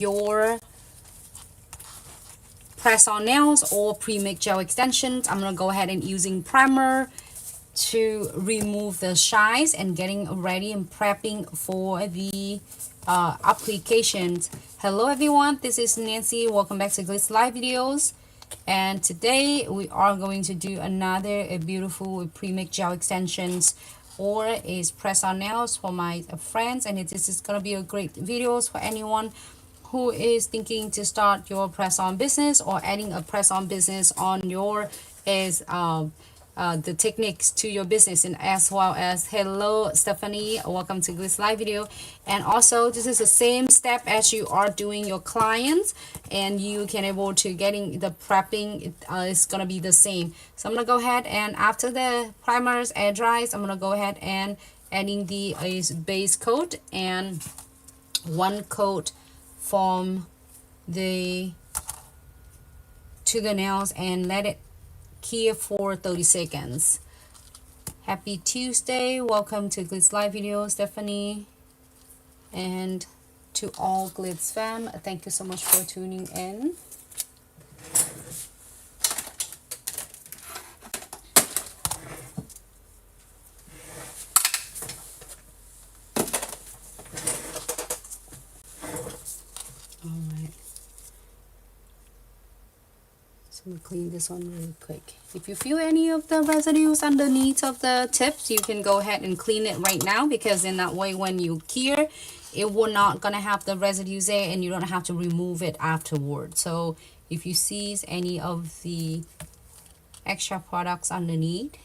your press-on nails or pre-made gel extensions. I'm gonna go ahead and using primer to remove the shines and getting ready and prepping for the applications. Hello everyone, this is Nancy. Welcome back to Glitz Live Videos. And today we are going to do another beautiful pre-made gel extensions or is press-on nails for my friends, and this is gonna be a great videos for anyone who is thinking to start your press-on business or adding a press-on business on your the techniques to your business. And as well as hello Stephanie, welcome to this live video. And also this is the same step as you are doing your clients, and you can able to getting the prepping. It's gonna be the same. So I'm gonna go ahead and after the primers air dries, I'm gonna go ahead and adding the base coat and one coat from the to the nails and let it cure for 30 seconds. Happy Tuesday, welcome to Glitz Live Video, Stephanie, and to all Glitz fam, thank you so much for tuning in. So we clean this one really quick. If you feel any of the residues underneath of the tips, you can go ahead and clean it right now, because in that way when you cure, it will not gonna have the residues there and you don't have to remove it afterward. So if you see any of the extra products underneath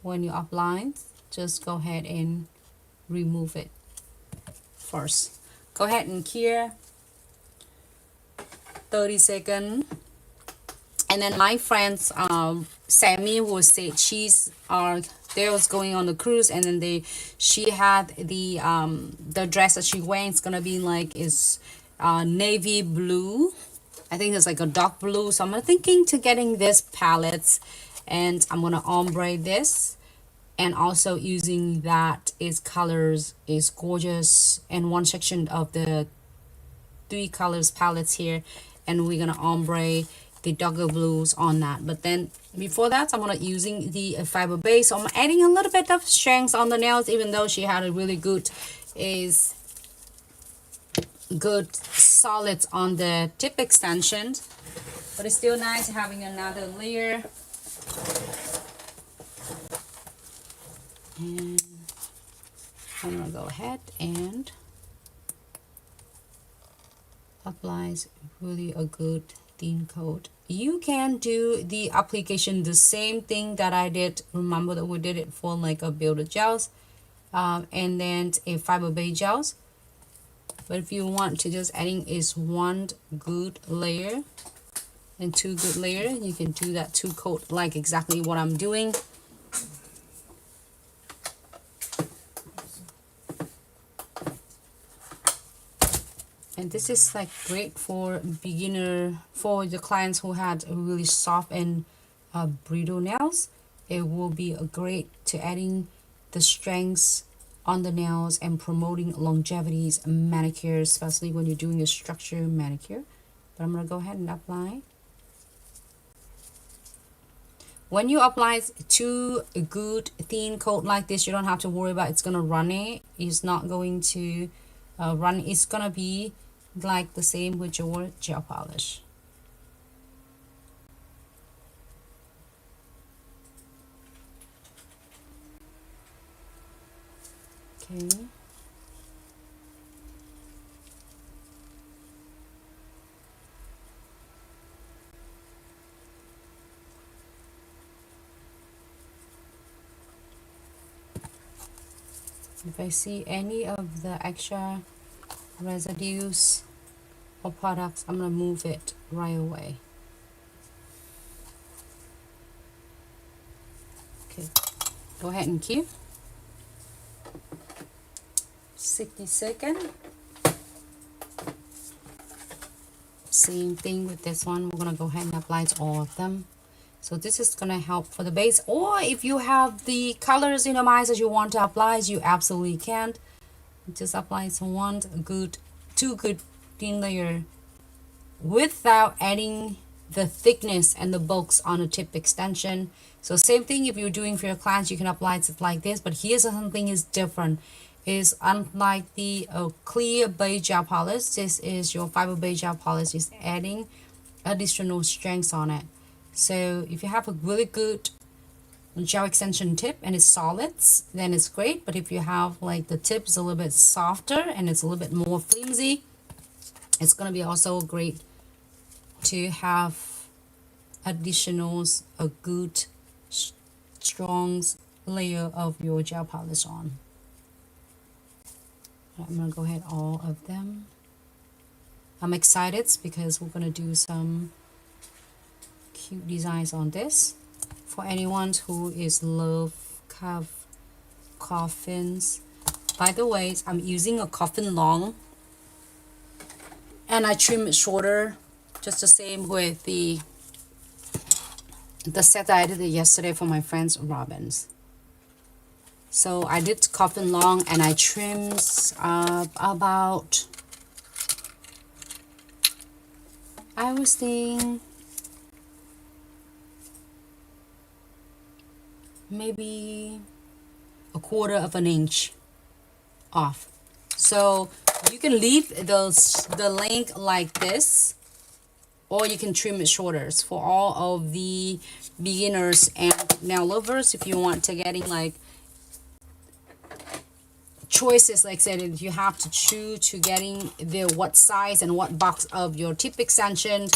when you apply, just go ahead and remove it first. Go ahead and cure 30 seconds. And then my friends Sammy was said she's they was going on the cruise, and then she had the dress that she wearing is gonna be like is navy blue. I think it's like a dark blue. So I'm thinking to getting this palettes, and I'm gonna ombre this, and also using that is colors is gorgeous, and one section of the 3 colors palettes here, and we're gonna ombre the darker blues on that. But then before that, I'm gonna using the fiber base. So I'm adding a little bit of strength on the nails, even though she had a really good solids on the tip extensions, but it's still nice having another layer. And I'm gonna go ahead and applies really a good thin coat. You can do the application the same thing that I did. Remember that we did it for like a Builder Gels and then a fiber base gels. But if you want to just adding is 1 good layer and 2 good layer, you can do that 2 coat like exactly what I'm doing. And this is like great for beginner, for the clients who had really soft and brittle nails. It will be a great to adding the strengths on the nails and promoting longevities manicure, especially when you're doing a structure manicure. But I'm gonna go ahead and apply. When you apply 2 good thin coat like this, you don't have to worry about it's gonna run it. It's not going to run. It's gonna be like the same with your gel polish. Okay. If I see any of the extra residues or products, I'm gonna move it right away. Okay, go ahead and keep 60 seconds. Same thing with this one. We're gonna go ahead and apply to all of them. So this is gonna help for the base, or if you have the colors in your mind that you want to apply, you absolutely can. Just apply some 2 good thin layer without adding the thickness and the bulks on a tip extension. So same thing if you're doing for your clients, you can apply it like this, but here's something is different. Is unlike the clear beige gel polish, this is your fiber beige gel polish is adding additional strengths on it. So if you have a really good gel extension tip and it's solids, then it's great. But if you have like the tip is a little bit softer and it's a little bit more flimsy, it's going to be also great to have additionals, a good strong layer of your gel polish on. I'm going to go ahead all of them. I'm excited because we're going to do some cute designs on this. For anyone who is love coffins, by the way, I'm using a coffin long and I trim it shorter, just the same with the set that I did yesterday for my friend's Robins. So I did coffin long and I trimmed about, I was thinking maybe a quarter of an inch off. So you can leave the length like this, or you can trim it shorter for all of the beginners and nail lovers. If you want to getting like choices, like I said, you have to choose to getting the what size and what box of your tip extension,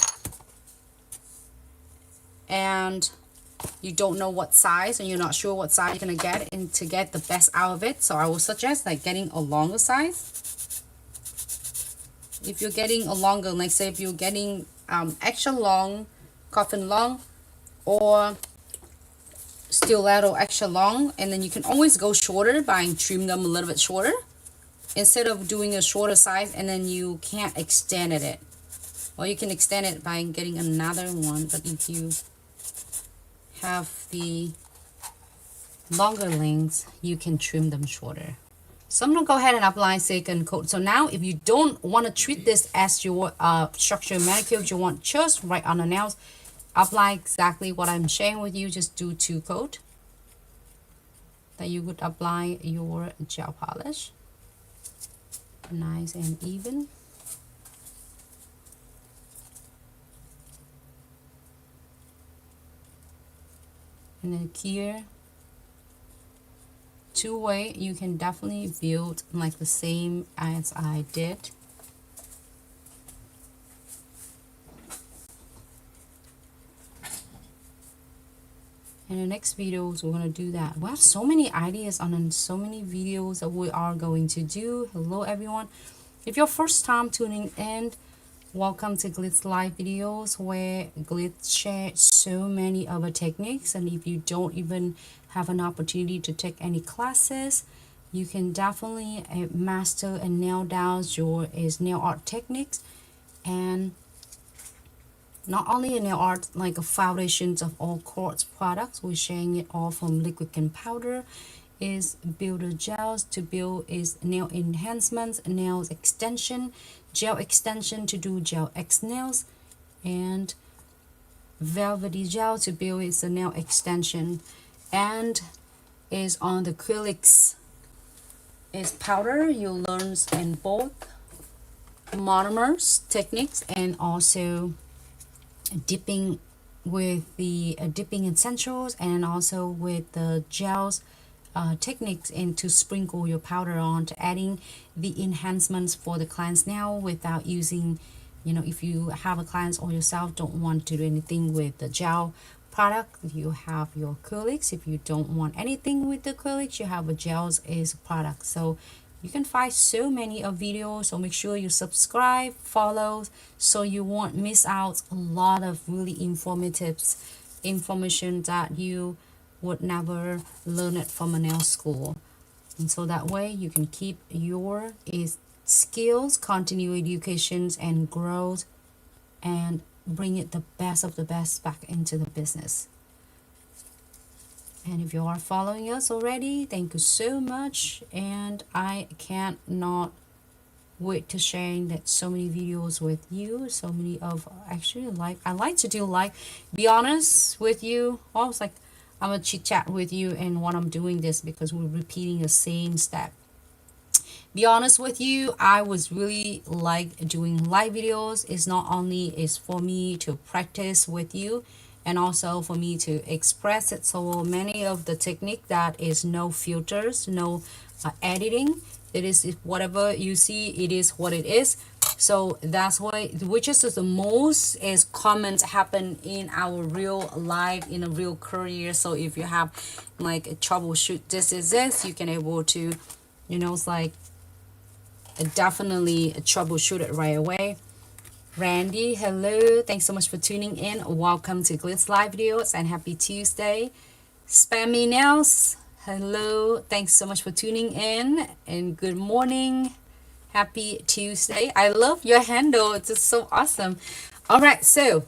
and you don't know what size and you're not sure what size you're gonna get and to get the best out of it. So I would suggest like getting a longer size. If you're getting a longer, like say if you're getting extra long, coffin long, or stiletto extra long, and then you can always go shorter by trim them a little bit shorter instead of doing a shorter size and then you can't extend it. Or you can extend it by getting another one, but if you have the longer lengths, you can trim them shorter. So I'm gonna go ahead and apply second coat. So now if you don't want to treat this as your structured manicure, if you want just right on the nails, apply exactly what I'm sharing with you. Just do 2 coat that you would apply your gel polish, nice and even. And then here, 2-way, you can definitely build like the same as I did. In the next videos, we're going to do that. We have so many ideas on so many videos that we are going to do. Hello, everyone. If you're first time tuning in, welcome to Glitz Live videos, where Glitz shares so many other techniques. And if you don't even have an opportunity to take any classes, you can definitely master and nail down your nail art techniques. And not only in nail art, like foundations of all quartz products, we're sharing it all from liquid and powder, is Builder Gels to build is nail enhancements, nails extension, gel extension to do gel X nails, and Velvetty Gel to build is a nail extension, and is on the acrylics is powder. You'll learn in both monomers techniques and also dipping with the dipping essentials, and also with the gels techniques, and to sprinkle your powder on to adding the enhancements for the client's nail without using, you know, if you have a client or yourself don't want to do anything with the gel product, you have your acrylics. If you don't want anything with the acrylics, you have a gels is a product. So you can find so many of videos, so make sure you subscribe, follow, so you won't miss out a lot of really informative information that you would never learn it from a nail school. And so that way you can keep your skills, continue educations, and growth, and bring it the best of the best back into the business. And if you are following us already, thank you so much. And I can't not wait to sharing that so many videos with you, so many of actually like I like to do like be honest with you. I was like I'm gonna chit chat with you and what I'm doing this because we're repeating the same step. Be honest with you, I was really like doing live videos. It's not only is for me to practice with you and also for me to express it. So many of the technique that is no filters, no editing. It is whatever you see, it is what it is. So that's why, which is the most is comments happen in our real life, in a real career. So if you have like a troubleshoot this, you can able to, you know, it's like definitely troubleshoot it right away. Randy, hello, thanks so much for tuning in. Welcome to Glitz Live Videos and happy Tuesday. Spammy Nails, hello, thanks so much for tuning in and good morning. Happy Tuesday. I love your handle, it's just so awesome. All right, so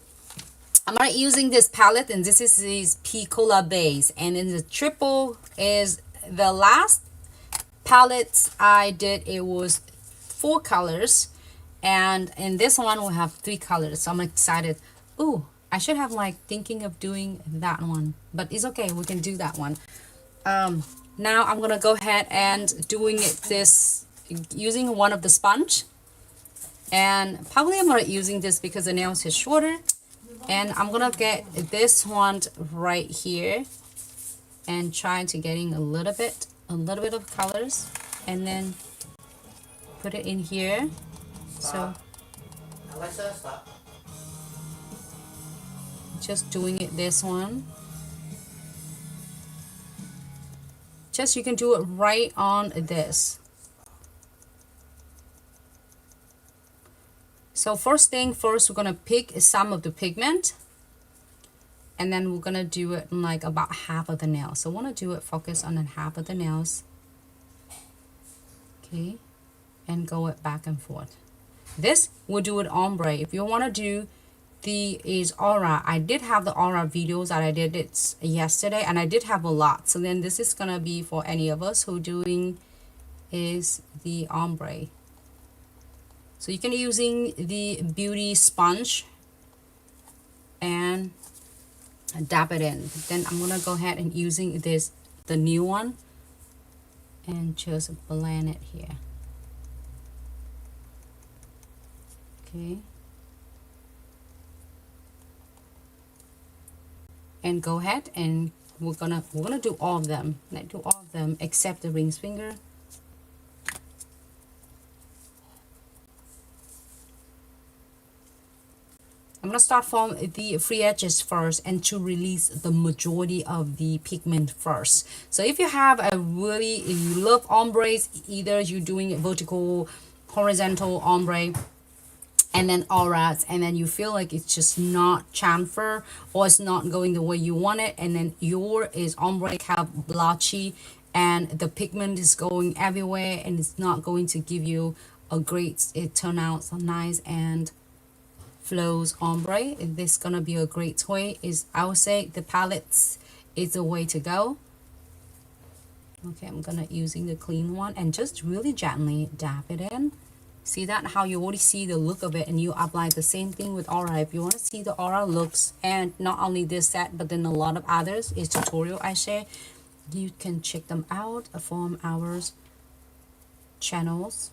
I'm not using this palette, and this is this Piccola base, and in the triple is the last palette I did. It was 4 colors, and in this one we have 3 colors, so I'm excited. Ooh, I should have like thinking of doing that one, but it's okay, we can do that one. Now I'm gonna go ahead and doing it this using one of the sponge, and probably I'm not using this because the nails is shorter, and I'm gonna get this one right here and try to getting a little bit of colors and then put it in here. So Alexa, stop. Just doing it this one. Just you can do it right on this. So first thing first, we're gonna pick some of the pigment, and then we're gonna do it in like about half of the nail. So I wanna do it focus on half of the nails. Okay, and go it back and forth. This we'll do it ombre. If you wanna do the is aura, I did have the aura videos that I did it yesterday, and I did have a lot. So then this is gonna be for any of us who doing is the ombre. So you can using the beauty sponge and dab it in. Then I'm gonna go ahead and using this the new one and just blend it here. Okay. And go ahead and we're gonna do all of them. Let's do all of them except the ring finger. I'm gonna start from the free edges first and to release the majority of the pigment first. So if you have a really, if you love ombres, either you're doing vertical, horizontal ombre, and then auras, and then you feel like it's just not chamfer or it's not going the way you want it, and then your is ombre have blotchy and the pigment is going everywhere and it's not going to give you a great, it turn out so nice and flows ombre. This gonna be a great way. Is I would say the palettes is the way to go. Okay, I'm gonna using the clean one and just really gently dab it in. See that how you already see the look of it, and you apply the same thing with aura. If you want to see the aura looks, and not only this set but then a lot of others is tutorial I share, you can check them out from our channels.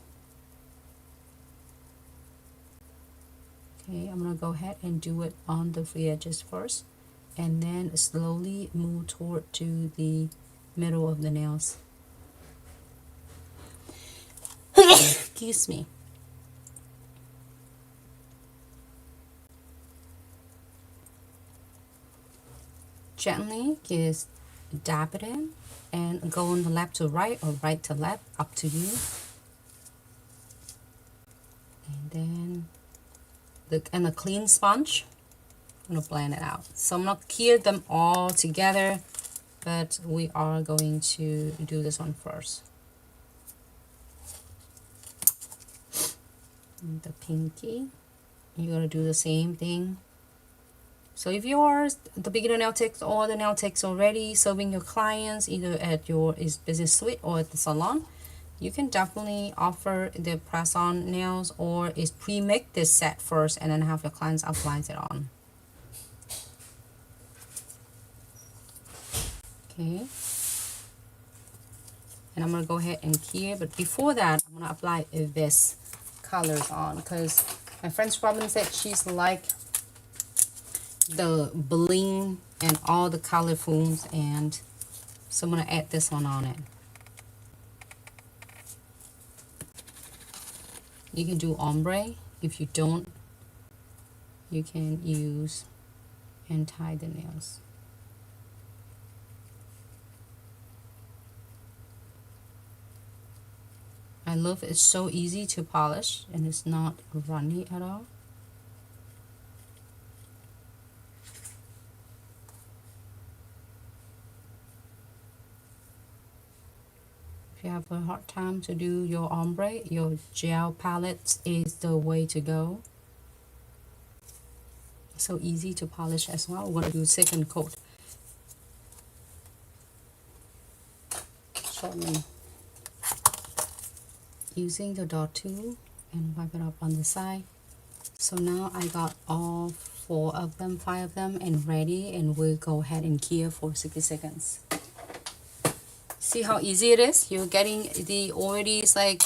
Okay, I'm gonna go ahead and do it on the free edges first, and then slowly move toward to the middle of the nails. Excuse me. Gently just dab it in and go on the left to right or right to left, up to you. And then and a clean sponge, I'm gonna blend it out. So I'm not clear them all together, but we are going to do this one first. And the pinky, you're gonna do the same thing. So if you are the beginner nail techs or the nail techs already serving your clients either at your business suite or at the salon, You can definitely offer the press-on nails or is pre-make this set first and then have your clients apply it on. Okay. And I'm going to go ahead and key it, but before that, I'm going to apply this colors on because my friend Robin said she's like the bling and all the colorfuls, and so I'm going to add this one on it. You can do ombre. If you don't, you can use and tie the nails. I love it's so easy to polish and it's not runny at all. If you have a hard time to do your ombre, your gel palette is the way to go. So easy to polish as well. We're going to do second coat. Shortening. Using the dot tool and wipe it up on the side. So now I got all 4 of them, 5 of them and ready, and we'll go ahead and key it for 60 seconds. See how easy it is? You're getting the already, it's like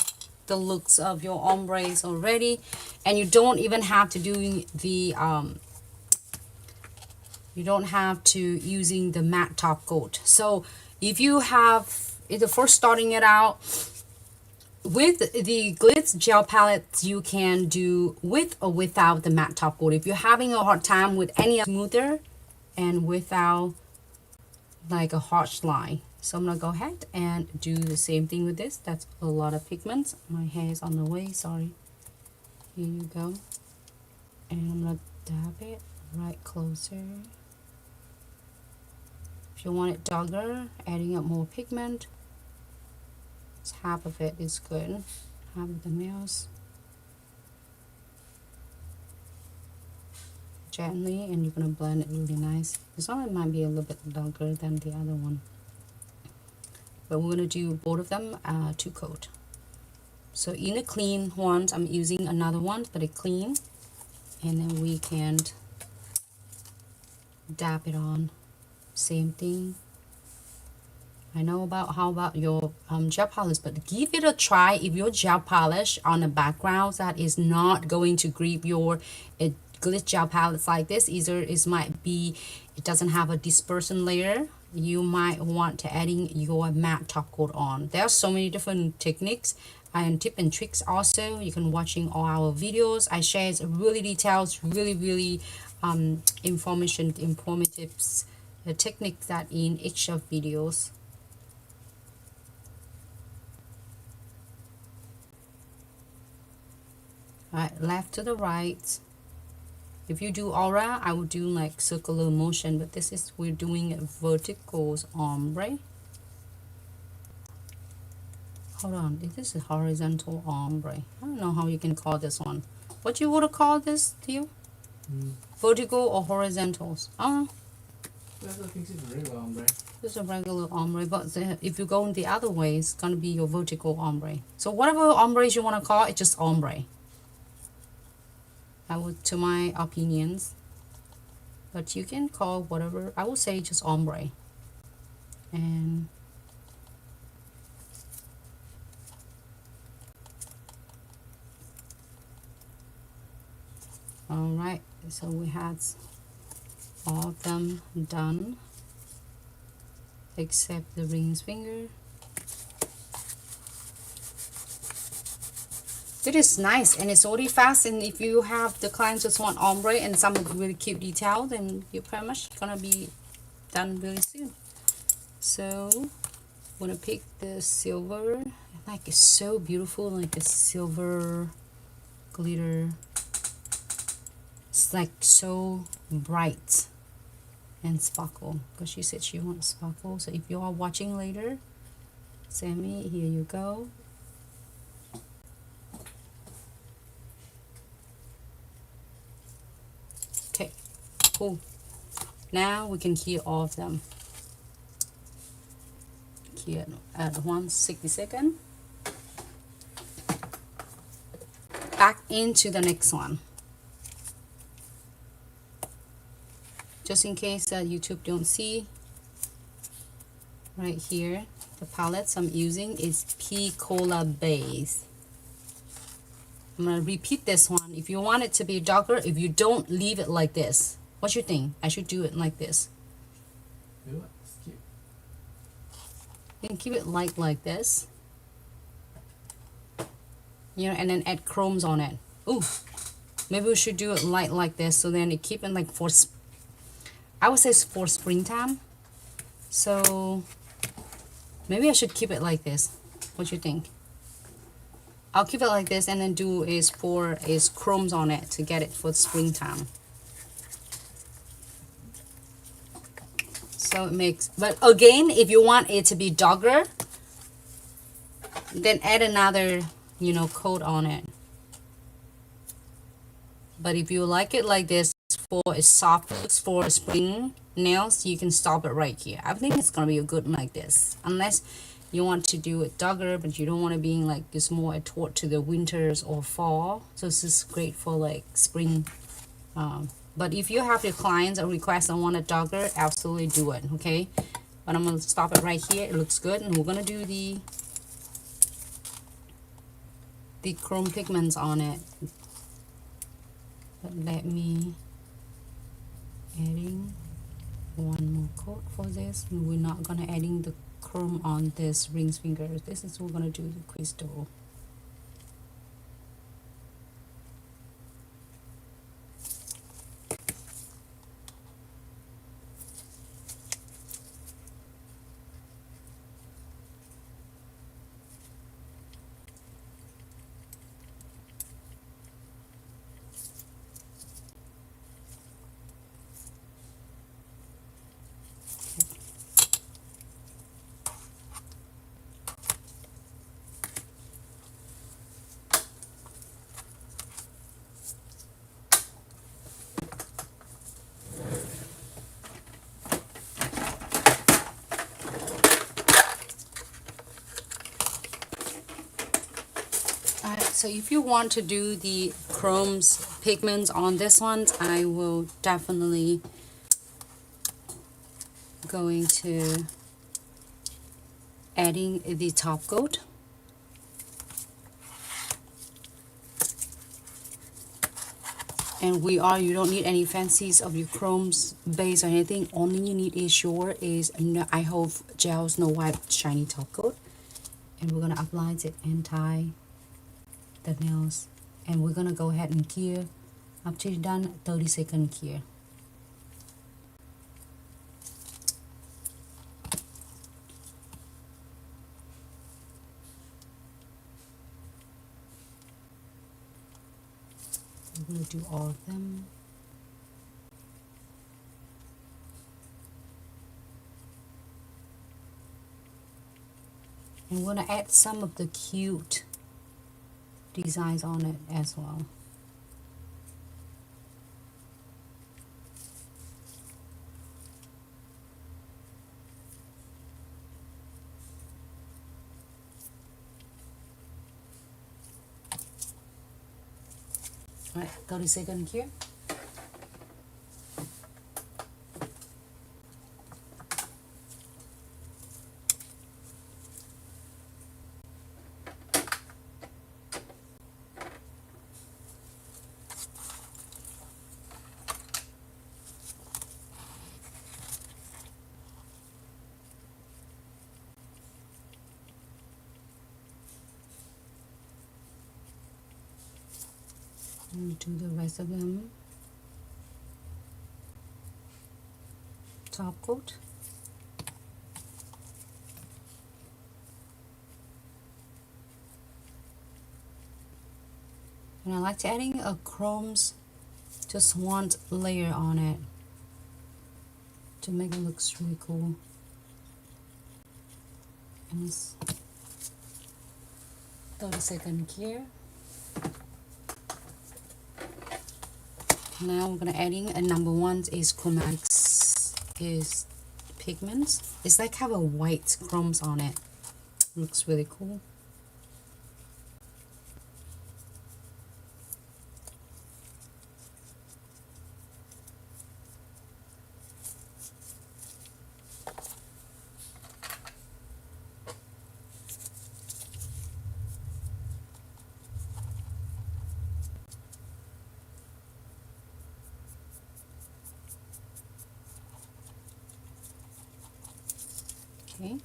the looks of your ombres already, and you don't even have to do the you don't have to using the matte top coat. So if you have, if you're first starting it out, with the Glitz gel palettes, you can do with or without the matte top coat. If you're having a hard time with any smoother and without like a harsh line. So I'm gonna go ahead and do the same thing with this. That's a lot of pigments. My hair is on the way, sorry. Here you go. And I'm gonna dab it right closer. If you want it darker, adding up more pigment. Half of it is good, half of the nails. Gently, and you're gonna blend it really nice. This one might be a little bit darker than the other one, but we're gonna do both of them 2 coat. So in the clean ones, I'm using another one, but it clean, and then we can dab it on. Same thing. I know about how about your gel polish, but give it a try. If your gel polish on the background that is not going to grip your Glitz gel palettes like this, either it might be it doesn't have a dispersion layer, you might want to adding your matte top coat on. There are so many different techniques and tips and tricks. Also, you can watching all our videos. I share really details, really informative techniques that in each of videos. Right, left to the right. If you do aura, I would do like circular motion, but this is we're doing vertical ombre. Hold on, this is horizontal ombre. I don't know how you can call this one. What you would call this to you? Vertical or horizontals? That's a Pixie regular ombre. This is a regular ombre, but if you go in the other way, it's gonna be your vertical ombre. So whatever ombres you want to call it, just ombre. I would, to my opinions, but you can call whatever. I would say just ombre. And all right, so we had all of them done except the ring's finger. It is nice and it's already fast, and if you have the clients just want ombre and some really cute detail, then you're pretty much gonna be done really soon. So I'm gonna pick the silver. Like it's so beautiful, like a silver glitter. It's like so bright and sparkle, because she said she wants sparkle. So if you are watching later, Sammy, here you go. Okay, cool. Now we can key all of them. Key at 1 60 seconds. back into the next one. Just in case YouTube don't see, right here, the palettes I'm using is P-Cola base. I'm going to repeat this one. If you want it to be darker, if you don't, leave it like this. What you think? I should do it like this. Do it. Skip. You can keep it light like this. You know, and then add chromes on it. Ooh, maybe we should do it light like this, so then it keep it like for, I would say it's for springtime. So maybe I should keep it like this. What you think? I'll keep it like this and then do is pour is chromes on it to get it for springtime. So it makes, but again, if you want it to be darker, then add another, you know, coat on it. But if you like it like this for a soft for spring nails, you can stop it right here. I think it's gonna be a good like this, unless you want to do it darker, but you don't want to be like it's more toward to the winters or fall. So this is great for like spring. But if you have your clients or requests and want it darker, absolutely do it. Okay, but I'm gonna stop it right here. It looks good, and we're gonna do the chrome pigments on it. But let me adding one more coat for this. We're not gonna adding the chrome on this rings finger. This is we're gonna do the crystal. So if you want to do the chromes pigments on this one, I will definitely going to adding the top coat. And you don't need any fancies of your chromes base or anything. Only you need is iHold Gel Snow White Shiny Top Coat. And we're gonna apply it and tie the nails, and we're gonna go ahead and cure after you're done. 30-second cure. We're gonna do all of them. And we're gonna add some of the cute designs on it as well. All right, 30-second cure. And do the rest of them. Top coat. And I like to adding a chromes, just one layer on it to make it look really cool. And it's 30-second cure. Now we're gonna adding a number one is chromatics is pigments. It's like have a white chromes on it. Looks really cool. Okay.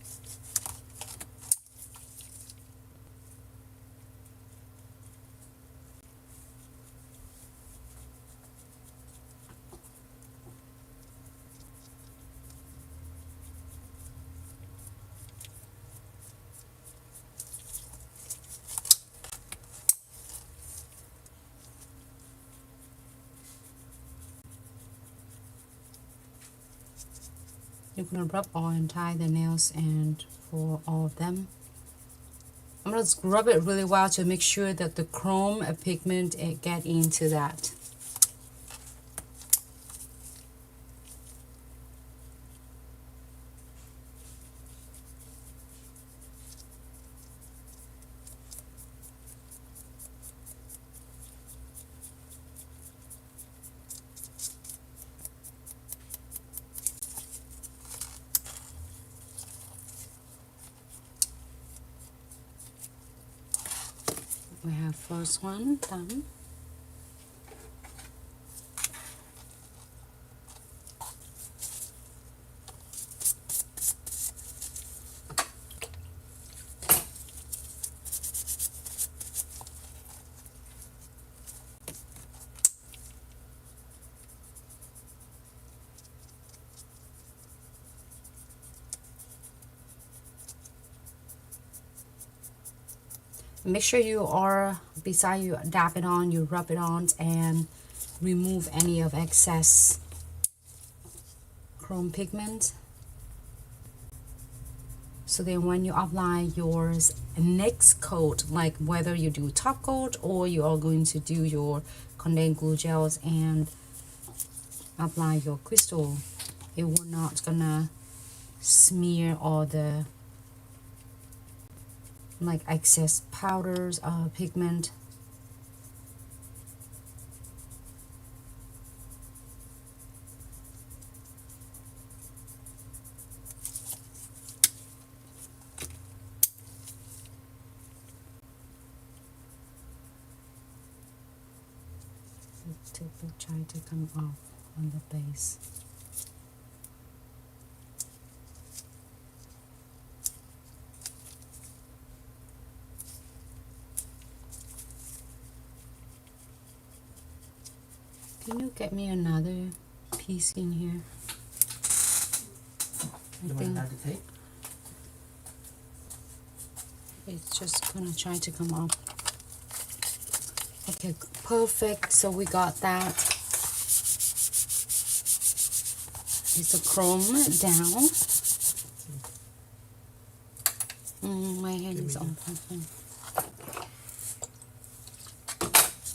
You're gonna rub all entire the nails and for all of them. I'm gonna rub it really well to make sure that the chrome pigment get into that. We have first one done. Make sure you are, beside you dab it on, you rub it on and remove any of excess chrome pigment. So then when you apply your next coat, like whether you do top coat or you are going to do your condensed glue gels and apply your crystal, it will not gonna smear all the like excess powders, pigment. To try to come off on the base. Can you get me another piece in here? You want another tape? It's just gonna try to come off. Okay, perfect. So we got that. It's a chrome down. My hand is on fire.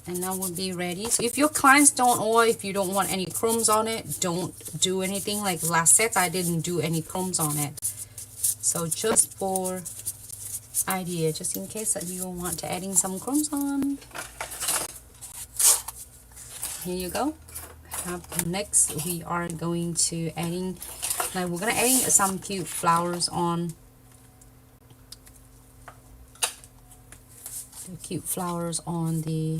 And now we'll be ready. So if your clients don't, or if you don't want any chromes on it, don't do anything. Like last set, I didn't do any chromes on it. So just for idea, just in case that you want to adding some chromes on. Here you go. Next we are going to adding, like we're gonna adding some cute flowers on. The cute flowers on the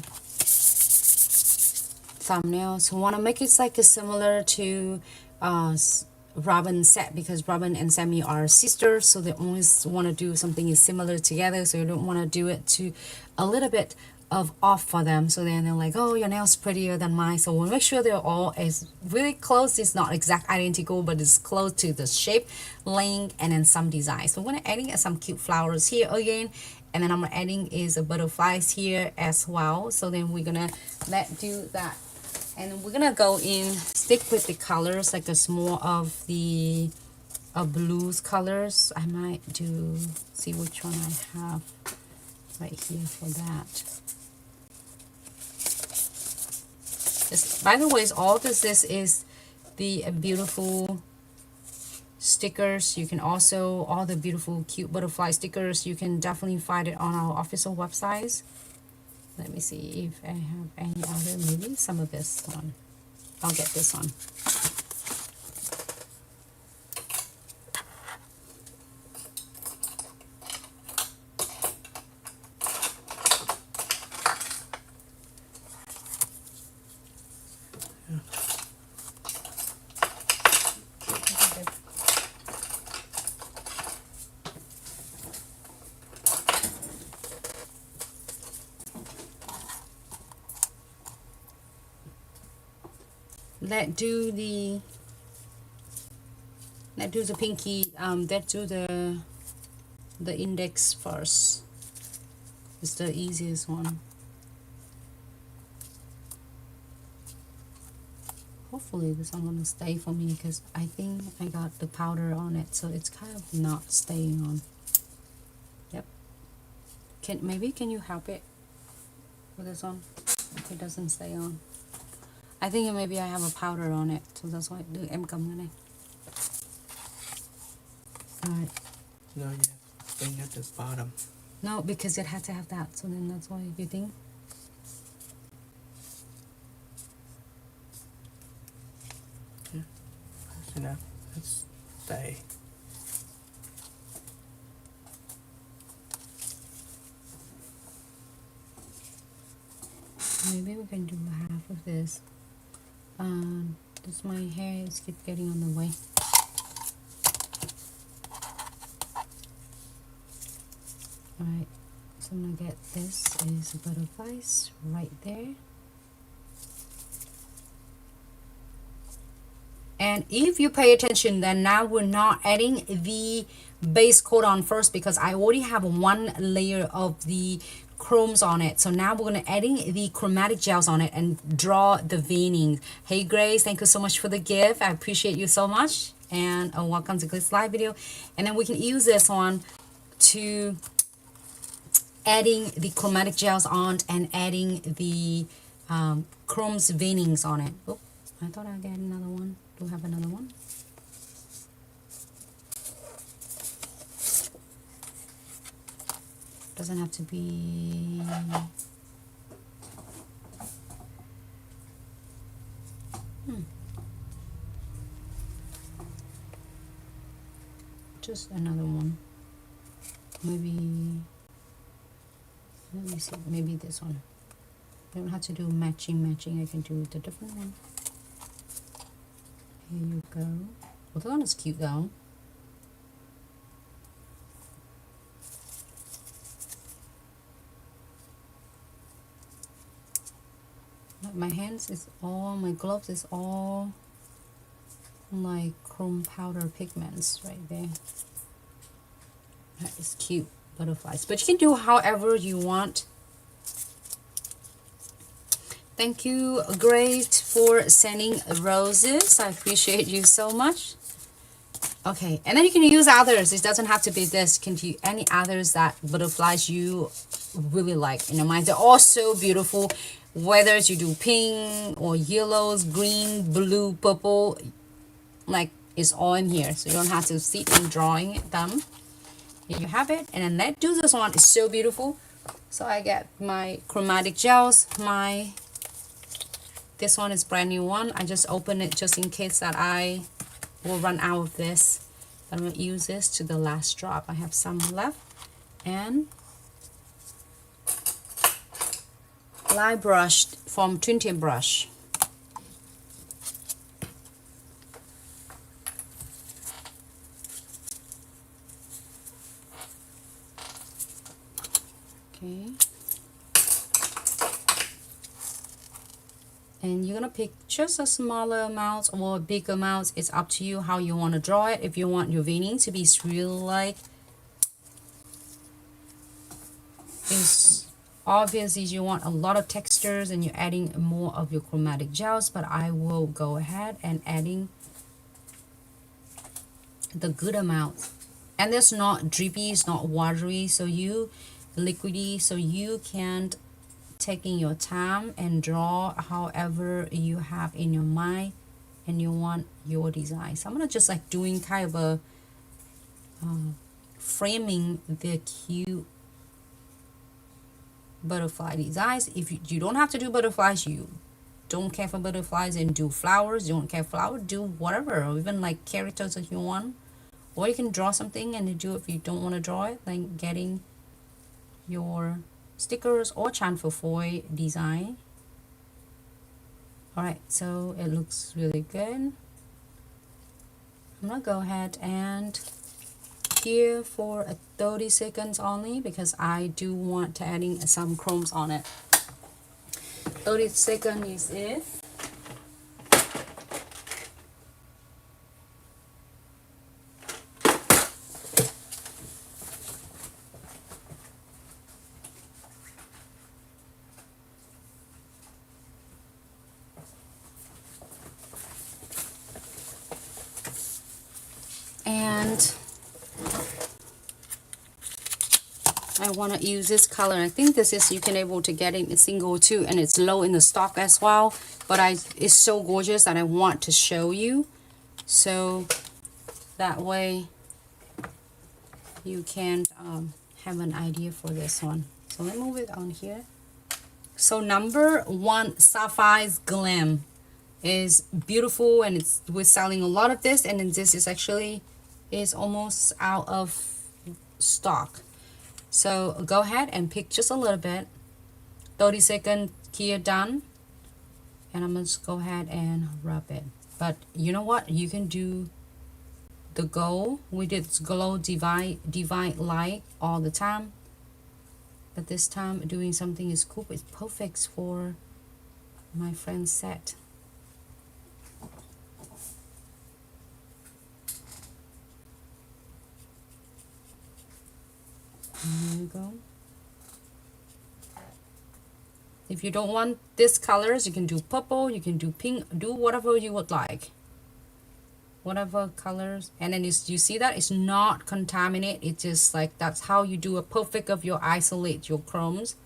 thumbnail. So want to make it like a similar to Robin set, because Robin and Sammy are sisters, so they always want to do something similar together, so you don't want to do it to a little bit of off for them. So then they're like, oh, your nail's prettier than mine. So we'll make sure they're all is really close. It's not exact identical, but it's close to the shape, length, and then some design. So we're gonna adding some cute flowers here again, and then I'm adding is a butterflies here as well. So then we're gonna do that, and we're gonna go in, stick with the colors, like a more of the blues colors. I might do, see which one I have right here for that. This, by the way, all this is the beautiful stickers. You can also, all the beautiful cute butterfly stickers, you can definitely find it on our official websites. Let me see if I have any other, maybe some of this one. I'll get this one. let's do the pinky, let's do the index first. It's the easiest one. Hopefully this one gonna stay for me because I think I got the powder on it, so it's kind of not staying on. Yep. Can you help it with this one? If it doesn't stay on. I think maybe I have a powder on it, so that's why em cầm cái này. Alright. No, you have thing at the bottom. No, because it had to have that, so then that's why you think. Yeah. That's enough. Let's stay. Maybe we can do half of this. Just my hair is keep getting on the way. Alright, so I'm gonna get this is butterflies right there. And if you pay attention, then now we're not adding the base coat on first because I already have one layer of the chromes on it. So now we're going to adding the chromatic gels on it and draw the veining. Hey Grace, thank you so much for the gift. I appreciate you so much. And welcome to Glitz live video. And then we can use this one to adding the chromatic gels on and adding the chromes veinings on it. Oh, I thought I got another one. Do we have another one? Doesn't have to be. Just another one. Maybe. Let me see. Maybe this one. I don't have to do matching. I can do the different one. Here you go. Well, that one is cute though. My hands is all, my gloves is all like chrome powder pigments right there. That is cute, butterflies. But you can do however you want. Thank you, Grace, for sending roses. I appreciate you so much. Okay, and then you can use others. It doesn't have to be this. You can do any others that butterflies you really like. You know, mine, they're all so beautiful. Whether you do pink or yellows, green, blue, purple, like it's all in here. So you don't have to sit and drawing them. Here you have it. And then let's do this one. It's so beautiful. So I get my chromatic gels, this one is brand new one. I just opened it just in case that I will run out of this. I'm going to use this to the last drop. I have some left. And light brush from Twenty brush. Okay. And you're gonna pick just a smaller amount or big amount. It's up to you how you want to draw it. If you want your veining to be real like, it's obviously you want a lot of textures and you're adding more of your chromatic gels, but I will go ahead and adding the good amount. And it's not drippy, it's not watery, so you liquidy, so you can taking your time and draw however you have in your mind and you want your design. So I'm gonna just like doing kind of a framing the cute butterfly designs. If you don't have to do butterflies, you don't care for butterflies and do flowers, you don't care flowers, do whatever, or even like characters if you want, or you can draw something and do it if you don't want to draw it, like getting your stickers or chamfer foil design. Alright, so it looks really good. I'm gonna go ahead and here for 30 seconds only because I do want to adding some chromes on it. 30 seconds is it. And I want to use this color. I think this is, you can able to get it in single too, and it's low in the stock as well, but it's so gorgeous that I want to show you, so that way you can have an idea for this one. So let me move it on here. So number 1, Sapphire's Glam is beautiful, and we're selling a lot of this, and then this is actually almost out of stock. So go ahead and pick just a little bit. 30-second here, done. And I'm going to go ahead and rub it. But you know what? You can do the gold. We did glow divine light all the time. But this time doing something is cool. It's perfect for my friend's set. There you go. If you don't want these colors, you can do purple, you can do pink, do whatever you would like. Whatever colors. And then you see that it's not contaminated. It's just like, that's how you do a perfect of your isolate your chromes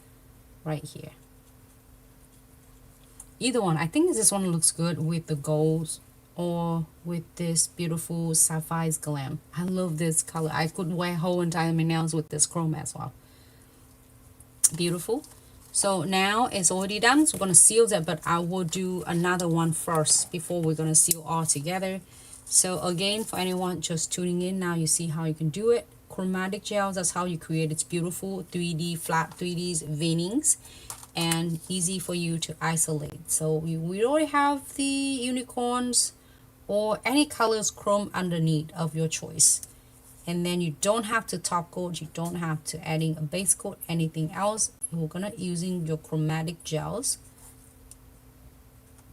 right here. Either one. I think this one looks good with the golds or with this beautiful Sapphire's Glam. I love this color. I could wear whole entire my nails with this chrome as well. Beautiful. So now it's already done, so we're going to seal that, but I will do another one first before we're going to seal all together. So again, for anyone just tuning in now, you see how you can do it. Chromatic gels, that's how you create its beautiful 3D flat 3Ds veinings, and easy for you to isolate. So we already have the unicorns or any colors chrome underneath of your choice. And then you don't have to top coat, you don't have to adding a base coat, anything else. We're gonna using your chromatic gels.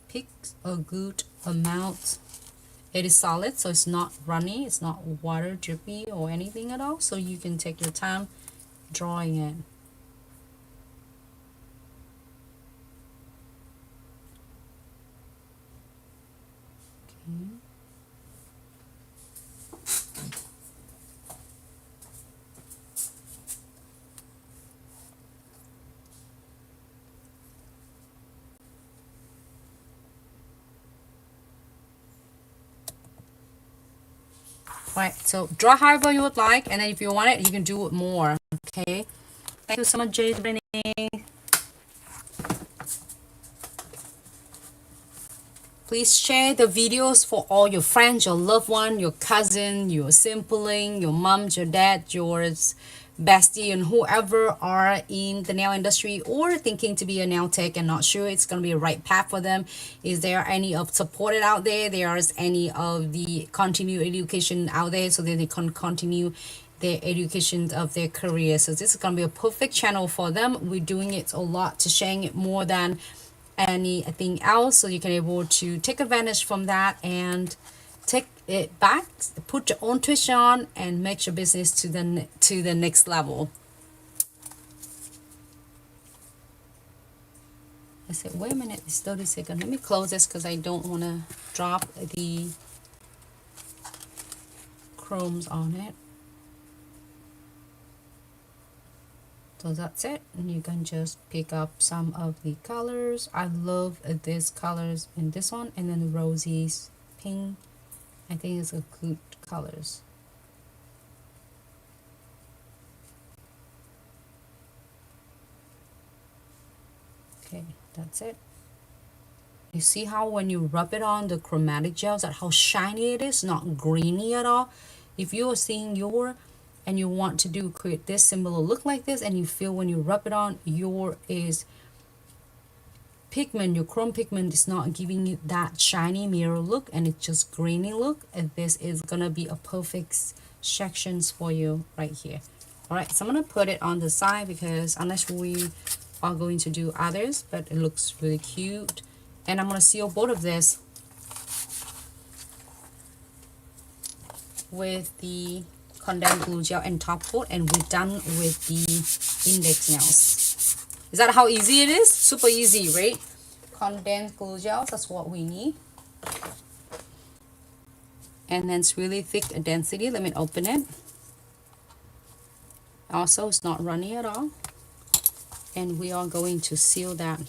Pick a good amount. It is solid, so it's not runny, it's not water drippy or anything at all, so you can take your time drawing it. Okay. Right, so draw however you would like, and then if you want it, you can do it more. Okay, thank you so much, Jade Renee. Please share the videos for all your friends, your loved one, your cousin, your sibling, your mom, your dad, yours bestie, and whoever are in the nail industry or thinking to be a nail tech and not sure it's going to be a right path for them. Is there any of supported out there? There's any of the continued education out there so that they can continue their education of their career. So this is going to be a perfect channel for them. We're doing it a lot to sharing it more than anything else, so you can able to take advantage from that and take it back, put your own twist on, and make your business to the next level. I said, wait a minute, it's 30 seconds. Let me close this because I don't want to drop the chromes on it. So that's it, and you can just pick up some of the colors. I love these colors in this one, and then the rosy pink. I think it's a good colors. Okay, that's it. You see how when you rub it on the chromatic gels, that how shiny it is, not greeny at all. If you are seeing your and you want to do create this symbol look like this, and you feel when you rub it on, your is pigment, your chrome pigment is not giving you that shiny mirror look, and it's just grainy look, and this is gonna be a perfect sections for you right here. All right, so I'm gonna put it on the side because unless we are going to do others, but it looks really cute. And I'm gonna seal both of this with the condensed glue gel and top coat, and we're done with the index nails. Is that how easy it is? Super easy, right? Condensed glue gels, that's what we need. and then it's really thick density. Let me open it. Also, it's not runny at all, and we are going to seal that.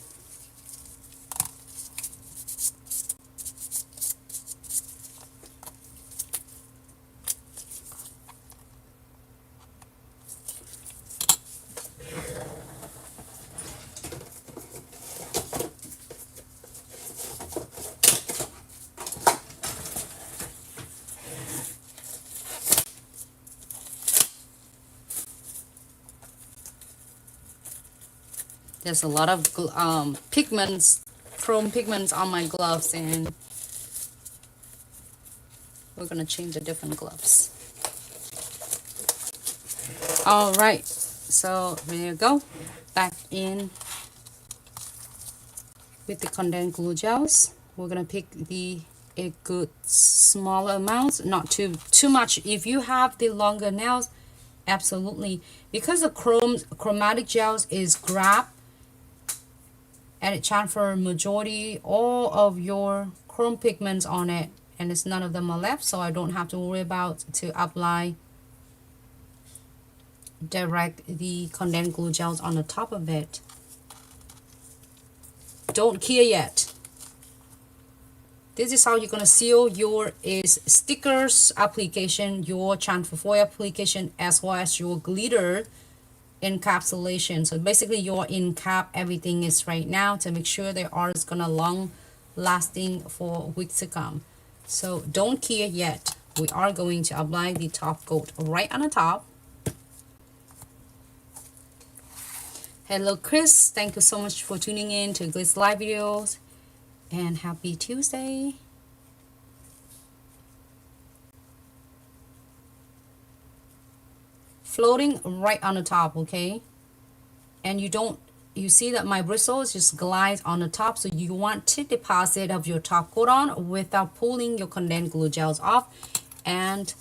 There's a lot of pigments, chrome pigments on my gloves, and we're gonna change the different gloves. All right, so there you go. Back in with the condensed glue gels. We're gonna pick a good smaller amounts, not too much. If you have the longer nails, absolutely, because the chromatic gels is grab and it transfer majority all of your chrome pigments on it, and it's none of them are left, so I don't have to worry about to apply direct the condensed glue gels on the top of it. Don't care yet. This is how you're gonna seal your stickers application, your transfer foil application, as well as your glitter encapsulation. So basically your encap everything is right now to make sure the art is gonna long lasting for weeks to come. So don't care yet. We are going to apply the top coat right on the top. Hello Chris, thank you so much for tuning in to Glitz live videos, and happy Tuesday. Floating right on the top, okay? And you see that my bristles just glide on the top, so you want to deposit of your top coat on without pulling your condensed glue gels off. And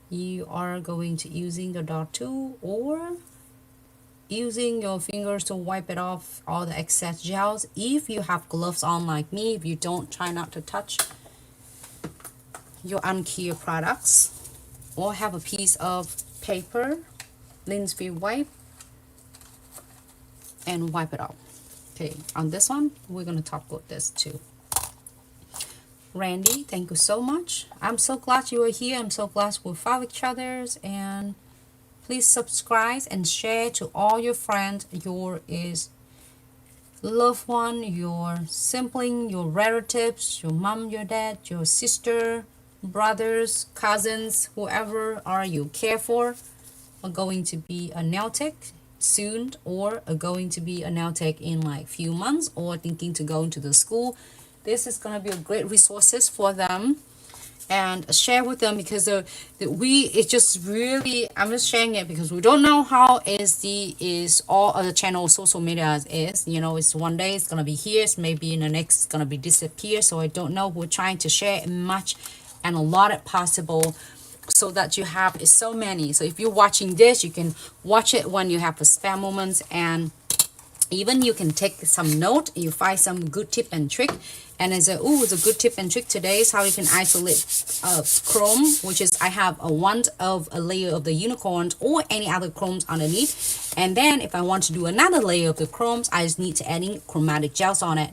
you are going to using the dot tool or using your fingers to wipe it off all the excess gels. If you have gloves on like me, if you don't, try not to touch your uncared products, or have a piece of paper, lens-free wipe, and wipe it off. Okay, on this one we're gonna top coat this too. Randy, thank you so much. I'm so glad you are here. I'm so glad we found each other's, and please subscribe and share to all your friends, your loved one, your sibling, your relatives, your mom, your dad, your sister, brothers, cousins, whoever are you care for are going to be a nail tech soon, or are going to be a nail tech in like few months, or thinking to go into the school. This is going to be a great resources for them, and share with them, because it's just really, I'm just sharing it because we don't know how is all other channel social media is, you know, it's one day it's gonna be here, it's maybe in the next it's gonna be disappear, so I don't know. We're trying to share much and a lot as possible, so that you have so many. So if you're watching this, you can watch it when you have a spare moments, and even you can take some note, you find some good tip and trick, and I say, oh, it's a good tip and trick today is how you can isolate chrome, which is I have a layer of the unicorns or any other chromes underneath, and then if I want to do another layer of the chromes, I just need to add in chromatic gels on it,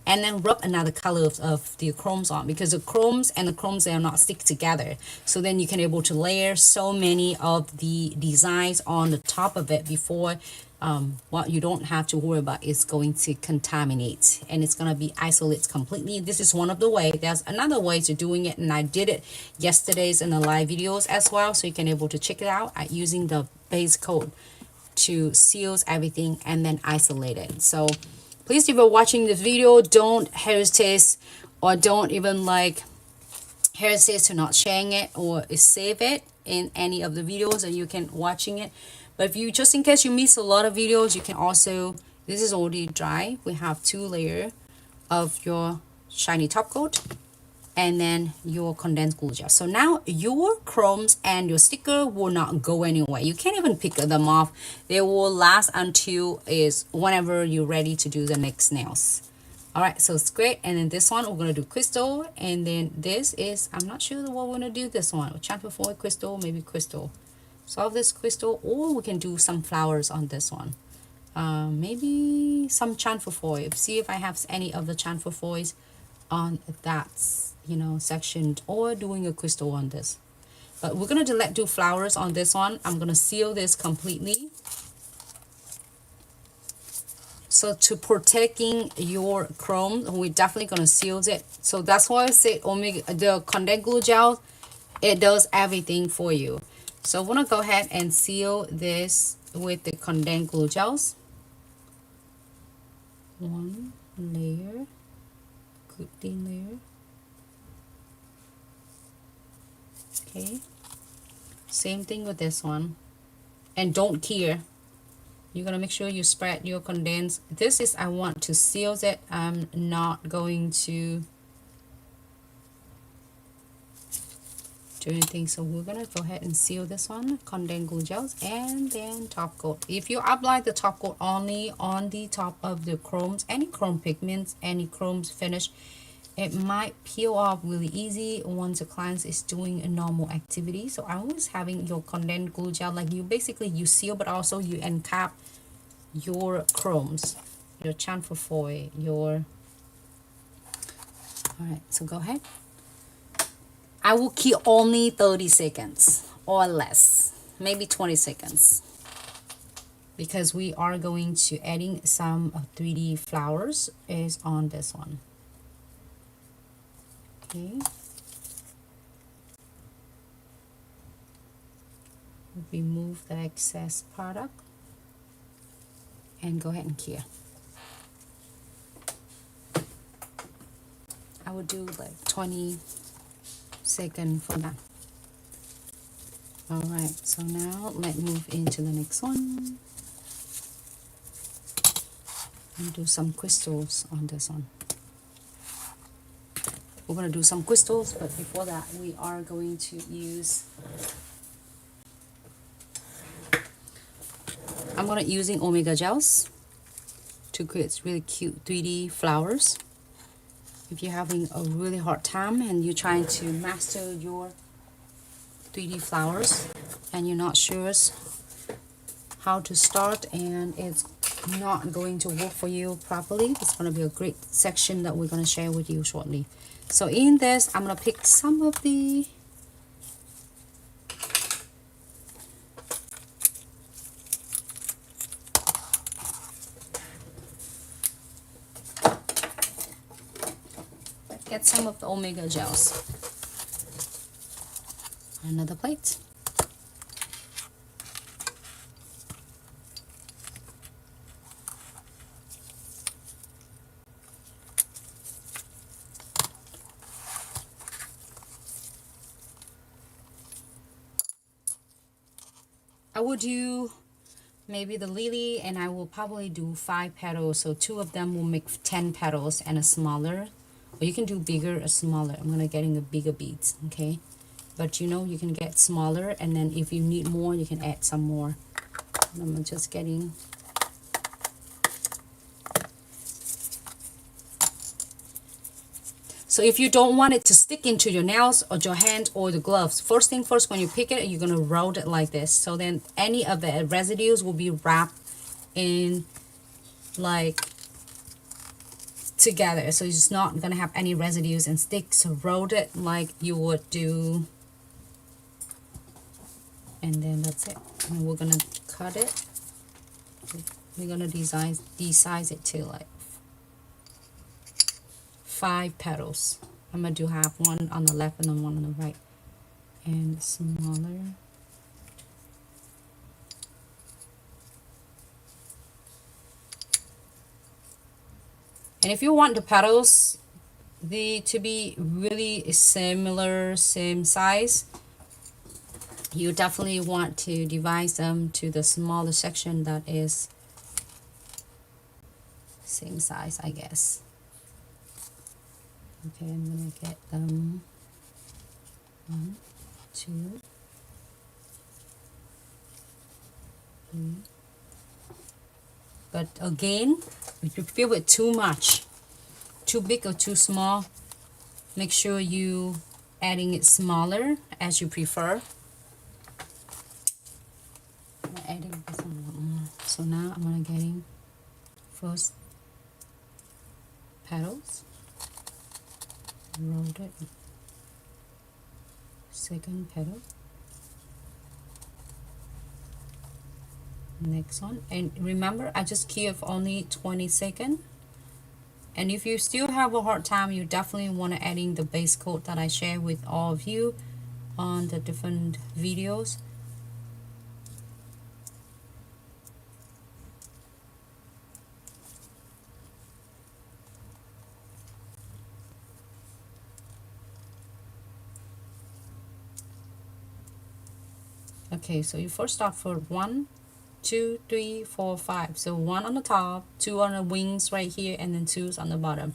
and then rub another color of the chromes on, because the chromes and the chromes, they are not stick together. So then you can able to layer so many of the designs on the top of it before what you don't have to worry about is going to contaminate, and it's going to be isolated completely. This is one of the way. There's another way to doing it, and I did it yesterday's in the live videos as well, so you can able to check it out at using the base coat to seals everything and then isolate it. So please, if you're watching this video, don't hesitate, or don't even hesitate to not sharing it or save it in any of the videos that you can watching it. But if you, just in case you miss a lot of videos, you can also, this is already dry, we have 2 layers of your shiny top coat and then your condensed glue gel. So now your chromes and your sticker will not go anywhere. You can't even pick them off. They will last until whenever you're ready to do the next nails. All right, so it's great. And then this one we're gonna do crystal, and then this is, I'm not sure what we're gonna do this one. Chamfer foil crystal, maybe crystal. Solve this crystal, or we can do some flowers on this one. Maybe some chamfer foil. See if I have any of the chamfer foils on that, you know, section, or doing a crystal on this. But we're gonna do flowers on this one. I'm gonna seal this completely. So to protecting your chrome, we're definitely gonna seal it. So that's why I say the condensed glue gel, it does everything for you. So I'm gonna go ahead and seal this with the condensed glue gels. One layer, good thin layer. Okay. Same thing with this one. And don't tear. You're gonna make sure you spread your condensed. This is, I want to seal it. I'm not going to do anything. So we're gonna go ahead and seal this one, condensed glue gels, and then top coat. If you apply the top coat only on the top of the chromes, any chrome pigments, any chromes finish, it might peel off really easy once the client is doing a normal activity. So I'm always having your condensed glue gel, like you basically you seal, but also you encap your chromes, your chamfer foil, your. All right, so go ahead. I will keep only 30 seconds or less, maybe 20 seconds, because we are going to adding some 3D flowers is on this one. Okay. Remove the excess product and go ahead and clear. I would do like 20 seconds for that. All right, so now let's move into the next one and do some crystals on this one. We're going to do some crystals, but before that we are going to use, I'm going to using Omega gels to create really cute 3D flowers. If you're having a really hard time and you're trying to master your 3D flowers and you're not sure how to start and it's not going to work for you properly, it's going to be a great section that we're going to share with you shortly. So in this, I'm going to pick some of the get some of the Omega gels. Another plate. I will do maybe the lily, and I will probably do 5 petals, so 2 of them will make 10 petals and a smaller, or you can do bigger or smaller. I'm gonna getting a bigger beads, okay? But you know, you can get smaller, and then if you need more you can add some more. And I'm just getting So if you don't want it to stick into your nails or your hand or the gloves, first thing first, when you pick it, you're gonna roll it like this. So then any of the residues will be wrapped in like together. So it's not gonna have any residues and stick. So roll it like you would do. And then that's it. And we're gonna cut it. We're gonna desize it to like 5 petals. I'm gonna do half, one on the left and then one on the right, and smaller. And if you want the petals to be really similar, same size, you definitely want to divide them to the smaller section that is same size, I guess. Okay, I'm gonna get them 1, 2, 3. But again, if you feel it too much, too big or too small, make sure you adding it smaller as you prefer. I'm adding this one a little more. So now I'm gonna getting first petals, roll it, second petal, next one, and remember I just keep only 20 seconds. And if you still have a hard time, you definitely want to adding the base coat that I share with all of you on the different videos. Okay, so you first start for 1, 2, 3, 4, 5. So 1 on the top, 2 on the wings right here, and then 2's on the bottom.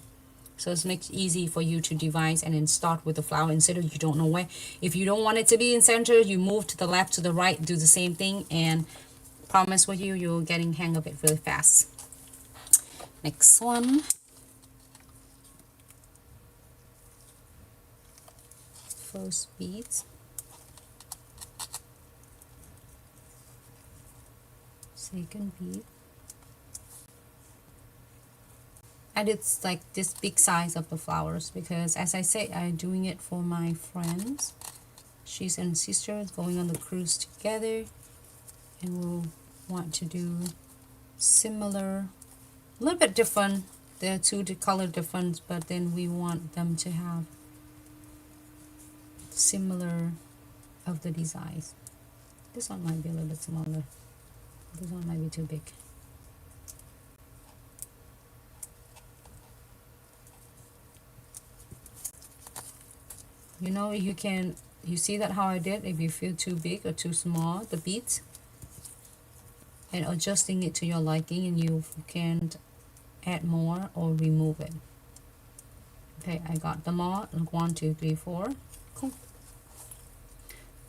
So it makes it easy for you to devise and then start with the flower instead of you don't know where. If you don't want it to be in center, you move to the left, to the right, do the same thing, and promise with you, you're getting hang of it really fast. Next one. First beads. Second bead. And it's like this big size of the flowers because as I say, I'm doing it for my friends. She's and sisters going on the cruise together, and we'll want to do similar, a little bit different. There are two color difference, but then we want them to have similar of the designs. This one might be a little bit smaller. This one might be too big. You know, you see that how I did, if you feel too big or too small, the beads, and adjusting it to your liking, and you can add more or remove it. Okay, I got them all. 1, 2, 3, 4. Cool.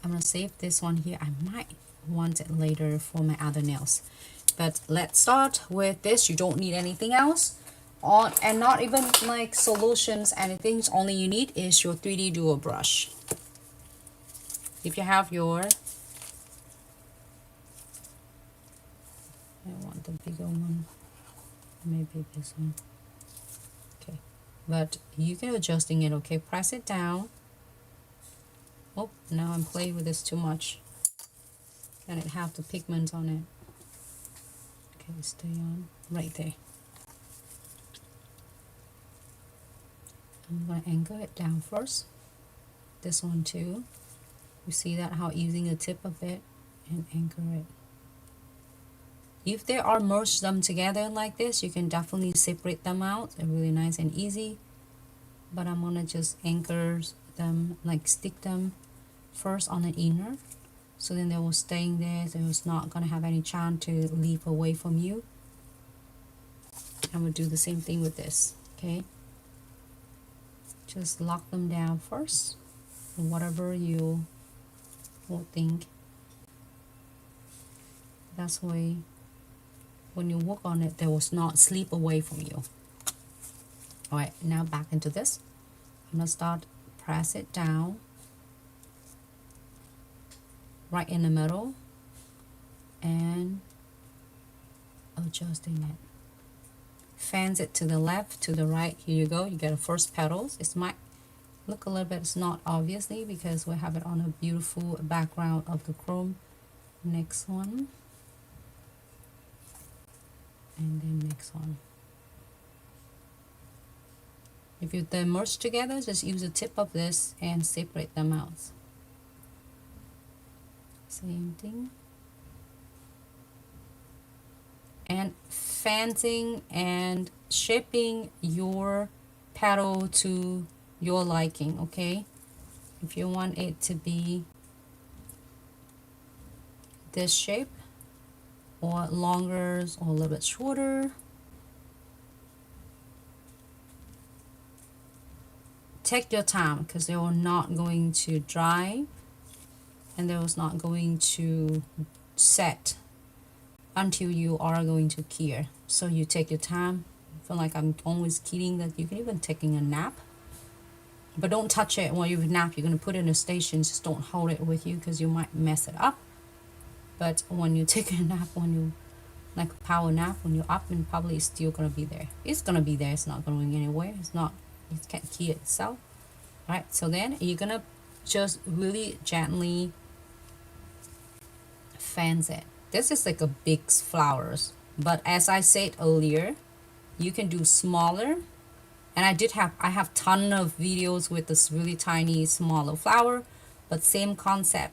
I'm gonna save this one here. I might want it later for my other nails, but let's start with this. You don't need anything else on, and not even like solutions, anything. Only you need is your 3D dual brush. If you have your, I want the bigger one, maybe this one. Okay, but you can adjusting it. Okay, press it down. Oh, now I'm playing with this too much, and it have the pigment on it. Okay, stay on right there. I'm going to angle it down first. This one too. You see that how using the tip of it and anchor it. If they are merged them together like this, you can definitely separate them out. They're really nice and easy. But I'm going to just anchor them, like stick them first on the inner. So then they will stay in there. So it's not going to have any chance to leave away from you. I'm going to do the same thing with this. Okay. Just lock them down first, whatever you will think. That's way when you work on it, they will not slip away from you. All right, now back into this. I'm gonna start press it down right in the middle and adjusting it. Fans it to the left, to the right. Here you go. You get the first petals. It might look a little bit, it's not obviously because we have it on a beautiful background of the chrome. Next one. And then next one. If they're merged together, just use the tip of this and separate them out. Same thing. And fanning and shaping your petal to your liking. Okay, if you want it to be this shape or longer or a little bit shorter, take your time because they are not going to dry and they was not going to set until you are going to cure. So you take your time, feel like I'm always kidding that you can even taking a nap. But don't touch it while you nap. You're going to put it in a station. Just don't hold it with you because you might mess it up. But when you take a nap, when you like a power nap, when you're up, and probably it's still going to be there. It's going to be there. It's not going anywhere. It's not, it can't key itself. Right, so then you're going to just really gently fans it. This is like a big flowers. But as I said earlier, you can do smaller. And I have ton of videos with this really tiny smaller flower, but same concept.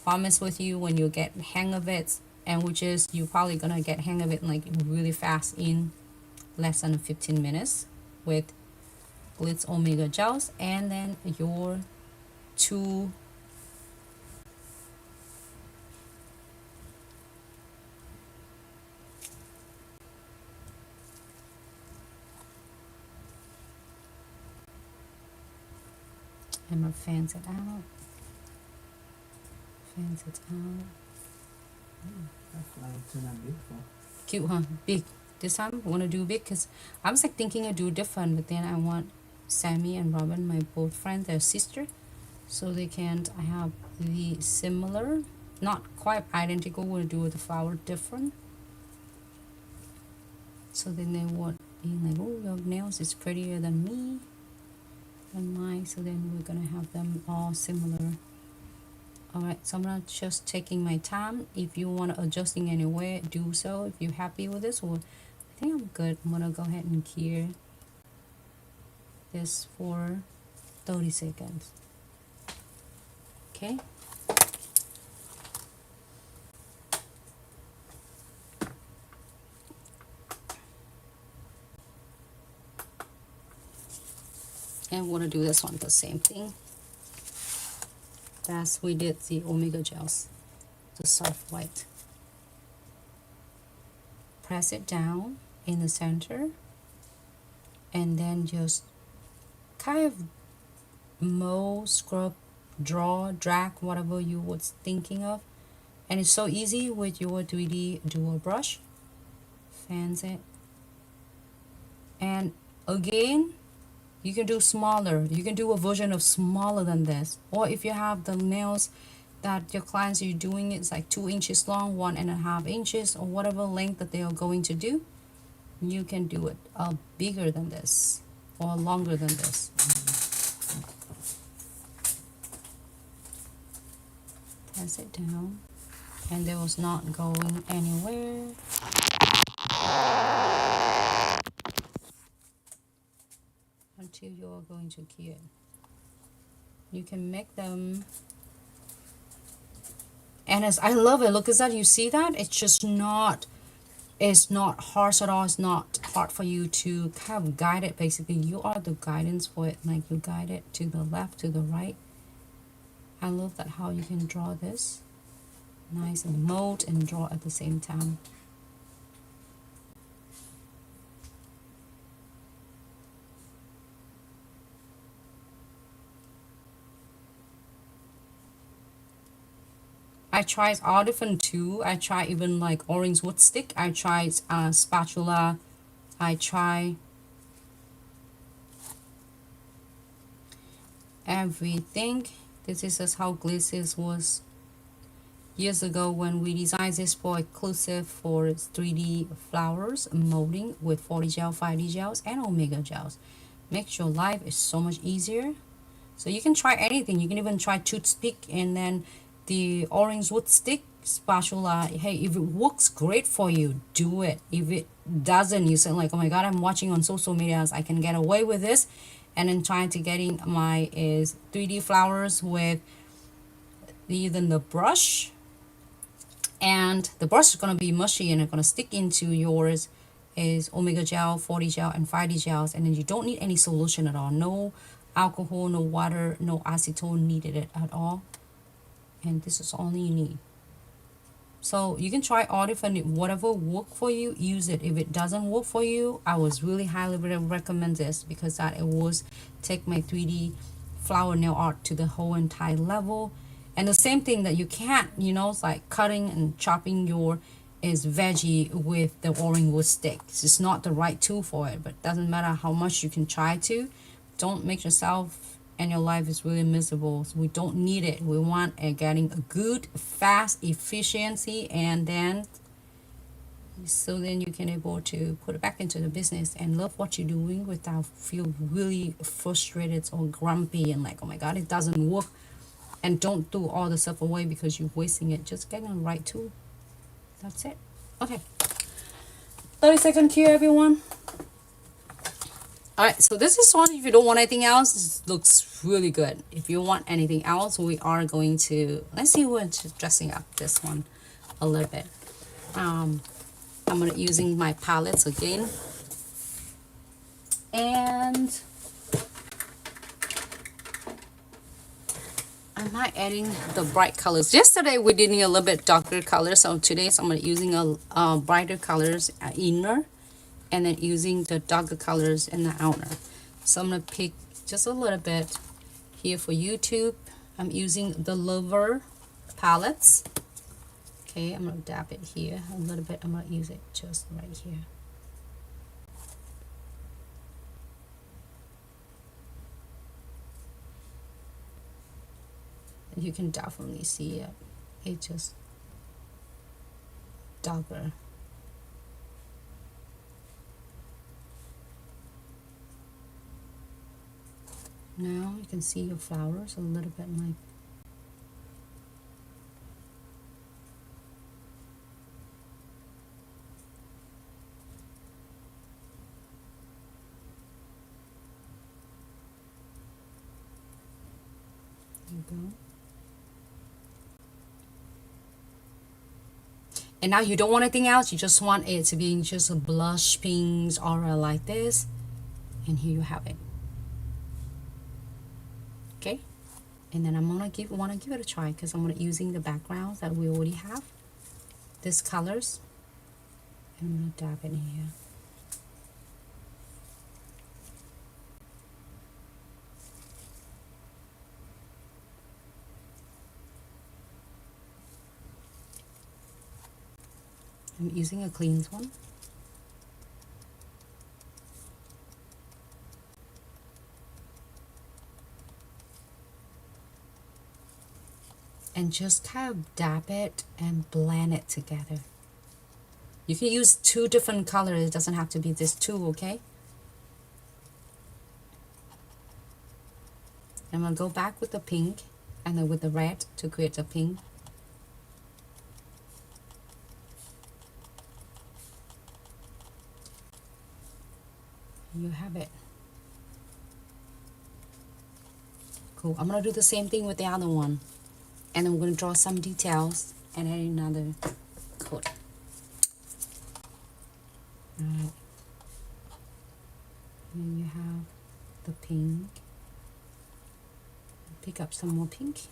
Promise with you when you get hang of it, and which is you're probably gonna get hang of it like really fast in less than 15 minutes with Glitz Omega gels, and then your two I'm gonna fans it out. Fans it out. That flower turned out beautiful. Cute, huh? Big. This time I want to do big because I was like thinking I'd do different, but then I want Sammy and Robin, my both friends, their sister, so they can I have the similar, not quite identical. We'll do the flower different. So then they would be like, oh, your nails is prettier than me and mine. So then we're gonna have them all similar. Alright, so I'm not just taking my time. If you want to adjusting anywhere, do so. If you're happy with this, or I think I'm good. I'm gonna go ahead and cure this for 30 seconds. Okay. And we're gonna do this one the same thing as we did the Omega gels, the soft white. Press it down in the center and then just kind of mold, scrub, draw, drag, whatever you was thinking of. And it's so easy with your 3D dual brush. Fans it. And again, you can do smaller. You can do a version of smaller than this. Or if you have the nails that your clients are doing, it's like 2 inches long, 1.5 inches, or whatever length that they are going to do, you can do it bigger than this or longer than this. Press it down, and they was not going anywhere. Until you're going to key it. You can make them, and as I love it, look at that, you see that? It's just not, it's not harsh at all. It's not hard for you to kind of guide it. Basically, you are the guidance for it. Like you guide it to the left, to the right. I love that how you can draw this nice and mold and draw at the same time. I tried all different too. I tried even like orange wood stick. I tried spatula. I tried everything. This is just how Glitz was years ago when we designed this for exclusive for its 3D flowers molding with 40 gel, 5D gels, and Omega gels. Makes your life is so much easier. So you can try anything. You can even try toothpick and then the orange wood stick spatula. Hey, if it works great for you, do it. If it doesn't, you say like, oh my god, I'm watching on social medias, I can get away with this, and then trying to getting my is 3D flowers with even the brush, and the brush is going to be mushy and it's going to stick into yours is Omega gel, 40 gel, and 5D gels, and then you don't need any solution at all. No alcohol, no water, no acetone needed it at all. And this is all you need. So you can try all different, whatever work for you, use it. If it doesn't work for you, I was really highly recommend this, because that it was take my 3D flower nail art to the whole entire level. And the same thing that you can't, you know, it's like cutting and chopping your is veggie with the orange wood stick. It's not the right tool for it, but doesn't matter how much you can try to. Don't make yourself and your life is really miserable. So we don't need it. We want getting a good, fast efficiency, and then so then you can able to put it back into the business and love what you're doing without feel really frustrated or grumpy and like, oh my god, it doesn't work. And don't do all the stuff away because you're wasting it. Just get the right tool. That's it. Okay, 30-second cue, everyone. All right, so this is one. If you don't want anything else, this looks really good. If you want anything else, we are going to, let's see, we're dressing up this one a little bit. I'm gonna using my palettes again, and I'm not adding the bright colors. Yesterday we did need a little bit darker color, so today I'm gonna using a brighter colors inner, and then using the darker colors in the outer. So I'm gonna pick just a little bit here for YouTube. I'm using the Lover palettes. Okay, I'm gonna dab it here a little bit. I'm gonna use it just right here. And you can definitely see it. It just darker. Now you can see your flowers a little bit like. There you go. And now you don't want anything else. You just want it to be just a blush pinks aura like this. And here you have it. Okay. And then I'm gonna give it a try because I'm gonna using the backgrounds that we already have. These colors. And I'm gonna dab it in here. I'm using a clean one. And just kind of dab it and blend it together. You can use two different colors. It doesn't have to be this two, okay? I'm gonna go back with the pink and then with the red to create the pink. You have it. Cool. I'm gonna do the same thing with the other one, and then we're gonna draw some details and add another coat. All right. Then you have the pink. Pick up some more pink.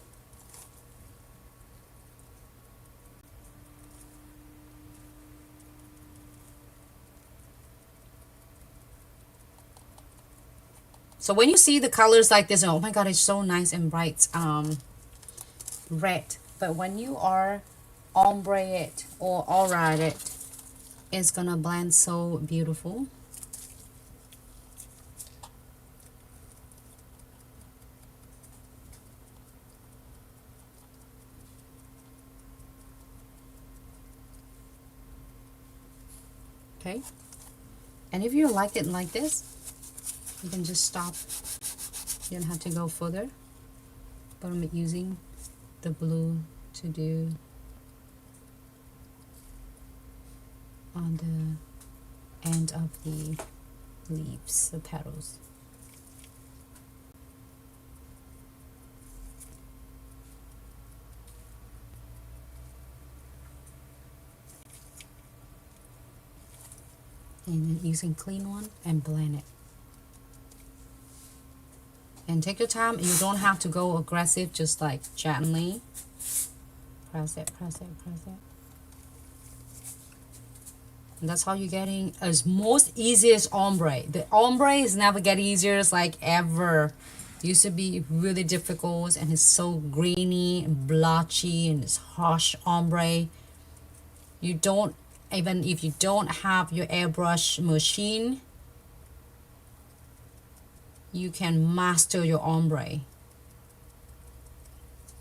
So when you see the colors like this, oh my god, it's so nice and bright red. But when you are ombre it or aura it, it's gonna blend so beautiful. Okay, and if you like it like this, you can just stop. You don't have to go further. But I'm using the blue to do on the end of the leaves, the petals. And then using clean one and blend it. And take your time. You don't have to go aggressive, just like gently. Press it, press it, press it. And that's how you're getting as most easiest ombre. The ombre is never get easier, it's like ever. It used to be really difficult and it's so grainy and blotchy and it's harsh ombre. You don't, even if you don't have your airbrush machine, you can master your ombre.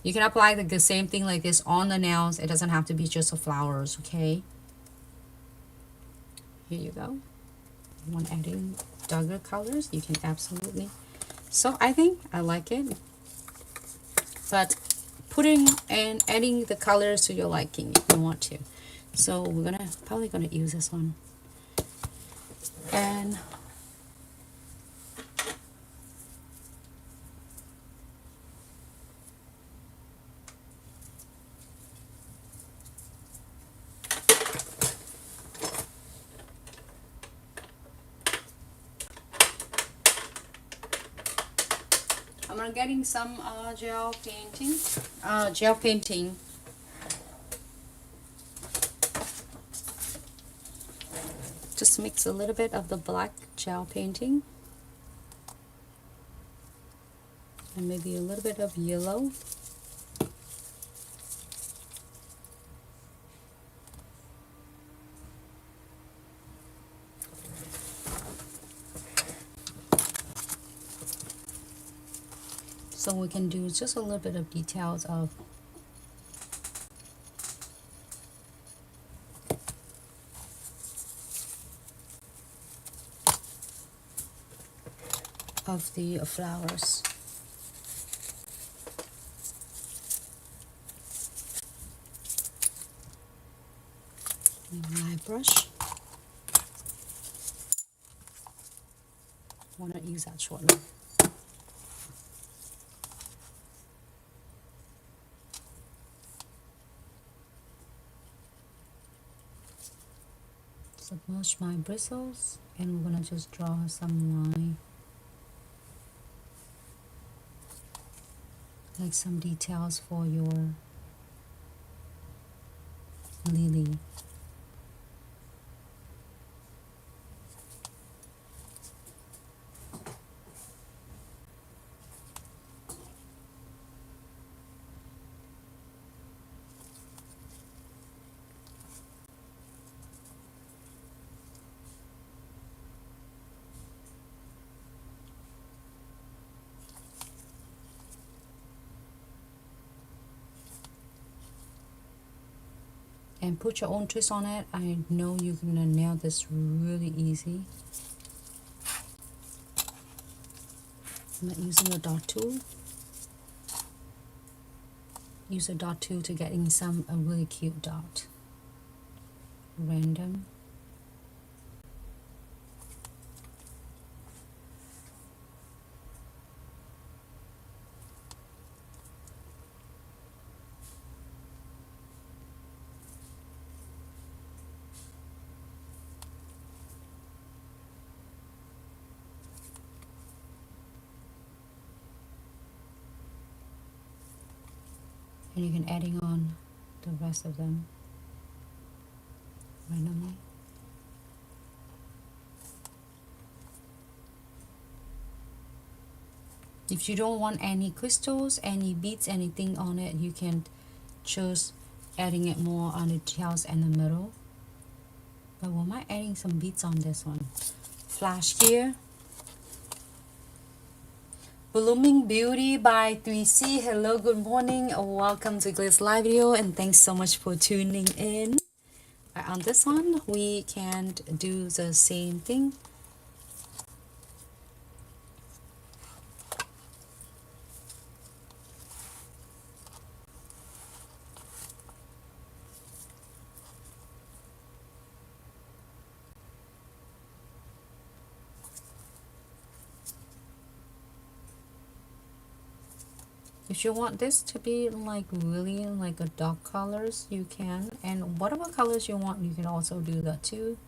You can apply the same thing like this on the nails. It doesn't have to be just the flowers, okay? Here you go. You want adding darker colors, you can absolutely. So I think I like it. But putting and adding the colors to your liking if you want to. So we're probably gonna use this one. And I'm getting some gel painting. Just mix a little bit of the black gel painting and maybe a little bit of yellow. So we can do just a little bit of details of the flowers. My brush. I want to use that shortly. Submerge my bristles, and we're gonna just draw some line, like some details for your lily. And put your own twist on it. I know you're gonna nail this really easy. I'm not using a dot tool. Use a dot tool to get in a really cute dot. Random. And you can adding on the rest of them randomly. If you don't want any crystals, any beads, anything on it, you can choose adding it more on the details in the middle. But we might adding some beads on this one. Flash here. Blooming Beauty by 3C. Hello, good morning. Welcome to Glitz live video, and thanks so much for tuning in. On this one, we can do the same thing. If you want this to be like really like a dark colors, you can, and whatever colors you want, you can also do that too.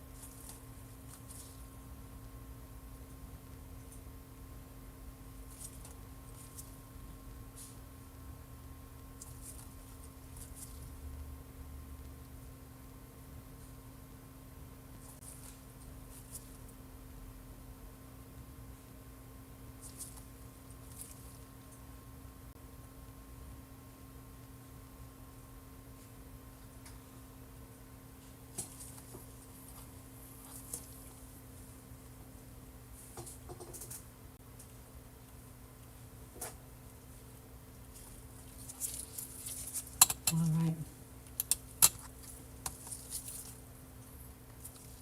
All right.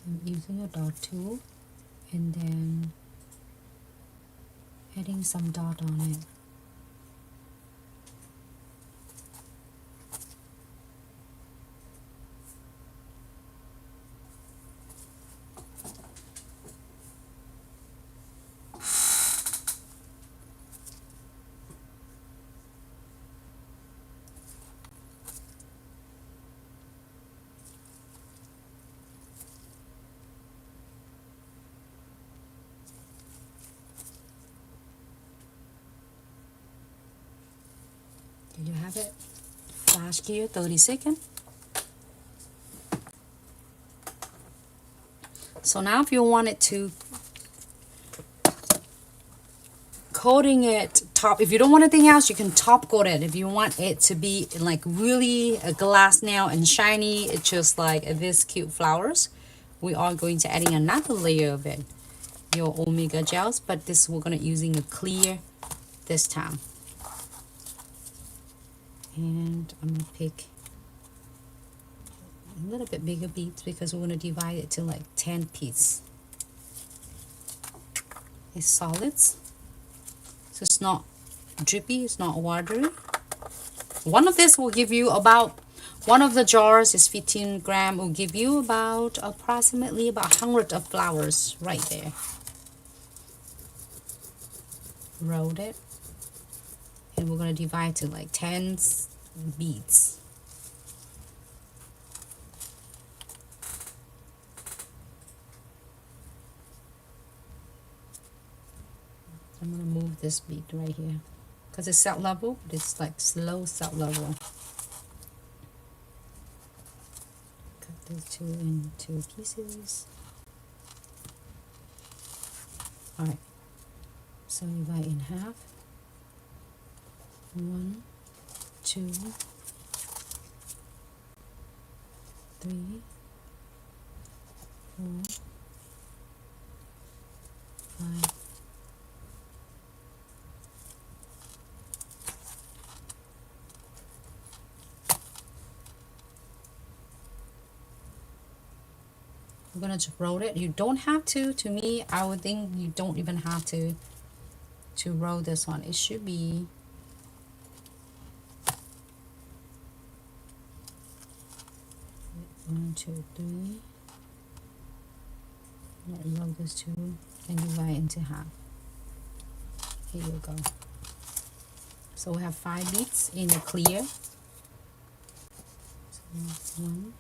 I'm using a dot tool and then adding some dot on it. There you have it. Flash gear 30 seconds. So now if you want it to coating it top, if you don't want anything else, you can top coat it. If you want it to be like really a glass nail and shiny, it's just like this cute flowers, we are going to adding another layer of it, your omega gels, but this we're gonna using a clear this time. And I'm gonna pick a little bit bigger beads because we're gonna divide it to like 10 pieces. It's solids, so it's not drippy, it's not watery. One of this will give you about, one of the jars is 15 grams, will give you about approximately about 100 of flowers right there. Roll it, and we're going to divide to like 10 beads. I'm going to move this bead right here because it's set level, but it's like slow set level. Cut these two into pieces. All right, so divide in half. 1, 2, 3, 4, 5. We're gonna just roll it. You don't have to me, I would think you don't even have to roll this one. It should be one, two, three. Roll this two and divide into half. Here you go. So we have 5 beads in the clear. So 1,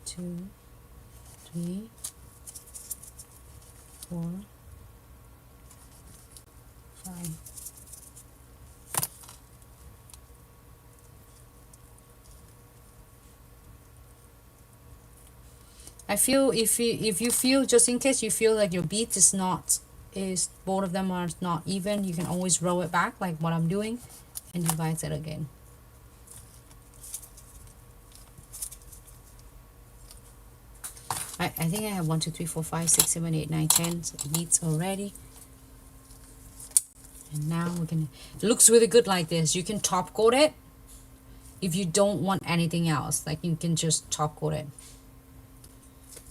2, 3, 4, 5. I feel if you feel, just in case you feel like your bead is both of them are not even, you can always roll it back like what I'm doing and divide it again. I think I have 1, 2, 3, 4, 5, 6, 7, 8, 9, 10 beads already. And now we're gonna, it looks really good like this. You can top coat it if you don't want anything else, like you can just top coat it.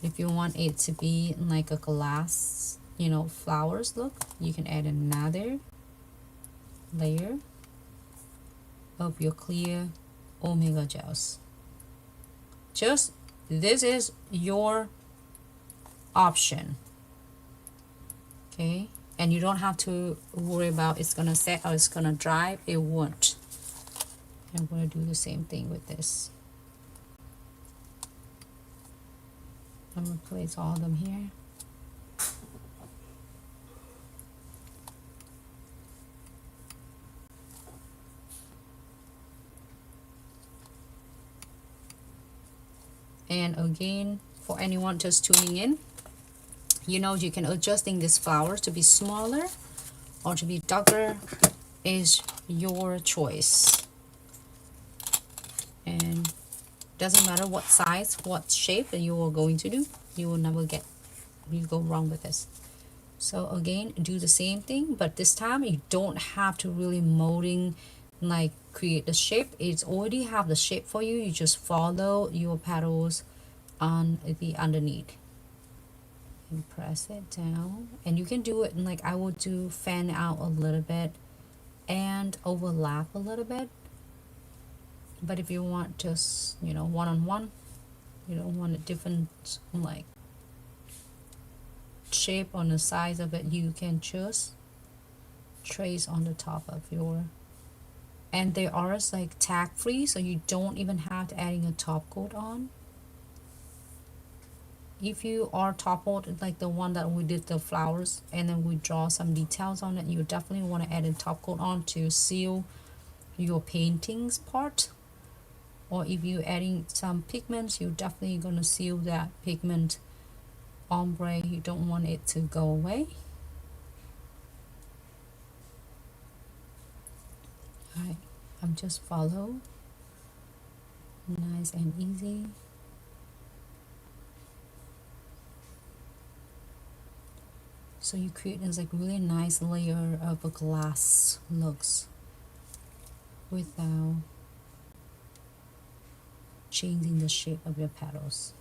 If you want it to be like a glass, you know, flowers look, you can add another layer of your clear omega gels. Just, this is your option, okay? And you don't have to worry about it's gonna set or it's gonna dry. It won't. I'm gonna do the same thing with this. I'm gonna place all of them here. And again, for anyone just tuning in, you know, you can adjusting this flower to be smaller or to be darker is your choice. And doesn't matter what size, what shape that you are going to do, you will never go wrong with this. So again, do the same thing, but this time you don't have to really molding like create the shape. It's already have the shape for you. You just follow your petals on the underneath and press it down, and you can do it like I will do, fan out a little bit and overlap a little bit. But if you want just, you know, one-on-one, you don't want a different like shape on the size of it, you can just trace on the top of your, and they are like tag free, so you don't even have to adding a top coat on. If you are top coat like the one that we did the flowers and then we draw some details on it, you definitely want to add a top coat on to seal your paintings part. Or if you're adding some pigments, you're definitely gonna seal that pigment ombre. You don't want it to go away. Alright, I'm just follow, nice and easy. So you create this like really nice layer of a glass looks without changing the shape of your petals.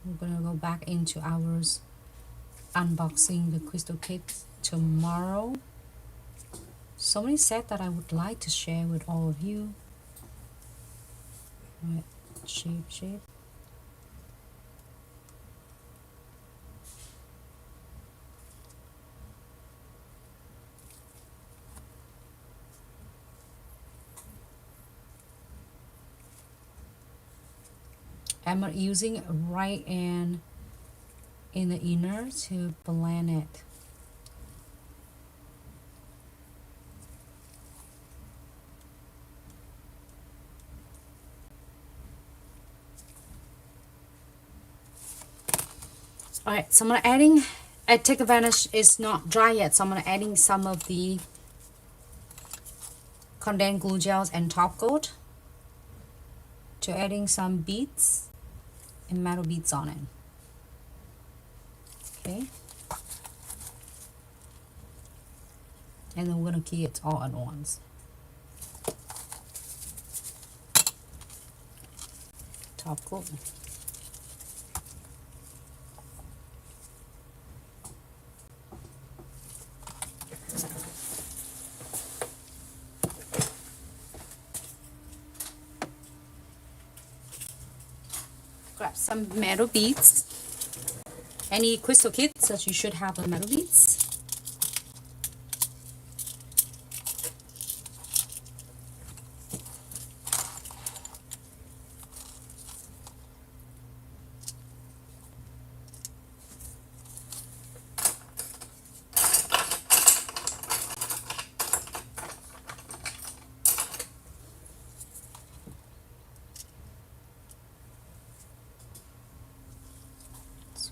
We're gonna go back into ours unboxing the crystal kit tomorrow. So many sets that I would like to share with all of you. Right, shape. I'm using right in the inner to blend it. Alright, so I'm gonna adding, I take advantage it's not dry yet, so I'm gonna adding some of the condensed glue gels and top coat to adding some beads and metal beads on it. Okay, and then we're gonna key it all at once. Top coat. Grab some metal beads. Any crystal kits that you should have the metal beads.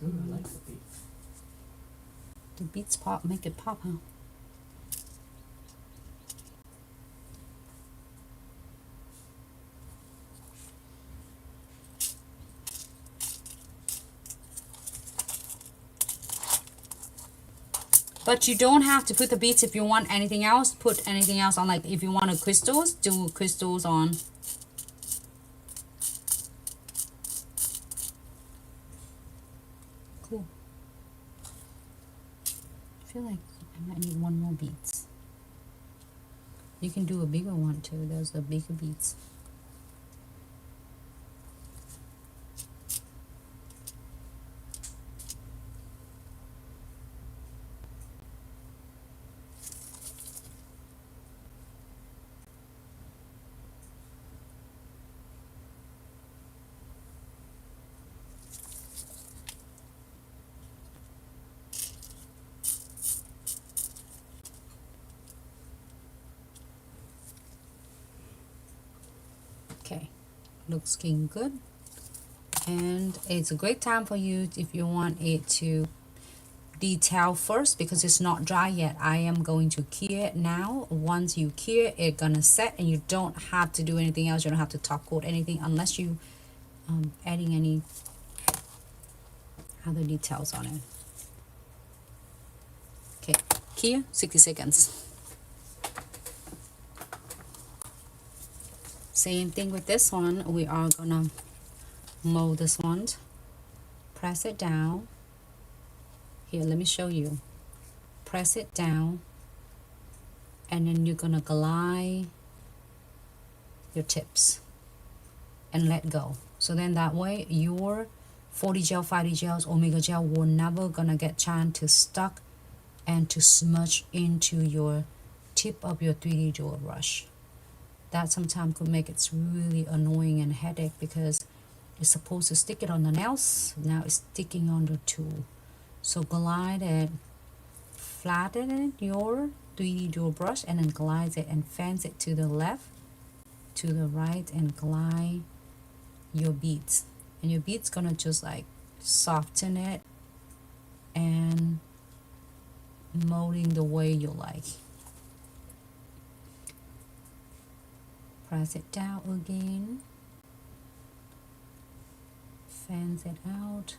Ooh, I like the beats. The beads pop, make it pop, huh? But you don't have to put the beads. If you want anything else, put anything else on. Like if you want crystals, do crystals on. Cool. I feel like I might need one more beads. You can do a bigger one too. There's the bigger beads. Okay, looks looking good, and it's a great time for you if you want it to detail first because it's not dry yet. I am going to cure it now. Once you cure it, it's gonna set and you don't have to do anything else. You don't have to top coat anything unless you adding any other details on it. Okay, here 60 seconds. Same thing with this one. We are gonna mold this one, press it down. Here, let me show you. Press it down, and then you're gonna glide your tips and let go. So then that way your 40 gel, 50 gels, omega gel will never gonna get chance to stuck and to smudge into your tip of your 3D dual brush. That sometimes could make it really annoying and headache because it's supposed to stick it on the nails. Now it's sticking on the tool. So glide it, flatten it, your 3D dual brush, and then glide it and fans it to the left, to the right, and glide your beads. And your beads gonna just like soften it and molding the way you like. Press it down again, fans it out.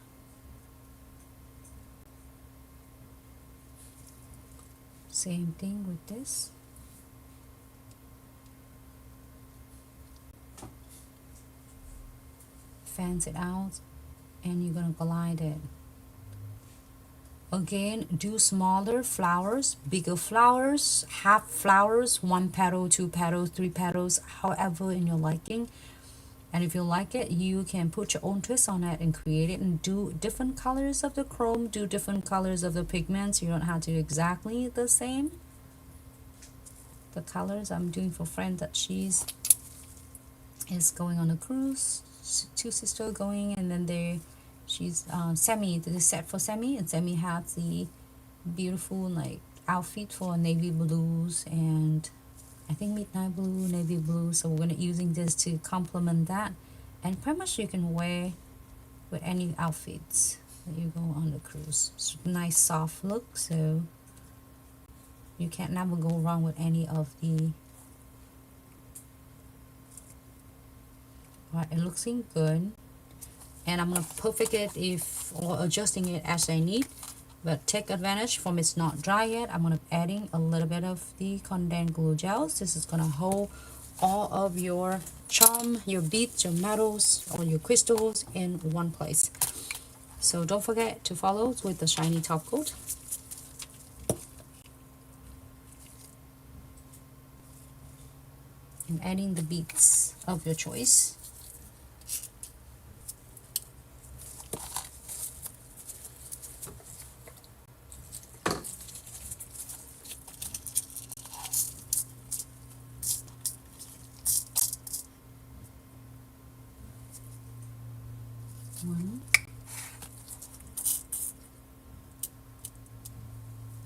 Same thing with this. Fans it out, and you're gonna glide it. Again, do smaller flowers, bigger flowers, half flowers, 1 petal, 2 petals, 3 petals, however in your liking. And if you like it, you can put your own twist on it and create it and do different colors of the chrome, do different colors of the pigments. You don't have to do exactly the same. The colors I'm doing for friend that she's is going on a cruise, 2 sisters going, and then she's Semi, the set for Semi, and Semi has the beautiful like outfit for navy blues and I think midnight blue, navy blue. So we're gonna using this to complement that, and pretty much you can wear with any outfits that you go on the cruise. It's a nice soft look, so you can't never go wrong with any of the. Right, it looks good, and I'm gonna perfect it or adjusting it as I need, but take advantage from it's not dry yet. I'm gonna adding a little bit of the condensed glue gels. This is gonna hold all of your charm, your beads, your metals, or your crystals in one place. So don't forget to follow with the shiny top coat. And adding the beads of your choice.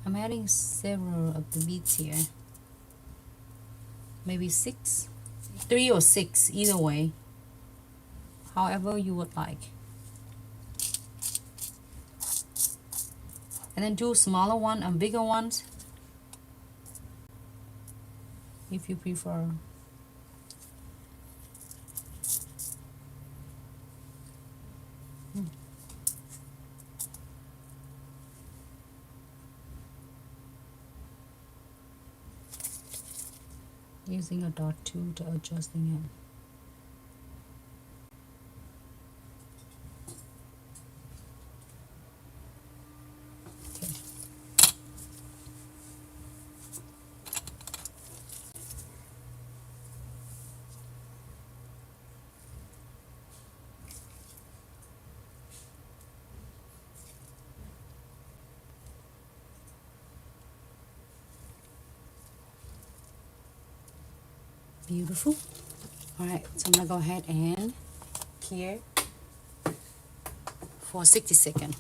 I'm adding several of the beads here, maybe 6, 3 or 6, either way, however you would like. And then do smaller one and bigger ones if you prefer. Using a dot tool to adjusting it. Okay. Beautiful. Alright, so I'm gonna go ahead and cure for 60 seconds.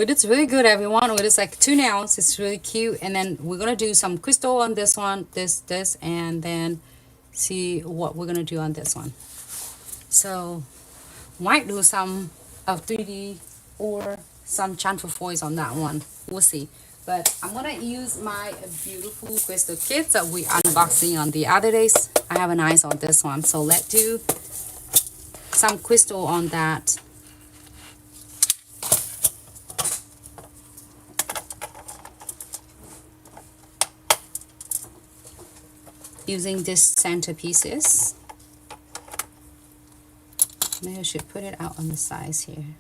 It's really good, everyone. It's like 2 nails. It's really cute. And then we're gonna do some crystal on this one, this, and then see what we're gonna do on this one. So might do some of 3D or some transfer foils on that one. We'll see. But I'm gonna use my beautiful crystal kits that we unboxing on the other days. I have an eyes on this one, so let's do some crystal on that. Using this centerpieces. Maybe I should put it out on the sides here.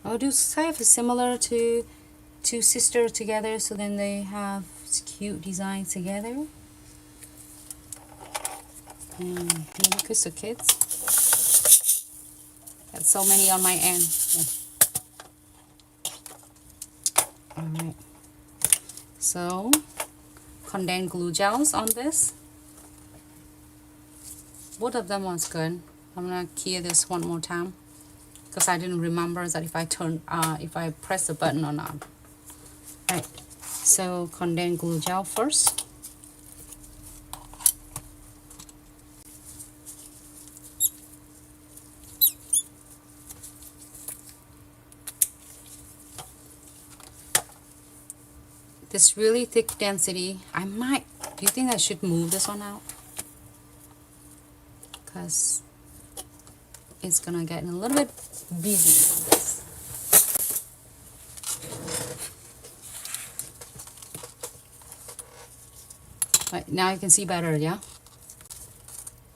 I'll do kind of similar to two sisters together, so then they have cute designs together. And maybe crystal kits. Got so many on my end. Yeah. Alright. So condensed glue gels on this. Both of them was good. I'm gonna key this one more time because I didn't remember that if I press the button or not. Right. So condensed glue gel first. This really thick density. Do you think I should move this one out? Because it's gonna get a little bit busy on this. Right, now you can see better, yeah?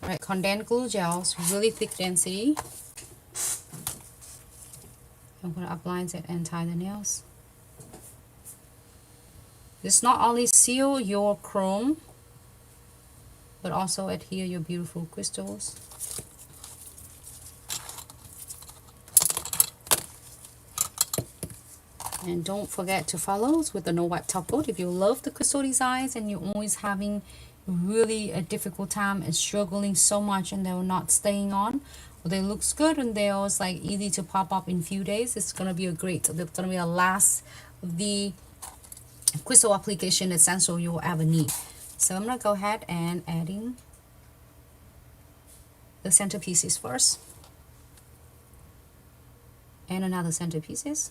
Right, condensed glue gels, really thick density. I'm gonna apply it and tie the nails. This not only seal your chrome, but also adhere your beautiful crystals. And don't forget to follow us with the no wipe top coat. If you love the crystal designs and you're always having really a difficult time and struggling so much and they're not staying on, well, they looks good and they're always like easy to pop up in few days. It's gonna be it's gonna be a last of the crystal application essential you will ever need. So I'm gonna go ahead and adding the centerpieces first, and another centerpieces,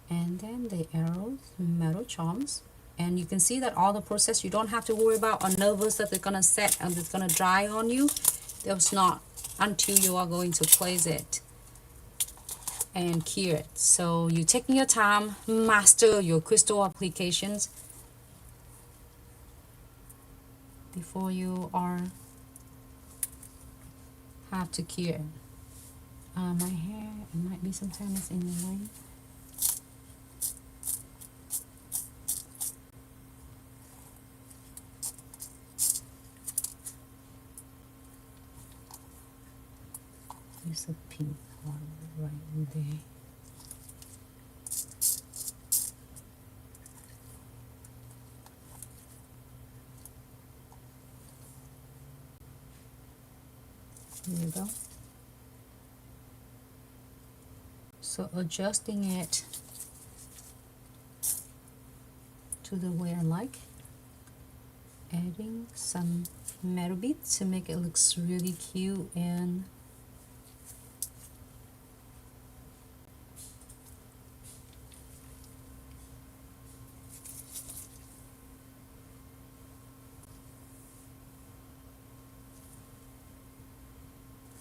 and then the arrows, metal charms. And you can see that all the process, you don't have to worry about or nervous that they're gonna set and it's gonna dry on you. There's not until you are going to place it and cure it. So you're taking your time, master your crystal applications before you have to cure it. My hair, it might be sometimes in the way. There's a pink one right there. There you go. So adjusting it to the way I like. Adding some metal beads to make it look really cute and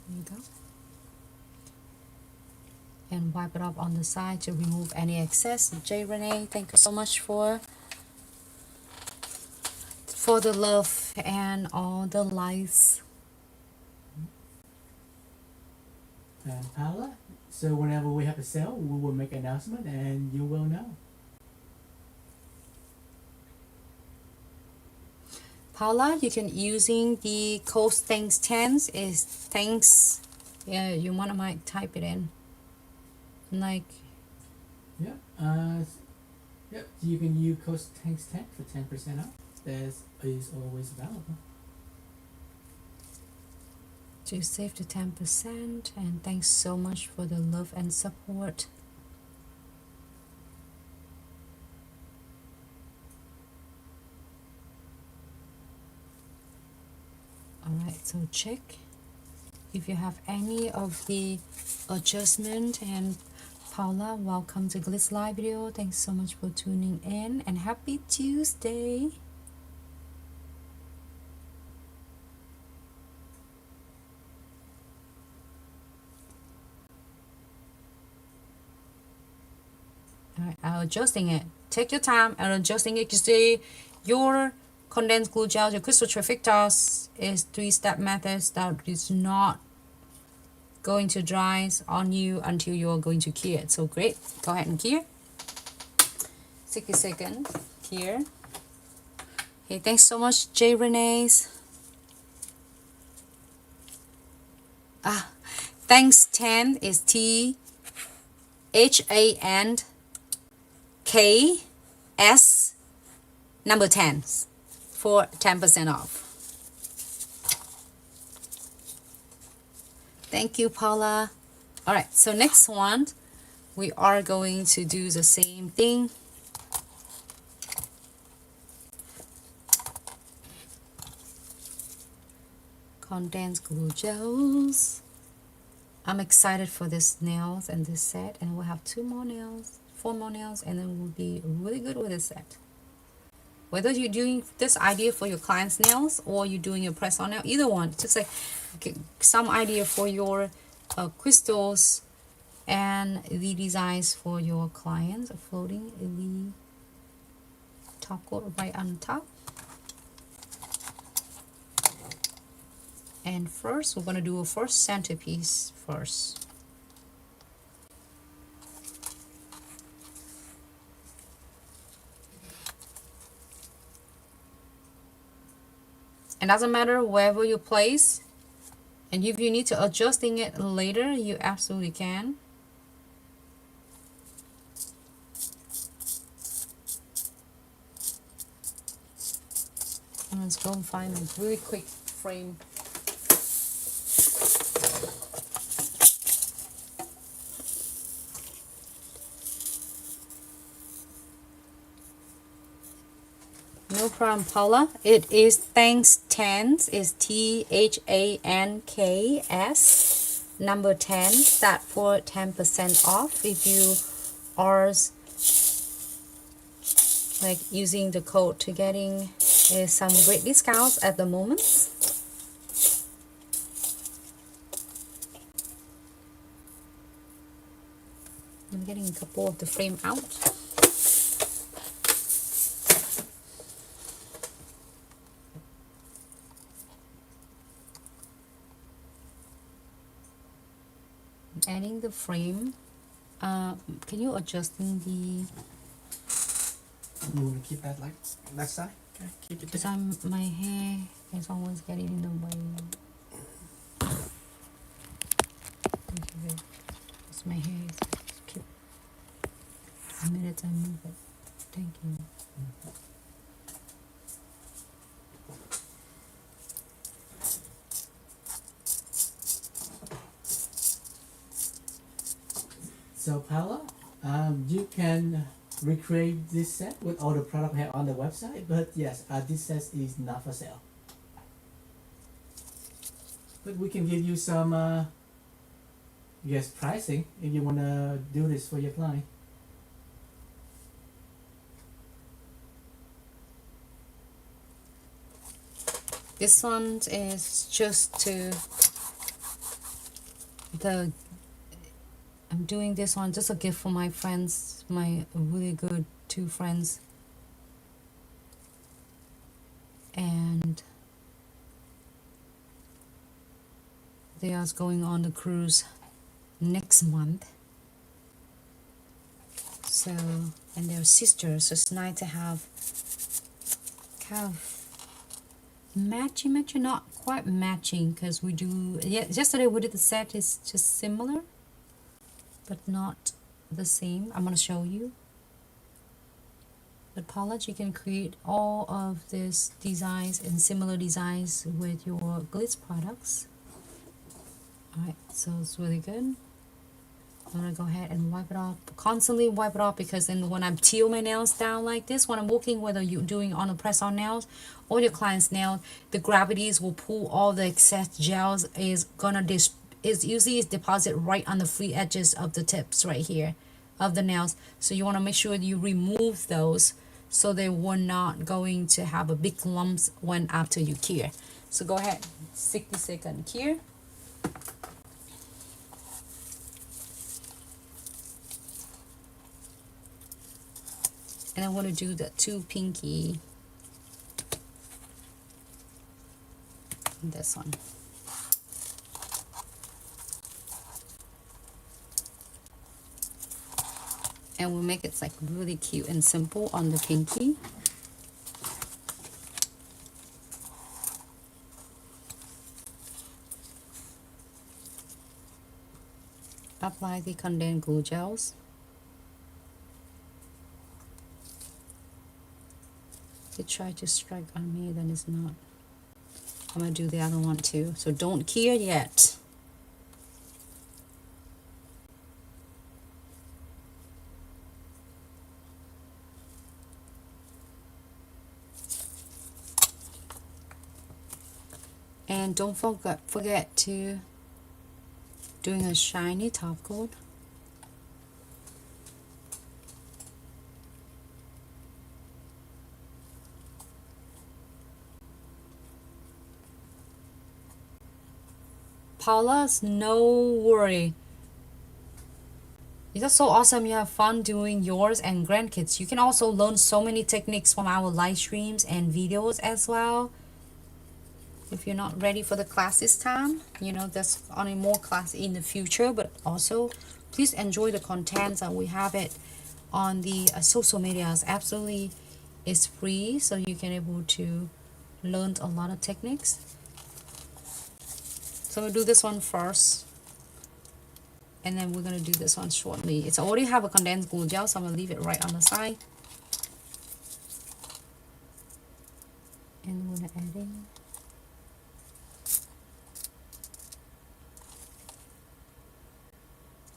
there you go. And wipe it up on the side to remove any excess. J. Renee, thank you so much for the love and all the likes. Paula, so whenever we have a sale, we will make an announcement and you will know. Paula, you can using the code thanks 10 is thanks. Yeah, you might type it in like Yep. Yep. You can use code thanks 10 for 10% off. That is always available. To save the 10%, and thanks so much for the love and support. Alright, so check if you have any of the adjustment. And Paula, welcome to Glitz Live video. Thanks so much for tuning in, and happy Tuesday. Alright, I'm adjusting it. Take your time and adjusting it. You see your condensed glue gel, your crystal trifectas is 3-step methods that is not going to dry on you until you're going to cure it. So great, go ahead and cure. 60 seconds here. Okay, thanks so much, J Renee's. Thanks 10 is THANKS number 10 for 10% off. Thank you, Paula. All right, so next one, we are going to do the same thing. Condensed glue gels. I'm excited for this nails and this set, and we'll have 2 more nails, 4 more nails, and then we'll be really good with this set. Whether you're doing this idea for your client's nails or you're doing your press on nail, either one, just like some idea for your crystals and the designs for your clients, floating the top coat right on top. And first, we're going to do a first centerpiece first. It doesn't matter wherever you place, and if you need to adjusting it later, you absolutely can. And let's go and find a really quick frame. No problem, Paula. It is thanks 10, is THANKS number 10, that for 10% off if you are like using the code to getting some great discounts at the moment. I'm getting a couple of the frame out. Adding the frame. Can you adjusting the? You want to keep that like that side? Okay, keep it. Because my hair is always getting in the way. Because my hair is keep a minute I move it. Thank you. So Paula, you can recreate this set with all the product here on the website, but yes, this set is not for sale. But we can give you some pricing if you want to do this for your client. This one is just to the. I'm doing this one just a gift for my friends, my really good 2 friends. And they are going on the cruise next month. So, and they're sisters, so it's nice to have kind of matching, not quite matching, because we do, yeah, yesterday we did the set, is just similar. But not the same. I'm going to show you. With palette, you can create all of these designs and similar designs with your glitz products. Alright, so it's really good. I'm going to go ahead and wipe it off. Constantly wipe it off, because then when I peel my nails down like this, when I'm working, whether you're doing on a press-on nails or your client's nail, the gravities will pull all the excess gels. Is usually deposit right on the free edges of the tips right here of the nails. So you want to make sure you remove those, so they were not going to have a big lumps when after you cure. So go ahead, 60-second cure. And I want to do the two pinky. This one. And we'll make it like really cute and simple on the pinky. Apply the condensed glue gels. They try to strike on me, then it's not. I'm gonna do the other one too. So don't cure yet. And don't forget to doing a shiny top coat. Paula's, no worry. It's so awesome. You have fun doing yours and grandkids. You can also learn so many techniques from our live streams and videos as well. If you're not ready for the class this time, you know, there's only more class in the future, but also please enjoy the content that we have it on the social medias. Absolutely, it's free, so you can able to learn a lot of techniques. So we'll do this one first, and then we're gonna do this one shortly. It's already have a condensed glue gel, so I'm gonna leave it right on the side. And we're gonna add in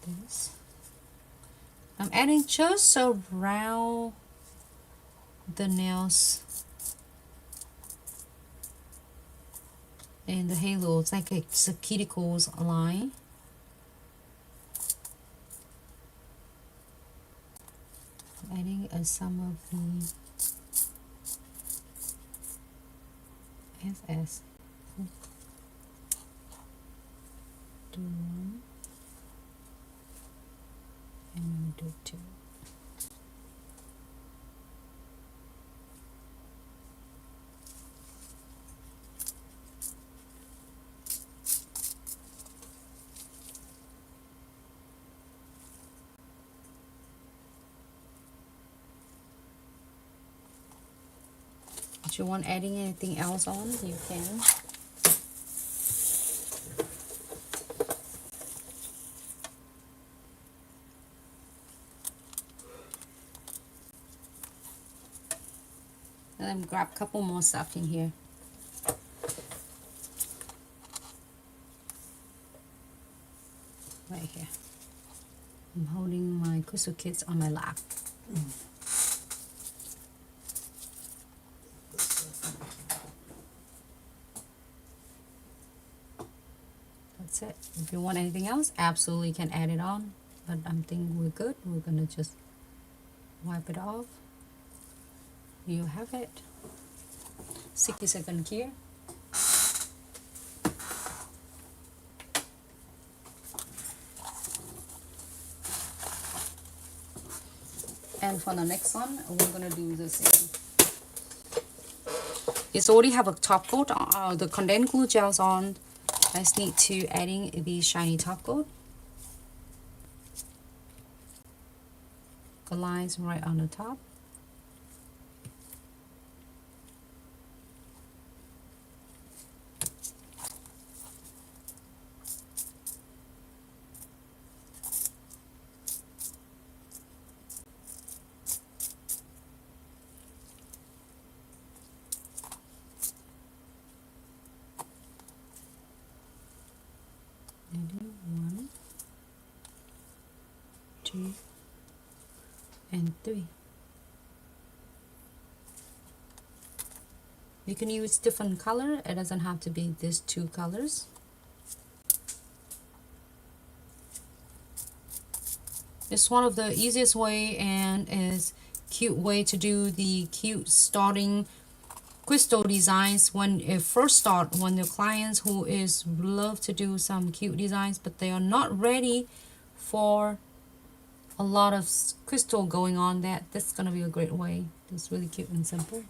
this. I'm adding just around the nails and the halo. It's like it's a cuticles line. I'm adding some of the SS. Do one and do two. If you want adding anything else on, you can. And then grab a couple more stuff in here. Right here. I'm holding my crystal kits on my lap. That's it. If you want anything else, absolutely can add it on, but I'm thinking we're good. We're gonna just wipe it off. You have it. 60-second cure. And for the next one, we're gonna do the same. It's already have a top coat, the condensed glue gels on. I just need to adding the shiny top coat. The lines right on the top. 2 and 3. You can use different color. It doesn't have to be these 2 colors. It's one of the easiest way and is cute way to do the cute starting crystal designs when it first start, when the clients who is love to do some cute designs but they are not ready for a lot of crystal going on, that's gonna be a great way. It's really cute and simple.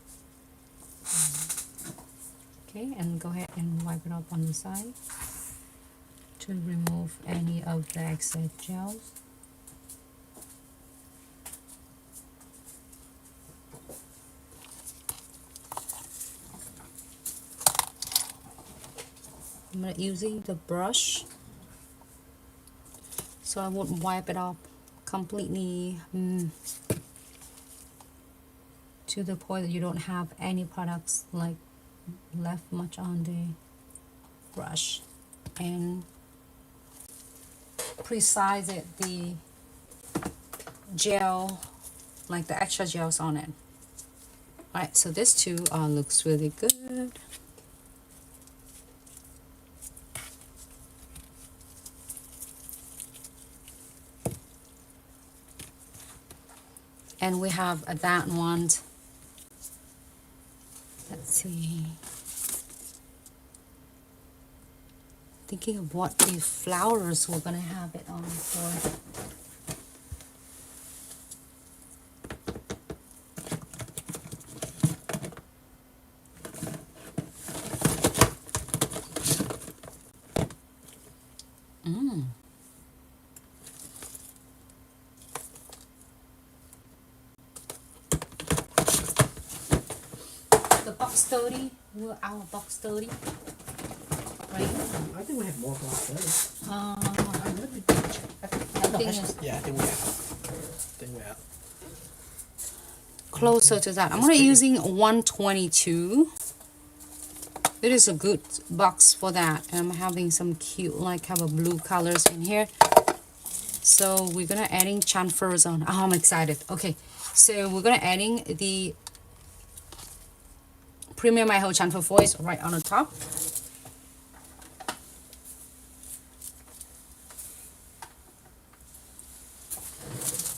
Okay, and go ahead and wipe it up on the side to remove any of the excess gels. I'm using the brush, so I won't wipe it off completely to the point that you don't have any products like left much on the brush, and precise it the gel, like the extra gels on it. Alright, so this too looks really good. And we have that one. Let's see. Thinking of what the flowers we're gonna have it on for. Box 30, we're our box 30, right? I think we have more box 30. Let me check. I think it's Yeah, I think we have. closer to that. I'm gonna using 122. It is a good box for that, and I'm having some cute like have a blue colors in here. So we're gonna adding chamfers on. Oh, I'm excited. Okay, so we're gonna adding the Premium iHold chamfer foils right on the top.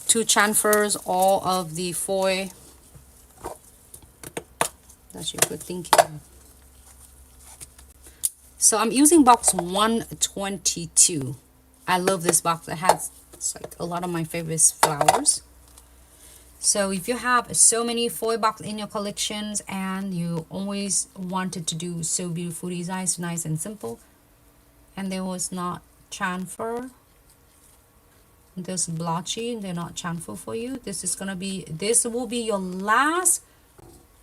To chamfers all of the foil. That's your good thinking. So I'm using box 122. I love this box. It has like a lot of my favorite flowers. So if you have so many foil box in your collections and you always wanted to do so beautiful designs, nice and simple, and there was not chamfer, there's blotchy, they're not chamfer for you, this will be your last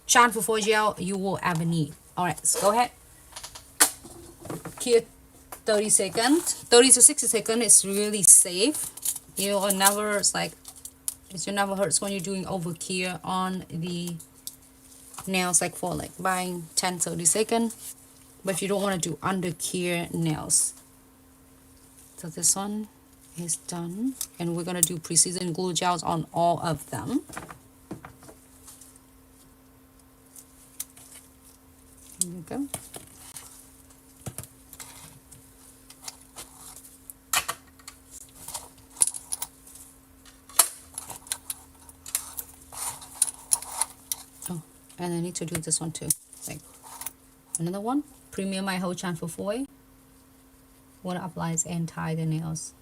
chamfer foil gel you will ever need. All right, so go ahead, cure 30 seconds, 30 to 60 seconds. It's really safe. You'll never, it's like, it never hurts when you're doing over cure on the nails, like for like buying 10-30 seconds. But if you don't want to do under cure nails. So this one is done, and we're gonna do precision glue gels on all of them. Here you go. And I need to do this one too. Like another one, Premium iHold chamfer foil. What applies and tie the nails.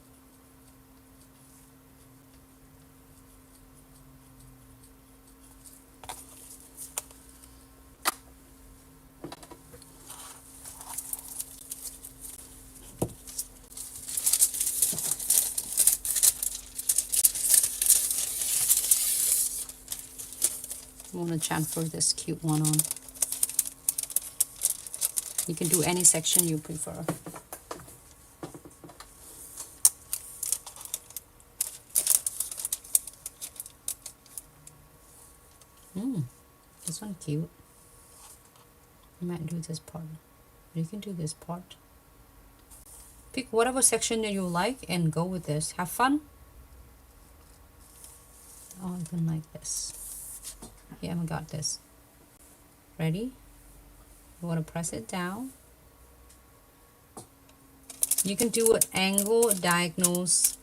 I want to chamfer this cute one on. You can do any section you prefer. This one cute. I might do this part. You can do this part. Pick whatever section that you like and go with this. Have fun. or even like this. Yeah, I got this. Ready? You want to press it down. You can do it angle, diagonals,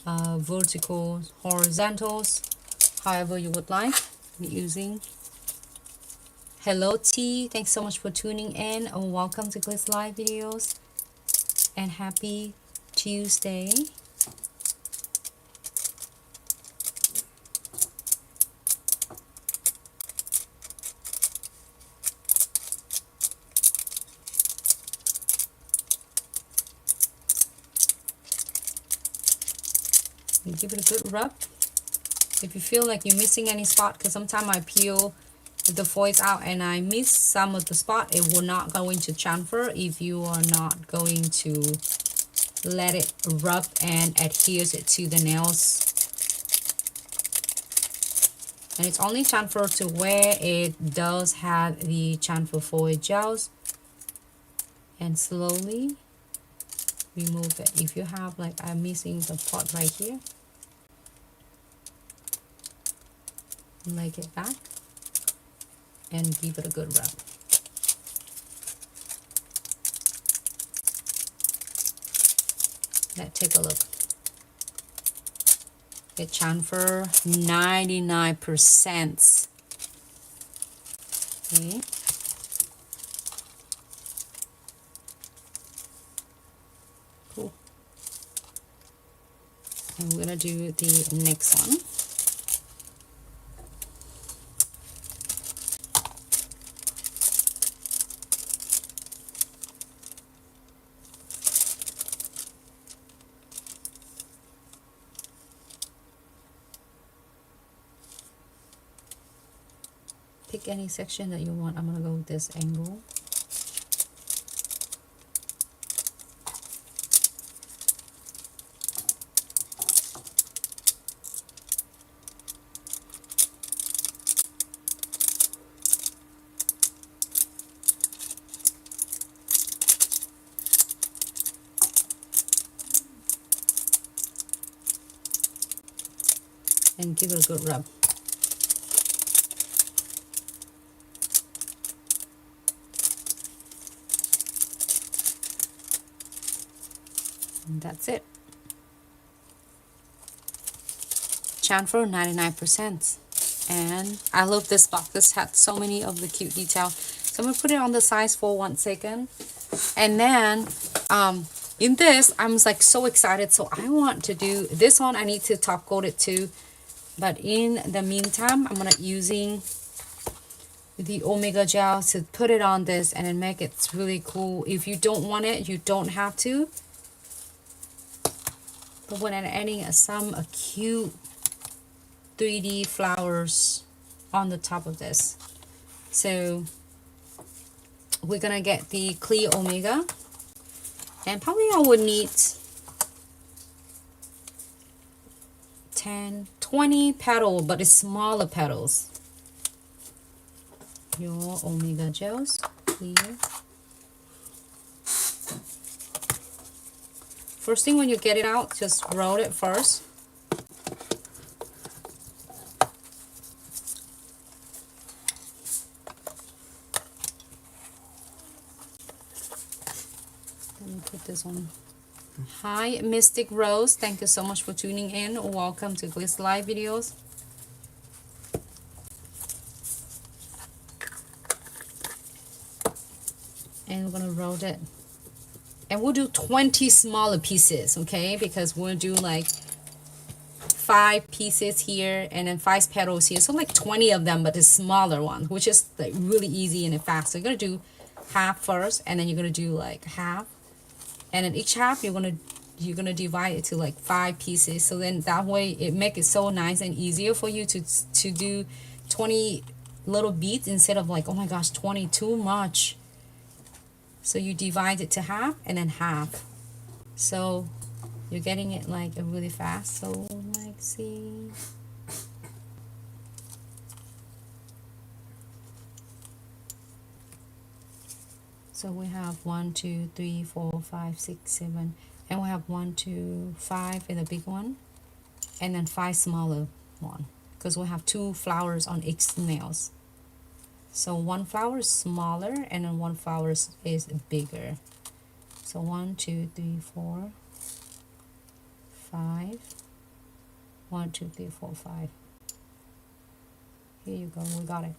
vertical, horizontals, however you would like. Using Hello T, thanks so much for tuning in and welcome to Glitz Live videos and happy Tuesday. You give it a good rub. If you feel like you're missing any spot, because sometimes I peel the foils out and I miss some of the spot, it will not going to transfer if you are not going to let it rub and adheres it to the nails. And it's only transfer to where it does have the transfer foil gels, and slowly remove it. If you have like I'm missing the part right here, leg it back and give it a good rub. Let's take a look. It transfer 99%. Okay. Cool. And we're gonna do the next one. Pick any section that you want. I'm gonna go with this angle. And give it a good rub. And that's it. Transfer 99%. And I love this box. This had so many of the cute detail. So I'm gonna put it on the size for 1 second. And then in this, I'm like so excited. So I want to do this one. I need to top coat it too. But in the meantime, I'm gonna using the Omega gel to put it on this and then make it really cool. If you don't want it, you don't have to. But when I'm adding some cute 3D flowers on the top of this. So we're gonna get the clear Omega. And probably I would need 10, 20 petal, but it's smaller petals. Your Omega gels, clear. First thing when you get it out, just roll it first. Let me put this on. Hi, Mystic Rose. Thank you so much for tuning in. Welcome to Glitz Live videos. And we're gonna roll it. And we'll do 20 smaller pieces, okay? Because we'll do like 5 pieces here and then 5 petals here. So like 20 of them, but the smaller one, which is like really easy and fast. So you're gonna do half first, and then you're gonna do like half. And then each half you're gonna divide it to like 5 pieces. So then that way it make it so nice and easier for you to do 20 little beads instead of like, oh my gosh, 20, too much. So you divide it to half and then half. So you're getting it like really fast. So like, see. So we have 1, 2, 3, 4, 5, 6, 7, and we have 1, 2, 5 in the big one, and then 5 smaller one. because we have 2 flowers on each nails. So one flower is smaller and then one flower is bigger. So 1, 2, 3, 4, 5. 1, 2, 3, 4, 5. Here you go, we got it.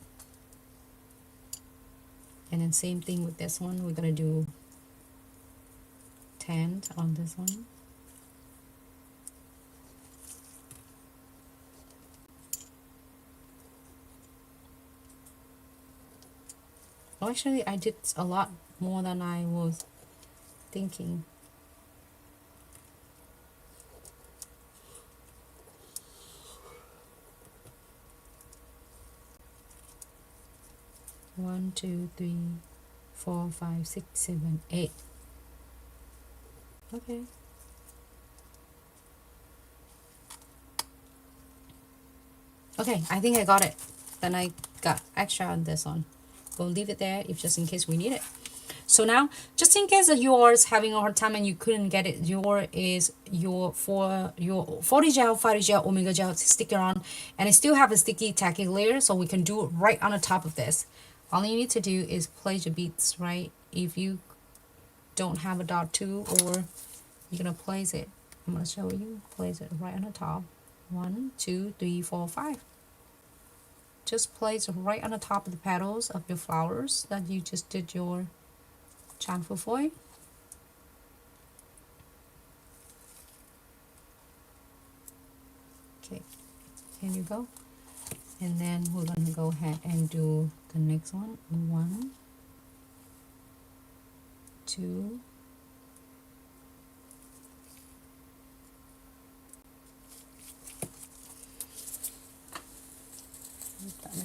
And then same thing with this one, we're gonna do 10 on this one. Oh, actually, I did a lot more than I was thinking. One, two, three, 4, 5, 6, 7, 8. Okay. Okay, I think I got it. Then I got extra on this one. We'll leave it there if just in case we need it. So now, just in case that yours having a hard time and you couldn't get it, your 40 gel, 5 gel, omega gel sticker on, and it still have a sticky tacky layer, so we can do it right on the top of this. All you need to do is place your beads right. If you don't have a dot tool, or you're gonna place it, I'm gonna show you. Place it right on the top. 1, 2, 3, 4, 5. Just place it right on the top of the petals of your flowers that you just did your chamfer foil. Okay, here you go. And then we're gonna go ahead and do the next one. 1, 2,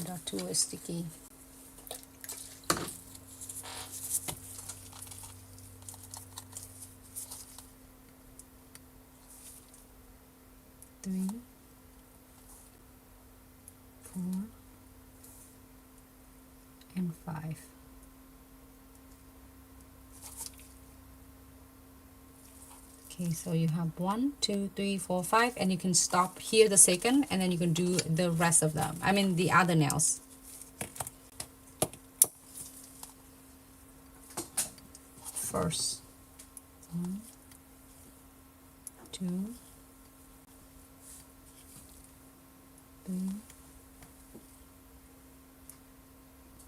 that tool is sticky. 3, 4, and 5. Okay, so you have 1, 2, 3, 4, 5, and you can stop here the second, and then you can do the rest of them. I mean the other nails. First, 1, 2, 3,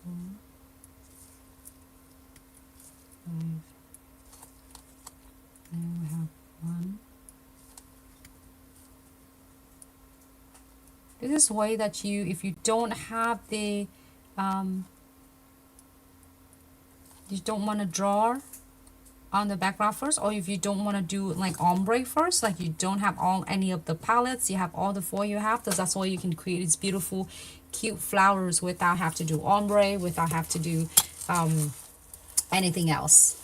4, 5. And we have 1. This is the way that you, if you don't have the, you don't want to draw on the background first, or if you don't want to do like ombre first, like you don't have any of the palettes, you have all the foil you have, because that's why you can create these beautiful cute flowers without have to do ombre, without have to do anything else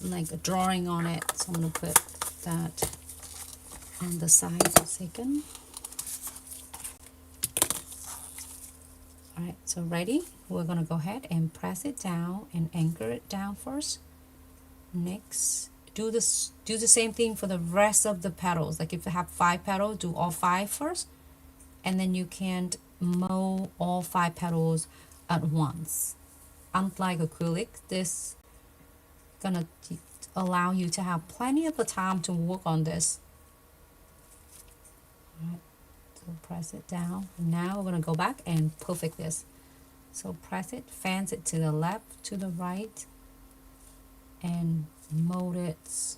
like a drawing on it. So I'm going to put that on the side for a second. Alright, so ready? We're going to go ahead and press it down and anchor it down first. Next, do the same thing for the rest of the petals. Like if you have 5 petals, do all 5 first, and then you can mold all 5 petals at once. Unlike acrylic, this gonna allow you to have plenty of the time to work on this. Alright, so press it down. Now we're gonna go back and perfect this. So press it, fans it to the left, to the right, and mold it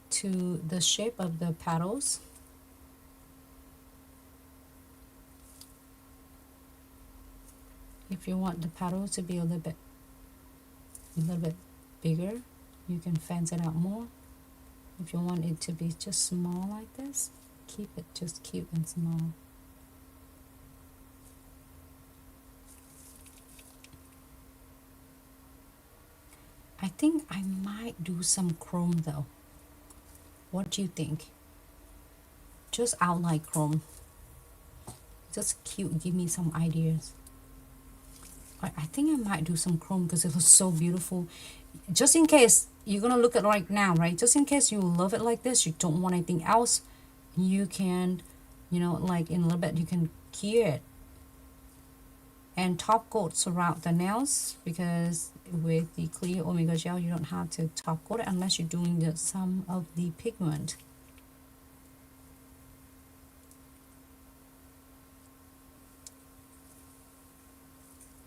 to the shape of the petals. If you want the petals to be a little bit bigger, you can fence it out more. If you want it to be just small like this, keep it just cute and small. I think I might do some chrome though. What do you think? Just outline chrome. Just cute, give me some ideas. I think I might do some chrome because it was so beautiful. Just in case you're gonna look at right now, right? Just in case you love it like this, you don't want anything else, you can, you know, like in a little bit you can cure it and top coat throughout the nails, because with the clear omega gel you don't have to top coat it unless you're doing some of the pigment.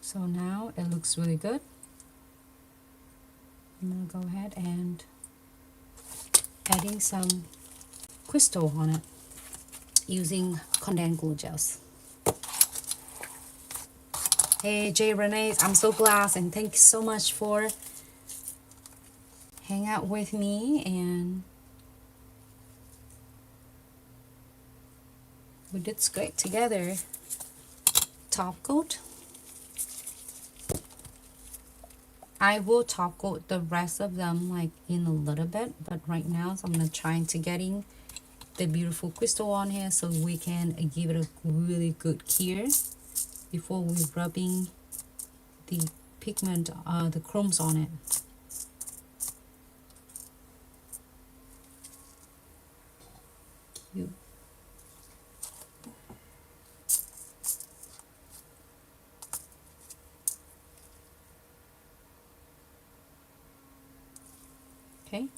So now it looks really good. I'm gonna go ahead and adding some crystal on it using condensed glue gels. Hey Jay Renee, I'm so glad and thank you so much for hanging out with me, and we did great together. Top coat. I will top coat the rest of them like in a little bit, but right now so I'm gonna try to getting the beautiful crystal on here so we can give it a really good cure before we rubbing the pigment, the chromes on it. Okay,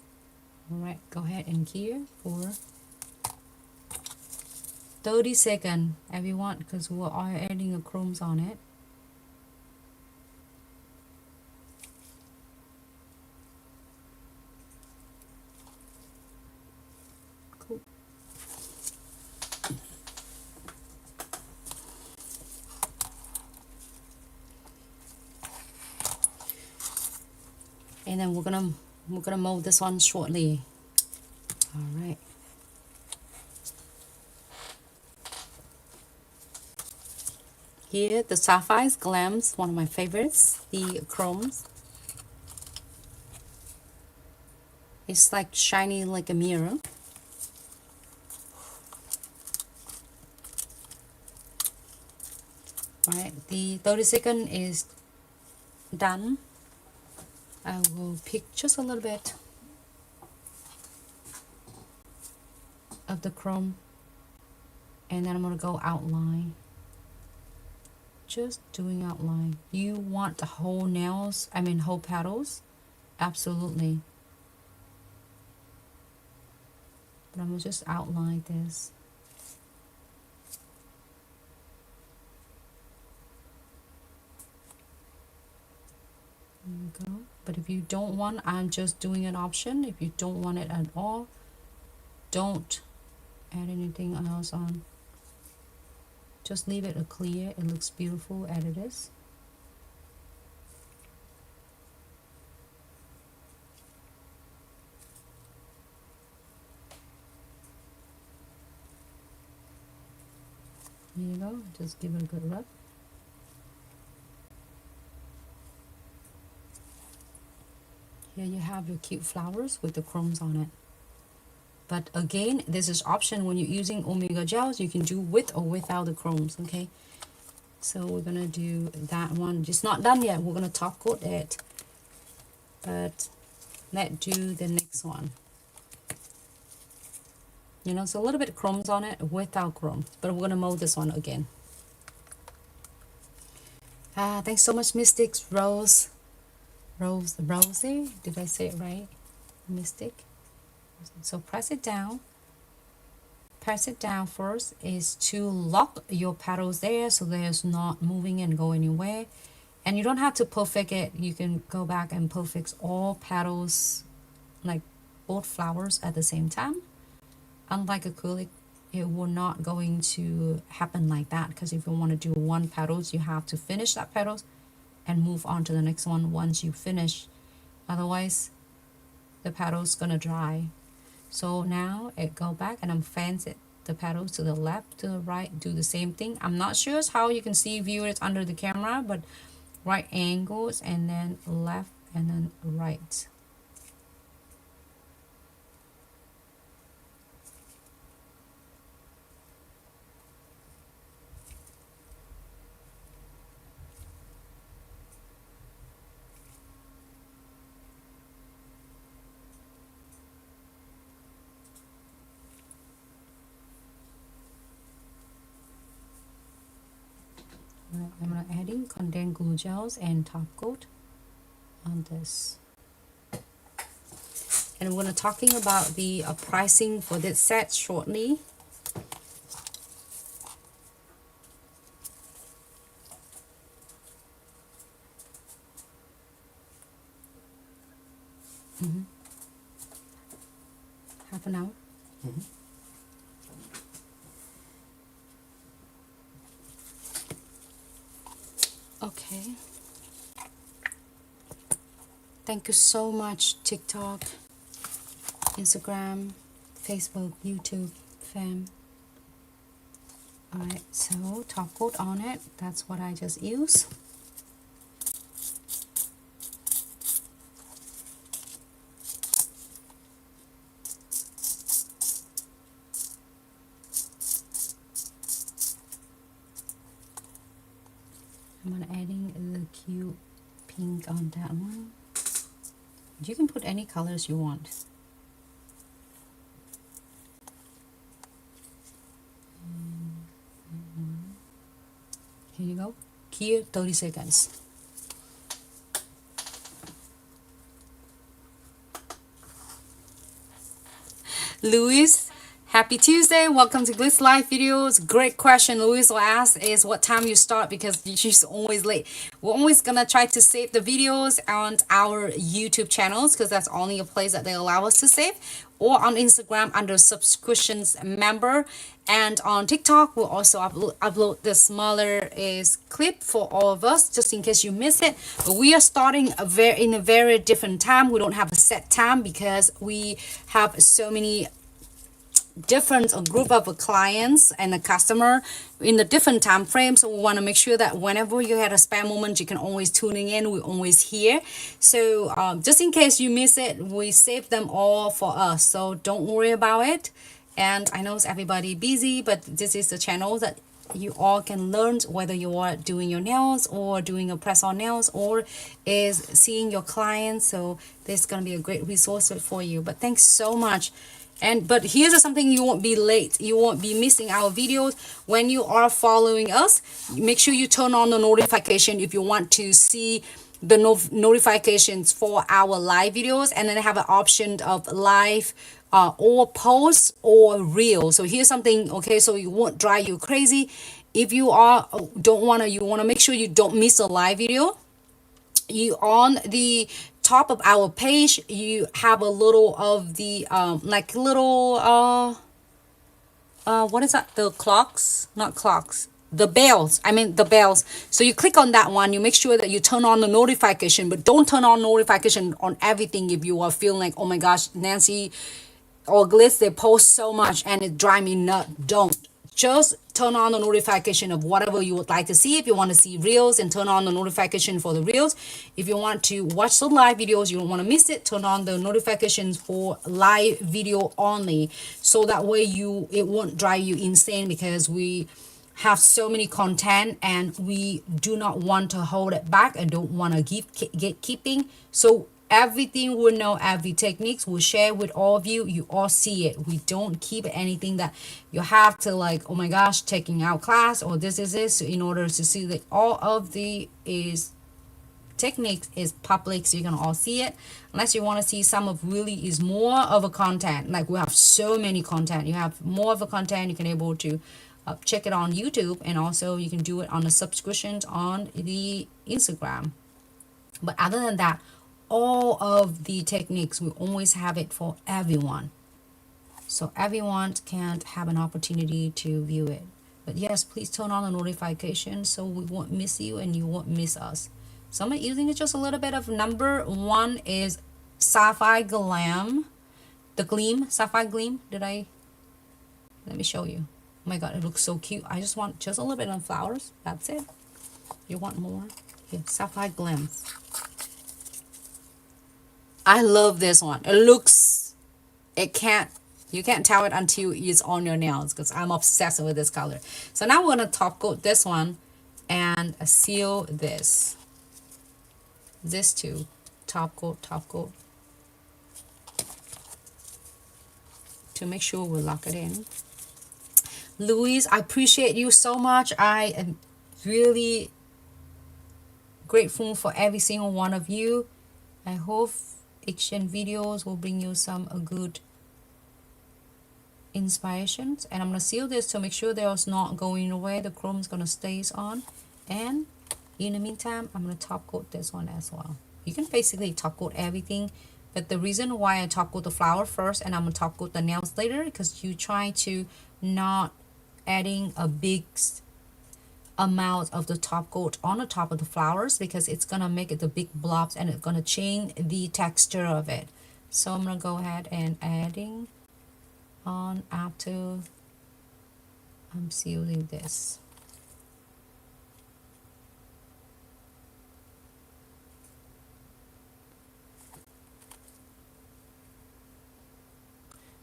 all right, go ahead and cure for 30 seconds, everyone, because we are adding the chromes on it. Cool. And then we're gonna mold this one shortly. All right. Here, the sapphires glams, one of my favorites, the chromes. It's like shiny like a mirror. All right, the 30-second is done. I will pick just a little bit of the chrome, and then I'm gonna go outline. Just doing outline. You want the whole nails, I mean whole petals? Absolutely. But I'm gonna just outline this. There we go. But if you don't want, I'm just doing an option. If you don't want it at all, don't add anything else on. Just leave it a clear. It looks beautiful as it is. Here you go. Just give it a good rub. Here you have your cute flowers with the chromes on it. But again, this is option when you're using omega gels. You can do with or without the chromes, okay? So we're gonna do that one. Just not done yet. We're gonna top coat it. But let's do the next one. You know, so a little bit of chromes on it without chrome. But we're gonna mold this one again. Thanks so much, Mystics. Rosie, did I say it right? Mystic. So press it down. Press it down first is to lock your petals there so there's not moving and go anywhere. And you don't have to perfect it. You can go back and perfect all petals, like both flowers at the same time. Unlike acrylic, it will not going to happen like that, because if you want to do one petals, you have to finish that petals and move on to the next one once you finish. Otherwise, the petals gonna dry. So now it go back and I'm fans it the petals to the left, to the right, do the same thing. I'm not sure how you can see viewers under the camera, but right angles and then left and then right. and then glue gels and top coat on this. And we're going to talking about the pricing for this set shortly. Half an hour. Okay. Thank you so much, TikTok, Instagram, Facebook, YouTube, fam. Alright, so top coat on it. That's what I just used. I'm gonna adding the cute pink on that one. You can put any colors you want. Here you go. Here, 30 seconds. Louis, happy Tuesday. Welcome to Glitz Live Videos. Great question Louis will ask is what time you start, because she's always late. We're always gonna try to save the videos on our YouTube channels because that's only a place that they allow us to save, or on Instagram under subscriptions member, and on TikTok we'll also upload the smaller clip for all of us just in case you miss it. But we are starting in a very different time. We don't have a set time because we have so many different group of clients and a customer in a different time frame, so we want to make sure that whenever you had a spare moment you can always tuning in. We're always here, so just in case you miss it, we save them all for us, so don't worry about it. And I know everybody busy, but this is the channel that you all can learn, whether you are doing your nails or doing a press on nails or is seeing your clients. So this is going to be a great resource for you. But thanks so much. But here's something: you won't be late, you won't be missing our videos. When you are following us, make sure you turn on the notification if you want to see the notifications for our live videos, and then have an option of live or post or reel. So here's something, okay, so it won't drive you crazy. If you are you want to make sure you don't miss a live video. You on the top of our page, you have a little of the like little what is that, the clocks, not clocks, the bells, I mean the bells. So you click on that one, you make sure that you turn on the notification, but don't turn on notification on everything. If you are feeling like, oh my gosh, Nancy or Glitz, they post so much and it drives me nuts, don't. Just turn on the notification of whatever you would like to see. If you want to see reels, and turn on the notification for the reels. If you want to watch the live videos, you don't want to miss it, turn on the notifications for live video only, so that way it won't drive you insane, because we have so many content and we do not want to hold it back and don't want to keeping. So everything we know, every techniques we share with all of you, you all see it. We don't keep anything that you have to like, oh my gosh, taking out class or this is this, in order to see that all of the techniques is public, so you can all see it. Unless you want to see some of really is more of a content, like we have so many content, you have more of a content, you can able to check it on YouTube, and also you can do it on the subscriptions on the Instagram. But other than that, all of the techniques, we always have it for everyone, so everyone can have an opportunity to view it. But yes, please turn on the notification so we won't miss you and you won't miss us. So I'm using it just a little bit of number one is Sapphire Glam, the Gleam, Sapphire Gleam. Let me show you. Oh my god, it looks so cute. I just want just a little bit of flowers, that's it. You want more? Here, Sapphire Glam. I love this one. It looks, you can't tell it until it's on your nails, because I'm obsessed with this color. So now we're going to top coat this one and seal this too. Top coat to make sure we lock it in. Louise, I appreciate you so much. I really Grateful for every single one of you. I hope action videos will bring you some good inspirations. And I'm going to seal this to make sure there's not going away. The chrome's going to stay on. And in the meantime, I'm going to top coat this one as well. You can basically top coat everything. But the reason why I top coat the flower first and I'm going to top coat the nails later, because you try to not adding a big amount of the top coat on the top of the flowers, because it's going to make it the big blobs and it's going to change the texture of it. So I'm going to go ahead and adding on after I'm sealing this.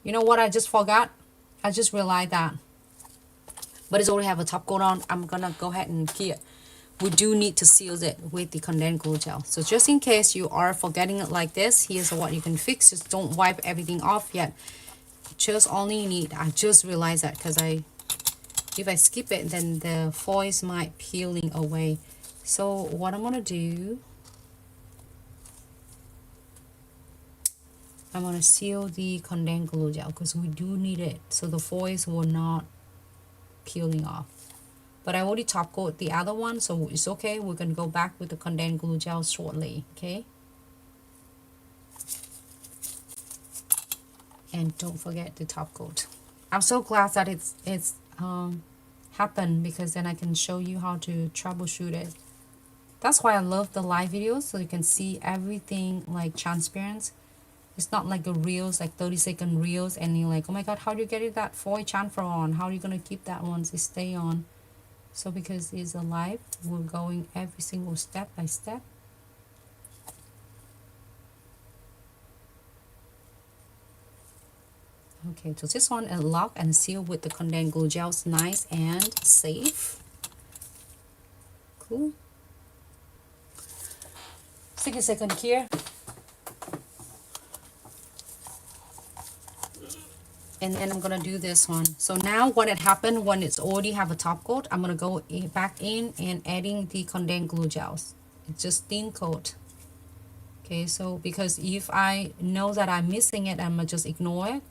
You know what I just forgot? I just realized that. But it's already have a top coat on. I'm gonna go ahead and here. We do need to seal it with the condensed glue gel. So just in case you are forgetting it like this, here's what you can fix. Just don't wipe everything off yet. Just only need, I just realized that because if I skip it, then the foils might peeling away. So what I'm gonna do, I'm going to seal the condensed glue gel because we do need it so the foils will not peeling off. But I already top coat the other one, so it's okay. We're going to go back with the condensed glue gel shortly, okay? And don't forget the top coat. I'm so glad that it's happened, because then I can show you how to troubleshoot it. That's why I love the live videos, so you can see everything like transparent. It's not like a reels, like 30-second reels, and you're like, oh my god, how do you get it that foil chamfer on? How are you gonna keep that one to stay on? So because it's a live, we're going every single step by step. Okay, so this one is locked and sealed with the condensed glue gel. It's nice and safe. Cool. 60 seconds here. And then I'm gonna do this one. So now what had happened when it's already have a top coat, I'm gonna go back in and adding the condensed glue gels. It's just thin coat. Okay, so because if I know that I'm missing it, I'm gonna just ignore it.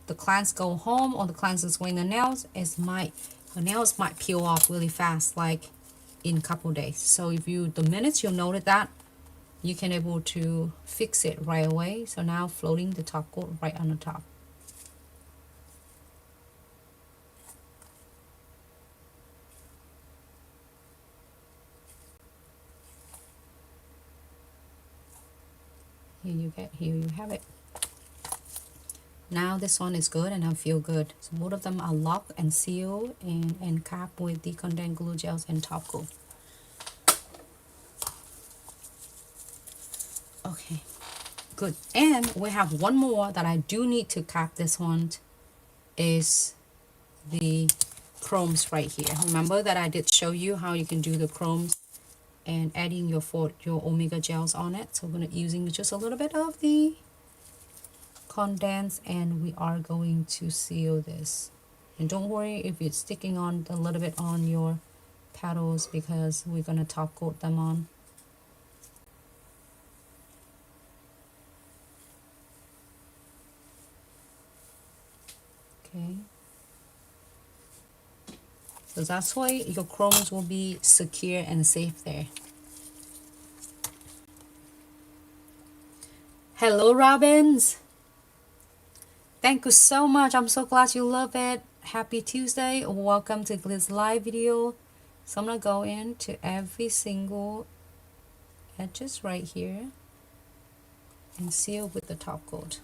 The clients go home or the clients is wearing the nails, the nails might peel off really fast, like in a couple days. So if you, the minutes you noted that, you can able to fix it right away. So now floating the top coat right on the top. Here you have it. Now this one is good and I feel good. So both of them are locked and sealed and capped with the condensed glue gels and top coat. Okay, good. And we have one more that I do need to cap this one, is the chromes right here. Remember that I did show you how you can do the chromes and adding your omega gels on it. So we're going to using just a little bit of the condense, and we are going to seal this. And don't worry if it's sticking on a little bit on your petals, because we're going to top coat them on. Okay. So that's why your chromes will be secure and safe there. Hello, Robins. Thank you so much. I'm so glad you love it. Happy Tuesday. Welcome to Glitz live video. So I'm gonna go into every single edges right here and seal with the top coat.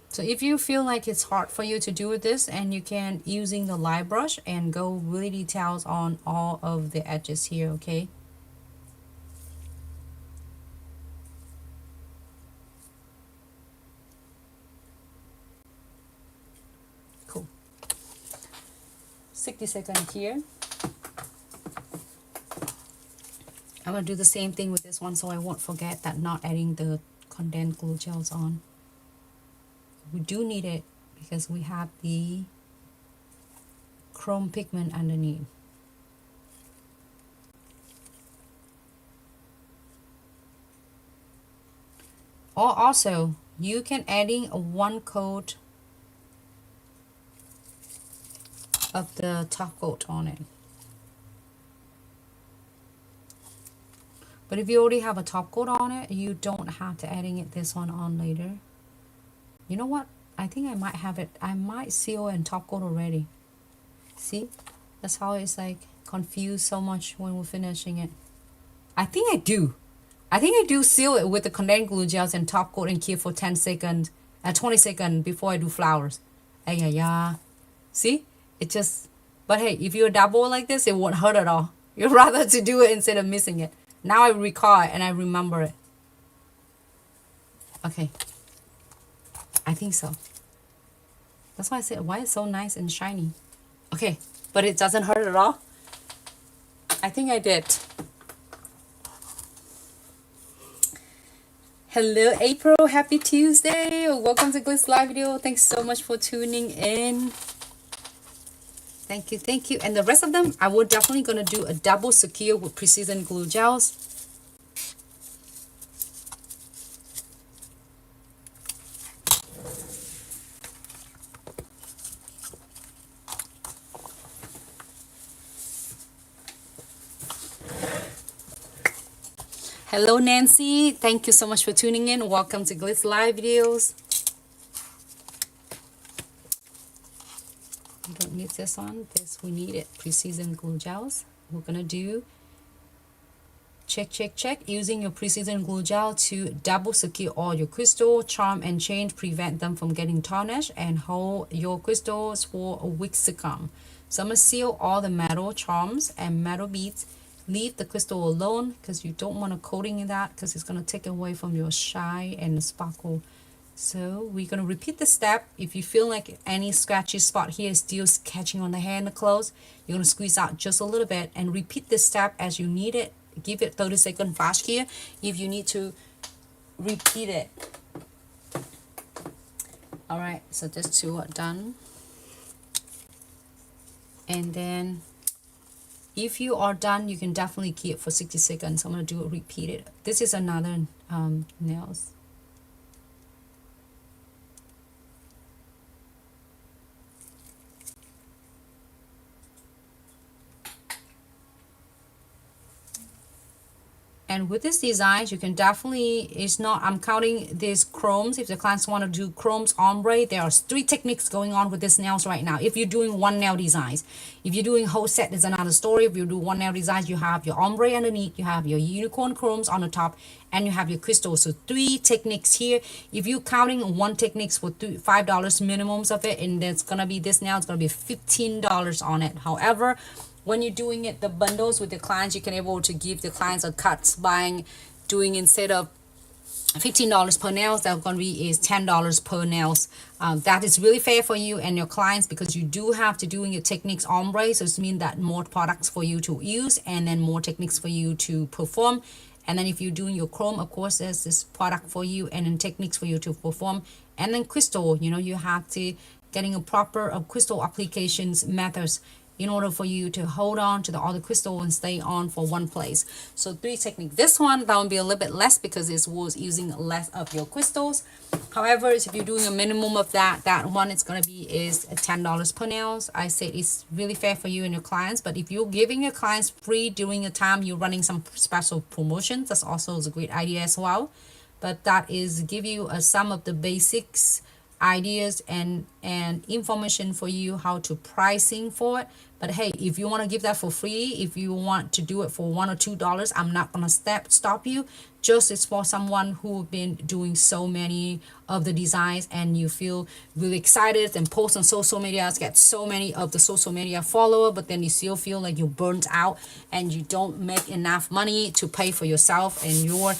So if you feel like it's hard for you to do this, and you can using the light brush and go really details on all of the edges here, okay? Cool. 60 seconds here. I'm gonna do the same thing with this one so I won't forget that not adding the condensed glue gels on. We do need it because we have the chrome pigment underneath. Or also, you can adding one coat of the top coat on it. But if you already have a top coat on it, you don't have to adding it this one on later. You know what? I think I might have it. I might seal and top coat already. See? That's how it's like confused so much when we're finishing it. I think I do. I think I do seal it with the condensed glue gels and top coat and keep for 10 seconds, 20 seconds before I do flowers. Yeah. See? It just, but hey, if you're double like this, it won't hurt at all. You'd rather to do it instead of missing it. Now I recall it and I remember it. Okay. I think so. That's why I said, why it's so nice and shiny. Okay, but it doesn't hurt at all. I think I did. Hello April, happy Tuesday. Welcome to Glitz live video. Thanks so much for tuning in. Thank you. And the rest of them, I will definitely gonna do a double secure with precision glue gels. Hello Nancy, thank you so much for tuning in. Welcome to Glitz live videos. We don't need this one. This we need it. Precision glue gels. We're gonna do check using your precision glue gel to double secure all your crystal, charm and chain, prevent them from getting tarnished and hold your crystals for weeks to come. So I'm gonna seal all the metal charms and metal beads. Leave the crystal alone because you don't want to coating in that because it's going to take away from your shine and the sparkle. So we're going to repeat the step. If you feel like any scratchy spot here is still catching on the hair and the clothes, you're going to squeeze out just a little bit and repeat this step as you need it. Give it 30-second flash here if you need to repeat it. All right, so these two are done. And then if you are done, you can definitely keep it for 60 seconds. I'm going to do it repeated. This is another nails. And with this design, you can definitely, it's not, I'm counting these chromes. If the clients want to do chromes ombre, there are 3 techniques going on with this nails right now. If you're doing one nail designs, if you're doing whole set, there's another story. If you do one nail designs, you have your ombre underneath, you have your unicorn chromes on the top, and you have your crystals. So 3 techniques here. If you're counting one techniques for $5 minimums of it, and it's going to be this nail, it's going to be $15 on it. However, when you're doing it, the bundles with the clients, you can able to give the clients a cut buying, doing instead of $15 per nails, that's going to be is $10 per nails. That is really fair for you and your clients because you do have to doing your techniques ombre. So it means that more products for you to use and then more techniques for you to perform. And then if you're doing your chrome, of course, there's this product for you and then techniques for you to perform. And then crystal, you know, you have to getting a proper crystal applications methods in order for you to hold on to the other crystal and stay on for one place. So 3 techniques. This one, that will be a little bit less because it was using less of your crystals. However, if you're doing a minimum of that one it's going to be is $10 per nails. I say it's really fair for you and your clients, but if you're giving your clients free during the time you're running some special promotions, that's also a great idea as well. But that is give you some of the basics ideas and information for you how to pricing for it. But hey, if you want to give that for free, if you want to do it for $1 or $2, I'm not gonna stop you. Just it's for someone who've been doing so many of the designs and you feel really excited and post on social media, get so many of the social media follower, but then you still feel like you're burnt out and you don't make enough money to pay for yourself and your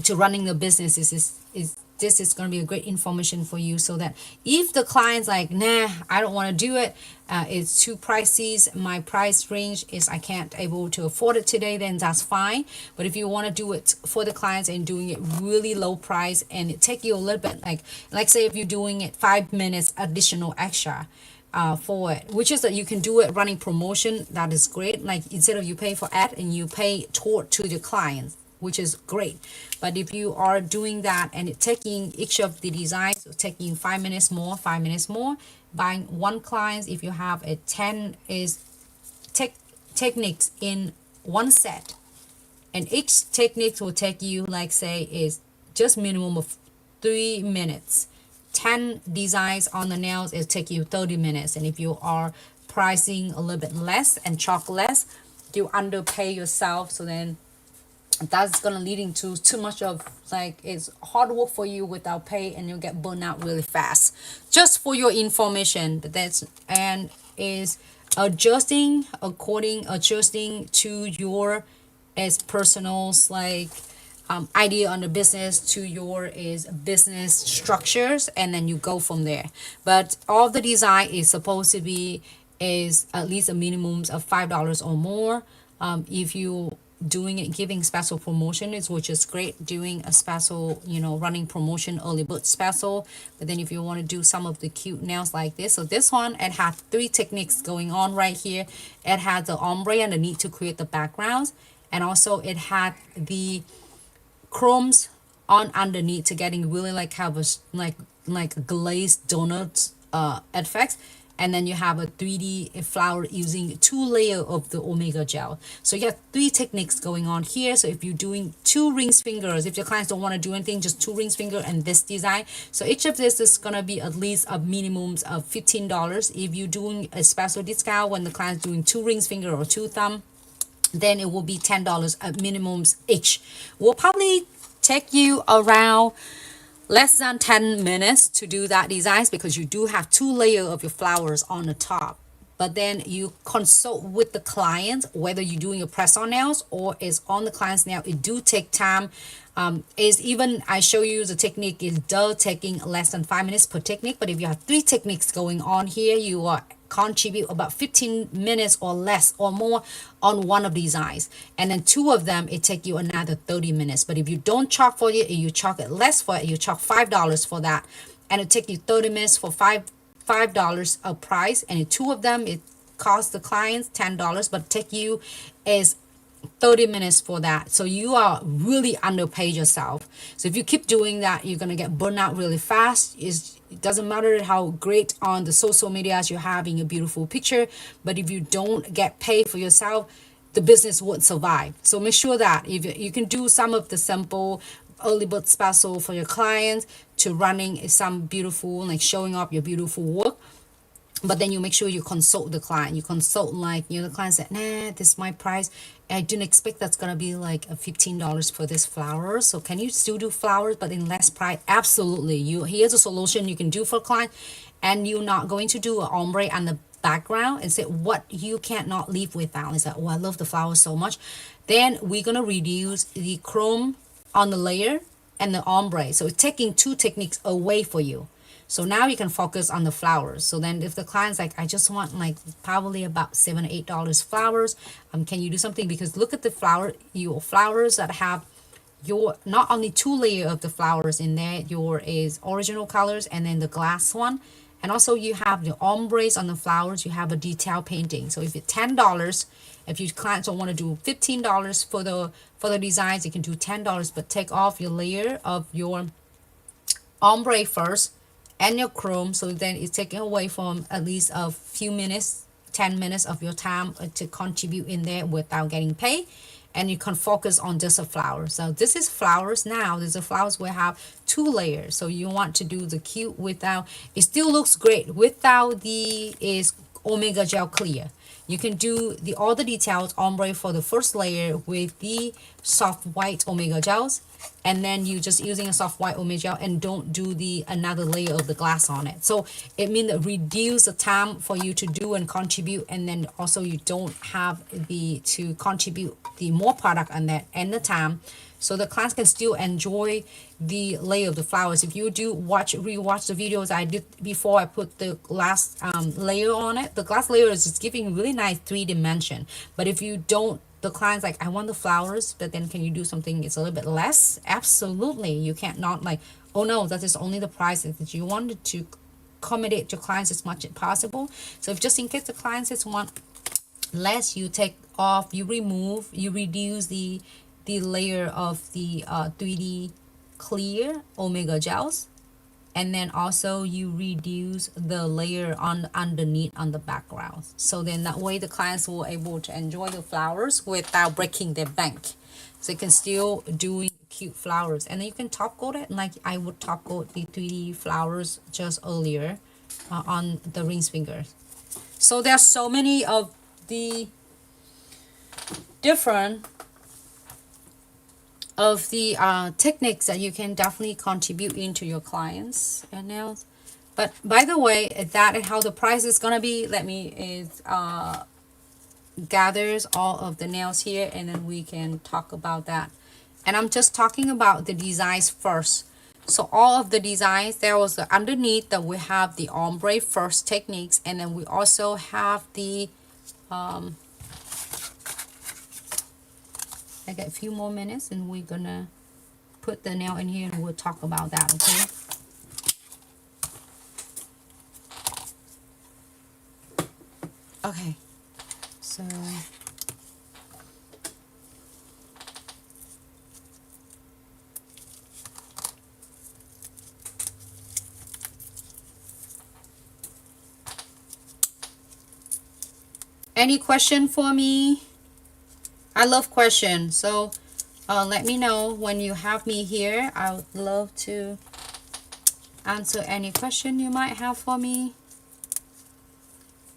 to running the business is this is going to be a great information for you, so that if the client's like, nah, I don't want to do it, it's too pricey, my price range is I can't able to afford it today, then that's fine. But if you want to do it for the clients and doing it really low price, and it take you a little bit, like say if you're doing it 5 minutes additional extra for it, which is that you can do it running promotion, that is great. Like instead of you pay for ad and you pay toward to the clients, which is great. But if you are doing that and it taking each of the designs, so taking 5 minutes more, 5 minutes more, buying one client, if you have a 10 is techniques in one set, and each technique will take you, like say is just minimum of 3 minutes. 10 designs on the nails, it'll take you 30 minutes. And if you are pricing a little bit less and charge less, you underpay yourself. So then that's gonna leading to too much of like it's hard work for you without pay, and you'll get burned out really fast. Just for your information, that's and is adjusting to your as personals like idea on the business to your is business structures, and then you go from there. But all the design is supposed to be is at least a minimum of $5 or more. If you doing it, giving special promotion is, which is great, doing a special, you know, running promotion early bird special. But then if you want to do some of the cute nails like this, so this one, it had 3 techniques going on right here. It had the ombre and the need to create the backgrounds, and also it had the chromes on underneath to getting really like have a like glazed donuts effects. And then you have a 3D flower using 2 layers of the Omega gel. So you have 3 techniques going on here. So if you're doing 2 rings fingers, if your clients don't want to do anything, just 2 rings finger and this design. So each of this is gonna be at least a minimum of $15. If you're doing a special discount when the client's doing 2 rings finger or 2 thumb, then it will be $10 at minimums each. Will probably take you around less than 10 minutes to do that designs, because you do have 2 layers of your flowers on the top. But then you consult with the client whether you're doing a press on nails or is on the client's nail. It do take time. Is even I show you the technique is does taking less than 5 minutes per technique. But if you have 3 techniques going on here, you are contribute about 15 minutes or less or more on one of these eyes, and then 2 of them it take you another 30 minutes. But if you don't charge for it, you charge it less for it, you charge $5 for that, and it take you 30 minutes for $5 a price, and in 2 of them it costs the clients $10, but take you is 30 minutes for that. So you are really underpaid yourself. So if you keep doing that, you're gonna get burned out really fast. It doesn't matter how great on the social medias you're having a beautiful picture, but if you don't get paid for yourself, the business won't survive. So make sure that if you can do some of the simple early bird special for your clients to running some beautiful, like showing up your beautiful work. But then you make sure you consult the client. You consult like, you know, the client said, nah, this is my price. I didn't expect that's going to be like a $15 for this flower. So can you still do flowers but in less price? Absolutely. Here's a solution you can do for a client, and you're not going to do an ombre on the background and say what you can't not live without. Is that, oh, I love the flowers so much. Then we're going to reduce the chrome on the layer and the ombre. So it's taking 2 techniques away for you. So now you can focus on the flowers. So then if the client's like, I just want like probably about $7 or $8 flowers, can you do something? Because look at the your flowers that have your not only 2 layers of the flowers in there, your is original colors and then the glass one. And also you have the ombres on the flowers, you have a detail painting. So if it's $10, if your clients don't want to do $15 for the designs, you can do $10, but take off your layer of your ombre first and your chrome, so then it's taken away from at least a few minutes, 10 minutes of your time to contribute in there without getting paid, and you can focus on just a flower. So this is flowers. Now there's a flowers we have 2 layers, so you want to do the cute without, it still looks great without the is Omega gel clear. You can do all the details ombre for the first layer with the soft white Omega gels, and then you just using a soft white or mid gel and don't do the another layer of the glass on it. So it means that reduce the time for you to do and contribute, and then also you don't have the to contribute the more product on that and the time, so the clients can still enjoy the layer of the flowers. If you do rewatch the videos I did before I put the last layer on it, the glass layer is just giving really nice 3D. But if you don't, the client's like, I want the flowers, but then can you do something it's a little bit less? Absolutely. You can't not like, oh no, that is only the price that you wanted to accommodate to clients as much as possible. So if just in case the clients just want less, you take off, you remove, you reduce the layer of the 3D clear omega gels, and then also you reduce the layer on underneath on the background, so then that way the clients will able to enjoy the flowers without breaking their bank, so you can still doing cute flowers. And then you can top coat it like I would top coat the 3D flowers just earlier on the ring fingers. So there's so many of the different of the techniques that you can definitely contribute into your clients and nails. But by the way, that is how the price is gonna be. Let me gathers all of the nails here, and then we can talk about that. And I'm just talking about the designs first. So all of the designs, there was the underneath that we have the ombre first techniques, and then we also have the I got a few more minutes and we're gonna put the nail in here and we'll talk about that, okay? Okay, so any question for me? I love questions, so let me know when you have me here. I would love to answer any question you might have for me.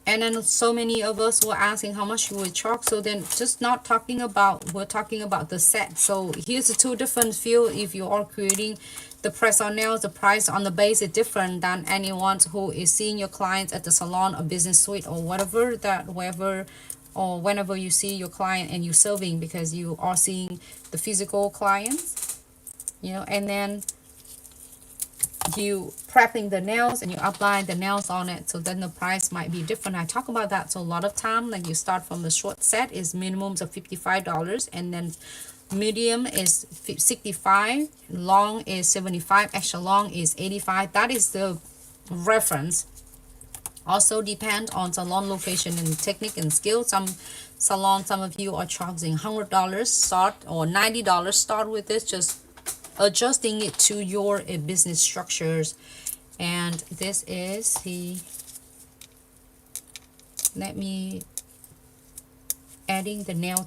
And then so many of us were asking how much you would charge, so then just not talking about, we're talking about the set. So here's the two different field. If you are creating the press on nails, the price on the base is different than anyone who is seeing your clients at the salon or business suite or whatever that wherever or whenever you see your client and you serving, because you are seeing the physical clients, you know, and then you prepping the nails and you apply the nails on it, so then the price might be different. I talk about that. So a lot of time, like you start from the short set is minimums of $55, and then medium is $65, long is $75, extra long is $85. That is the reference. Also depend on salon location and technique and skill. Some salons, some of you are charging $100 start or $90 start with this, just adjusting it to your business structures. And this is the, let me adding the nail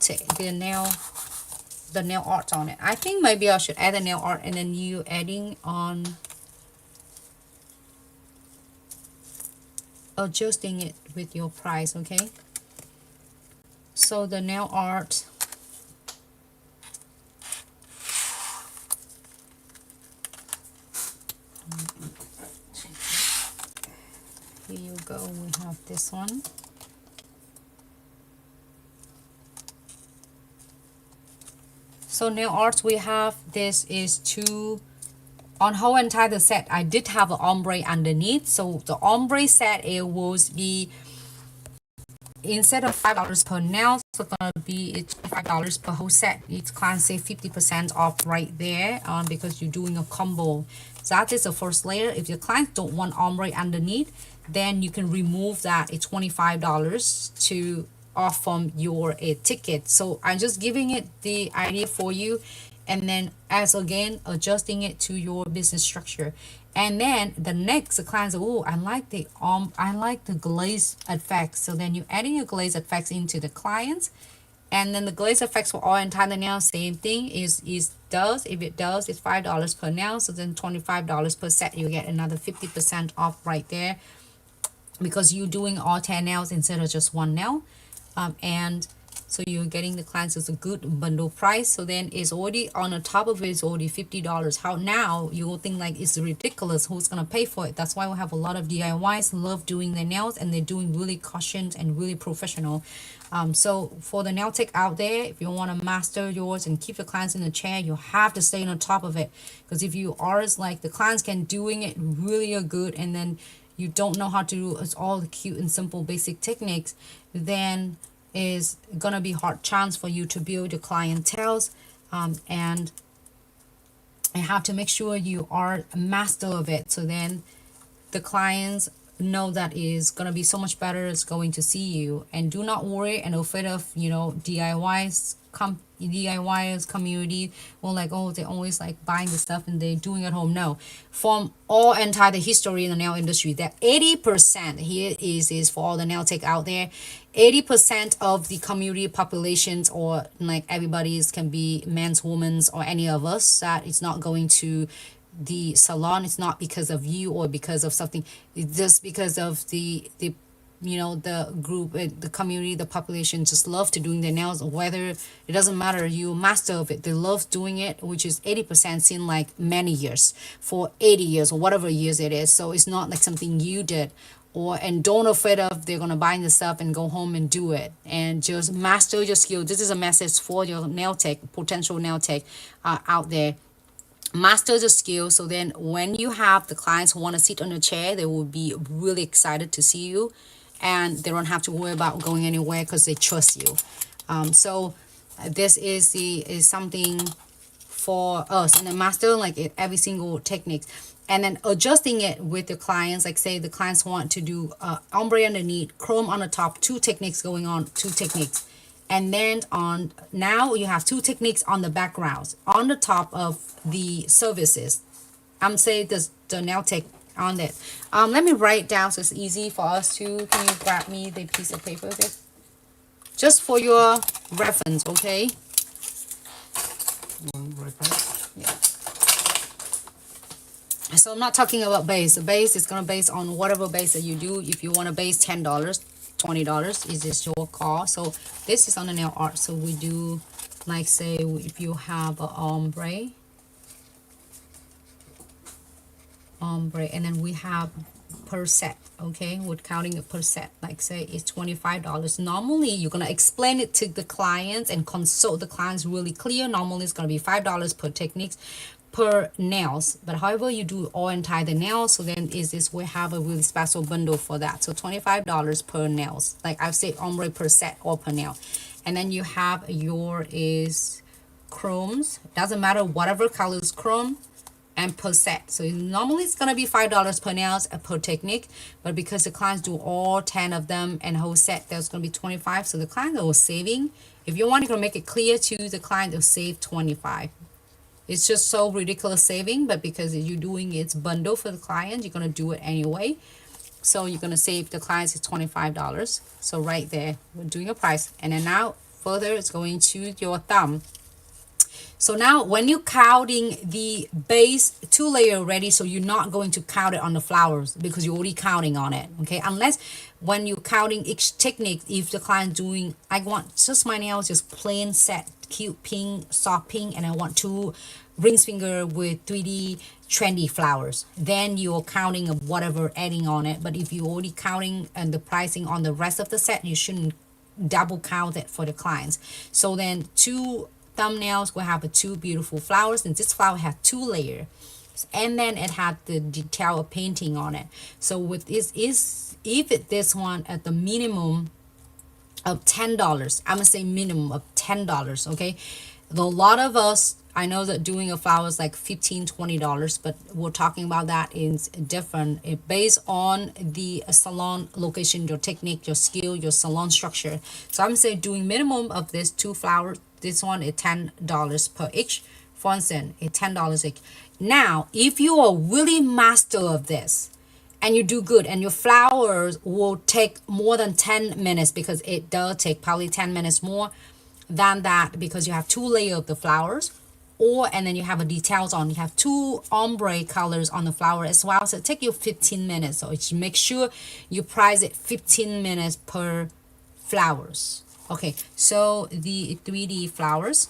the nail art on it. I think maybe I should add the nail art and then you adding on, adjusting it with your price, okay? So the nail art, here you go, we have this one. So nail arts, we have, this is two on whole entire set. I did have an ombre underneath, so the ombre set, it will be instead of $5 per nail, so it's gonna be $5 per whole set. Each client say 50% off right there, because you're doing a combo. So that is the first layer. If your clients don't want ombre underneath, then you can remove that. It's $25 to off from your ticket. So I'm just giving it the idea for you, and then as again adjusting it to your business structure. And then the next, the clients, oh, I like the glaze effects. So then you're adding your glaze effects into the clients, and then the glaze effects for all entire nail, same thing is does, if it does, it's $5 per nail. So then $25 per set, you get another 50% off right there, because you're doing all 10 nails instead of just one nail. And So you're getting the clients as a good bundle price. So then it's already on the top of it is already $50. How now you will think like it's ridiculous, who's gonna pay for it? That's why we have a lot of DIYs love doing their nails, and they're doing really cautious and really professional. So for the nail tech out there, if you want to master yours and keep your clients in the chair, you have to stay on top of it. Because if you are like the clients can doing it really good, and then you don't know how to do it's all the cute and simple basic techniques, then is gonna be hard chance for you to build your clientele. And you have to make sure you are a master of it, so then the clients know that is going to be so much better is going to see you. And do not worry and afraid of, you know, DIYers community, or like, oh, they're always like buying the stuff and they're doing at home. No, from all entire the history in the nail industry, that 80% here is for all the nail tech out there, 80% of the community populations, or like everybody's, can be men's, women's, or any of us, that it's not going to the salon. It's not because of you or because of something, it's just because of the you know, the group, the community, the population just love to doing their nails. Whether it doesn't matter, you master of it, they love doing it, which is 80% seen like many years, for 80 years or whatever years it is. So it's not like something you did. Or, and don't afraid of they're gonna buy the stuff and go home and do it, and just master your skill. This is a message for your nail tech, potential nail tech out there. Master the skill, so then when you have the clients who want to sit on a chair, they will be really excited to see you, and they don't have to worry about going anywhere because they trust you. So this is something for us, and then master like every single technique, and then adjusting it with the clients. Like say the clients want to do ombre underneath, chrome on the top, two techniques going on, two techniques. And then on, now you have two techniques on the backgrounds on the top of the services. I'm saying the nail tech on it. Let me write down so it's easy for us to. Can you grab me the piece of paper there? Just for your reference, okay? Right back. Yeah. So I'm not talking about base. The base is gonna base on whatever base that you do. If you want to base $10, $20 is just your call. So this is on the nail art. So we do, like say if you have a ombre, and then we have per set, okay, we're counting it per set. Like say it's $25. Normally you're gonna explain it to the clients and consult the clients really clear. Normally it's gonna be $5 per techniques per nails, but however you do all entire the nails, so then is this, we have a really special bundle for that. So $25 per nails, like I've said, ombre per set or per nail. And then you have your is chromes, doesn't matter whatever colors, chrome and per set. So normally it's gonna be $5 per nails per technique, but because the clients do all 10 of them and whole set, there's gonna be 25. So the client are saving. If you want to make it clear to the client, they'll save 25. It's just so ridiculous saving, but because you're doing it's bundle for the client, you're gonna do it anyway. So you're gonna save the clients is $25. So right there, we're doing a price. And then now further, it's going to your thumb. So now when you're counting the base 2-layer already, so you're not going to count it on the flowers because you're already counting on it, okay? Unless when you're counting each technique, if the client doing, I want just my nails just plain set, cute pink, soft pink, and I want 2 rings finger with 3D trendy flowers, then you're counting of whatever adding on it. But if you're already counting and the pricing on the rest of the set, you shouldn't double count it for the clients. So then 2 thumbnails will have 2 beautiful flowers, and this flower has 2 layers, and then it had the detail of painting on it. So with this is, if this one at the minimum of $10, I'm gonna say minimum of $10, okay? A lot of us, I know that doing a flower is like $15, $20, but we're talking about that is different. It based on the salon location, your technique, your skill, your salon structure. So I'm saying doing minimum of this 2 flowers. This one is $10 per each. For instance, it's $10 each. Now, if you are really master of this and you do good, and your flowers will take more than 10 minutes, because it does take probably 10 minutes more than that, because you have 2 layers of the flowers, or and then you have a details on, you have 2 ombre colors on the flower as well. So it take you 15 minutes. So make sure you price it 15 minutes per flowers. Okay, so the 3D flowers,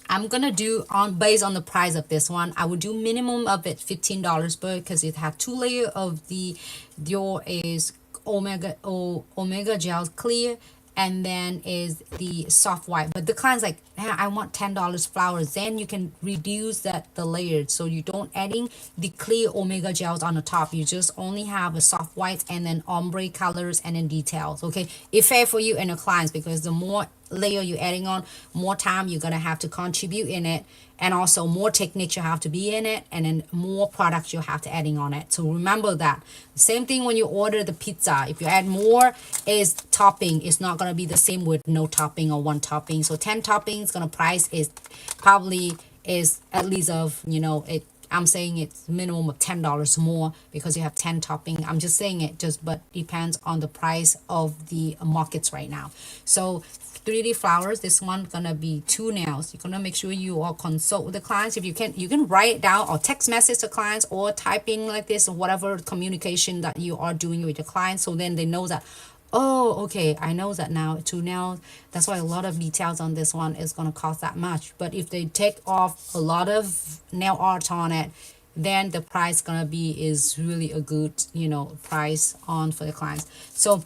I'm gonna do on based on the price of this one. I would do minimum of it $15 because it have two layer of the Dior is Omega Gel Clear, and then is the soft white. But the client's like, "Yeah, I want $10 flowers." Then you can reduce the layers, so you don't adding the clear Omega gels on the top. You just only have a soft white and then ombre colors and then details. Okay, it's fair for you and the clients because the more layer you're adding on, more time you're gonna have to contribute in it, and also more techniques you have to be in it, and then more products you have to adding on it. So remember that. Same thing when you order the pizza. If you add more is topping, it's not gonna be the same with no topping or one topping. So 10 toppings gonna price is probably is at least of, you know, it I'm saying it's minimum of $10 more because you have 10 topping. I'm just saying it just, but depends on the price of the markets right now. So 3D flowers, this one gonna be 2 nails. You're gonna make sure you all consult with the clients. If you can write it down or text message the clients or typing like this or whatever communication that you are doing with your clients, so then they know that, oh, okay, I know that now. 2 nails. That's why a lot of details on this one is gonna cost that much. But if they take off a lot of nail art on it, then the price gonna be is really a good, you know, price on for the clients. So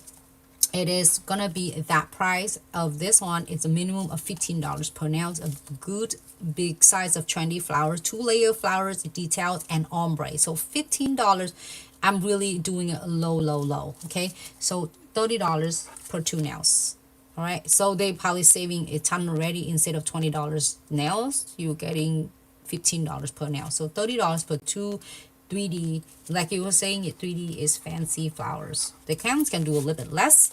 it is gonna be that price of this one. It's a minimum of $15 per nail. It's a good big size of trendy flowers, 2-layer flowers, details, and ombre. So $15. I'm really doing it low. Okay, so $30 per 2 nails. All right, so they probably saving a ton already. Instead of $20 nails, you're getting $15 per nail. So $30 per 2 3D. Like you were saying, 3D is fancy flowers. The clients can do a little bit less.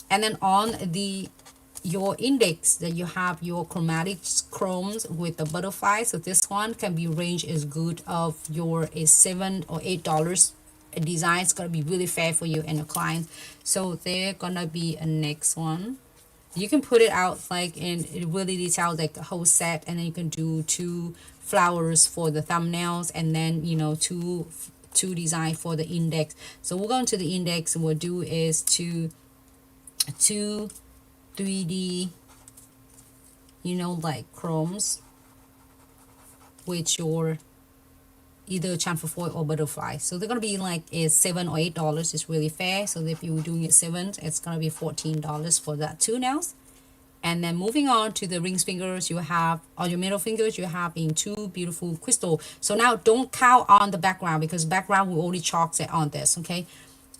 And then on the your index that you have your chromatic chromes with the butterfly. So this one can be range is good of your is $7 or $8. A design is gonna be really fair for you and your client. So they're gonna be a next one. You can put it out like in it really details like the whole set, and then you can do 2 flowers for the thumbnails, and then you know two design for the index. So we'll go into the index, and we'll do is two 3D, you know, like chromes with your either chamfer foil or butterfly. So they're gonna be like is $7 or $8. It's really fair. So if you were doing it 7, it's gonna be $14 for that 2 nails. And then moving on to the ring fingers, you have on your middle fingers, you have in 2 beautiful crystal. So now don't count on the background because background will only chalk it on this. Okay,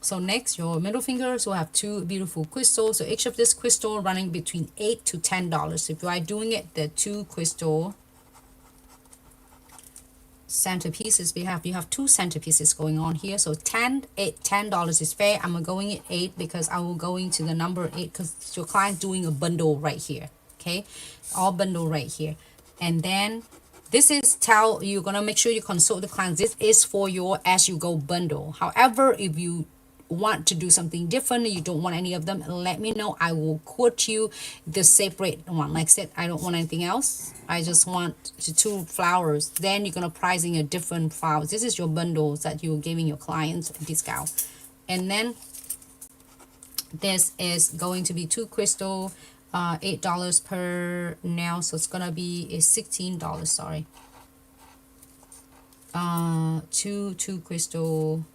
so next your middle fingers will have 2 beautiful crystals. So each of this crystal running between $8 to $10. If you are doing it the 2 crystal centerpieces, you have 2 centerpieces going on here. So $10 is fair. I'm going at 8 because I will go into the number 8 because your client doing a bundle right here. Okay, all bundle right here. And then this is you're gonna make sure you consult the clients. This is for your as you go bundle. However, if you want to do something different, you don't want any of them, let me know. I will quote you the separate one. Like I said, I don't want anything else. I just want 2 flowers. Then you're gonna pricing a different flowers. This is your bundles that you're giving your clients a discount. And then this is going to be 2 crystal, $8 per nail. So it's gonna be $16. Sorry. 2 crystal.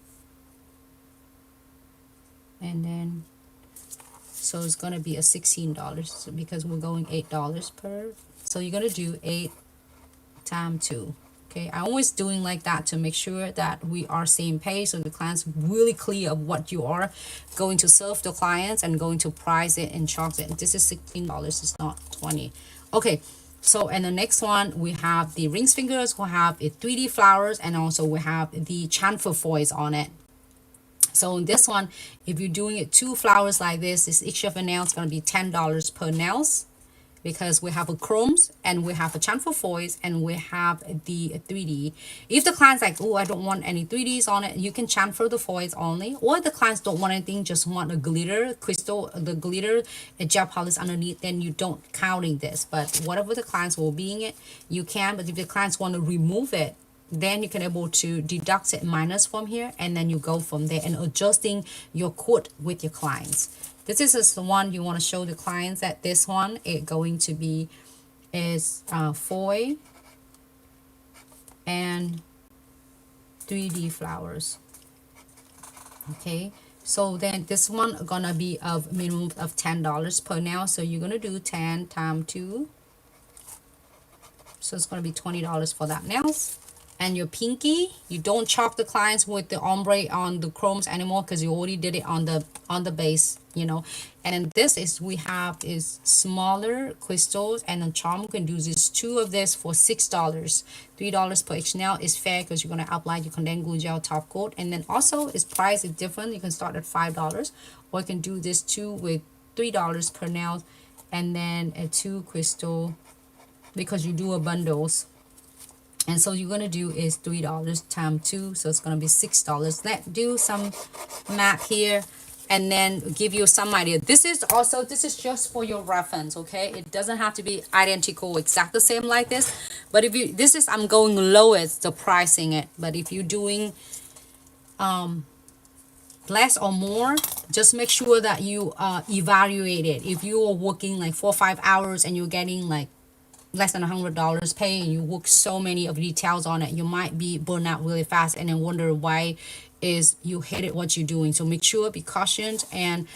And then so it's gonna be a $16 because we're going $8 per. So you're gonna do 8 times 2. Okay, I'm always doing like that to make sure that we are same page, so the client's really clear of what you are going to serve the clients and going to price it and charge it. This is $16, it's not 20. Okay, so and the next one we have the rings fingers. We'll have a 3D flowers, and also we have the chamfer foils on it. So in this one, if you're doing it 2 flowers like this, each of the nails going to be $10 per nails, because we have a chromes and we have a chamfer foils and we have the 3D. If the client's like, oh, I don't want any 3Ds on it, you can chamfer the foils only. Or the clients don't want anything, just want a glitter crystal, the glitter gel polish underneath, then you don't counting this. But whatever the clients will be in it, you can. But if the clients want to remove it, then you can able to deduct it minus from here, and then you go from there and adjusting your quote with your clients. This is just the one you want to show the clients that this one it going to be is foil and 3D flowers. Okay, so then this one gonna be of minimum of $10 per nail, so you're gonna do 10 times 2, so it's gonna be $20 for that nails. And your pinky, you don't chalk the clients with the ombre on the chromes anymore because you already did it on the base, you know. And then this is we have is smaller crystals, and the charm you can do this 2 of this for $6. $3 per each nail is fair because you're gonna apply your condensed glue gel top coat. And then also its price is different. You can start at $5, or you can do this 2 with $3 per nail, and then a 2 crystal because you do a bundles. And so you're gonna do is $3 times 2, so it's gonna be $6. Let's do some math here and then give you some idea. This is just for your reference, okay? It doesn't have to be identical, exactly the same like this. But if you I'm going lowest the pricing it. But if you're doing less or more, just make sure that you evaluate it. If you are working like 4 or 5 hours and you're getting like less than $100 pay and you work so many of details on it, you might be burned out really fast and then wonder why is you hated what you're doing. So make sure, be cautious, and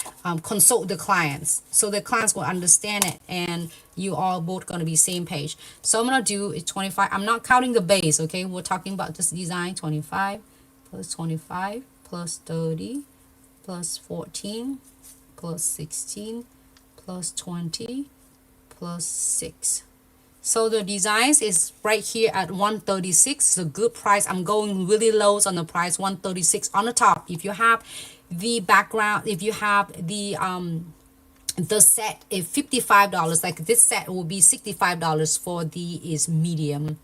consult the clients so the clients will understand it and you all both gonna be same page. So I'm gonna do is 25. I'm not counting the base, okay? We're talking about this design. 25 plus 25 plus 30 plus 14 plus 16 plus 20 plus 6. So the designs is right here at 136. It's a good price. I'm going really low on the price, 136 on the top. If you have the background, if you have the set is $55, like this set will be $65 for the is medium,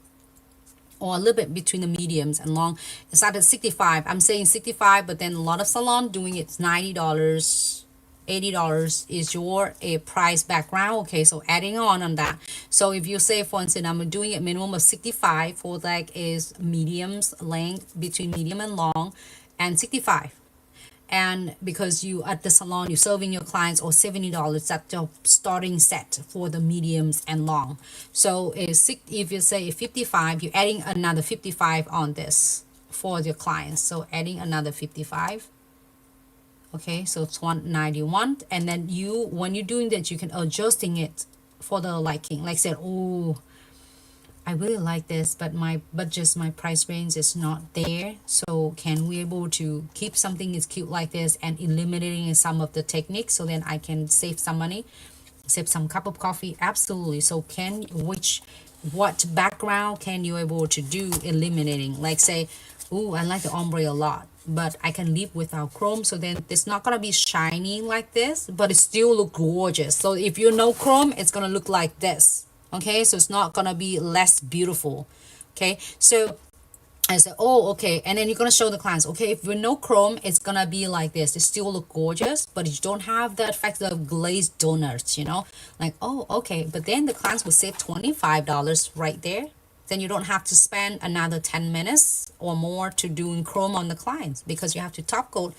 or a little bit between the mediums and long. It's at 65. I'm saying 65, but then a lot of salon doing it's $90. $80 is your price background. Okay, so adding on that. So if you say, for instance, I'm doing a minimum of 65 for like is mediums length between medium and long, and 65. And because you at the salon you're serving your clients, or $70, that's the starting set for the mediums and long. So if you say 55, you're adding another 55 on this for your clients, so adding another 55. Okay, so it's 191. And then you, when you're doing that, you can adjusting it for the liking. Like I said, oh, I really like this, but my budget, my price range is not there. So can we able to keep something is cute like this and eliminating some of the techniques so then I can save some money, save some cup of coffee? Absolutely. So what background can you able to do eliminating? Like say, oh, I like the ombre a lot, but I can live without chrome, so then it's not gonna be shiny like this, but it still look gorgeous. So if you know chrome, it's gonna look like this. Okay, so it's not gonna be less beautiful. Okay, so I said, oh, okay, and then you're gonna show the clients, okay, if you know chrome, it's gonna be like this. It still look gorgeous, but you don't have the effect of glazed donuts, you know, like, oh, okay. But then the clients will save $25 right there. Then you don't have to spend another 10 minutes or more to doing chrome on the clients, because you have to top coat,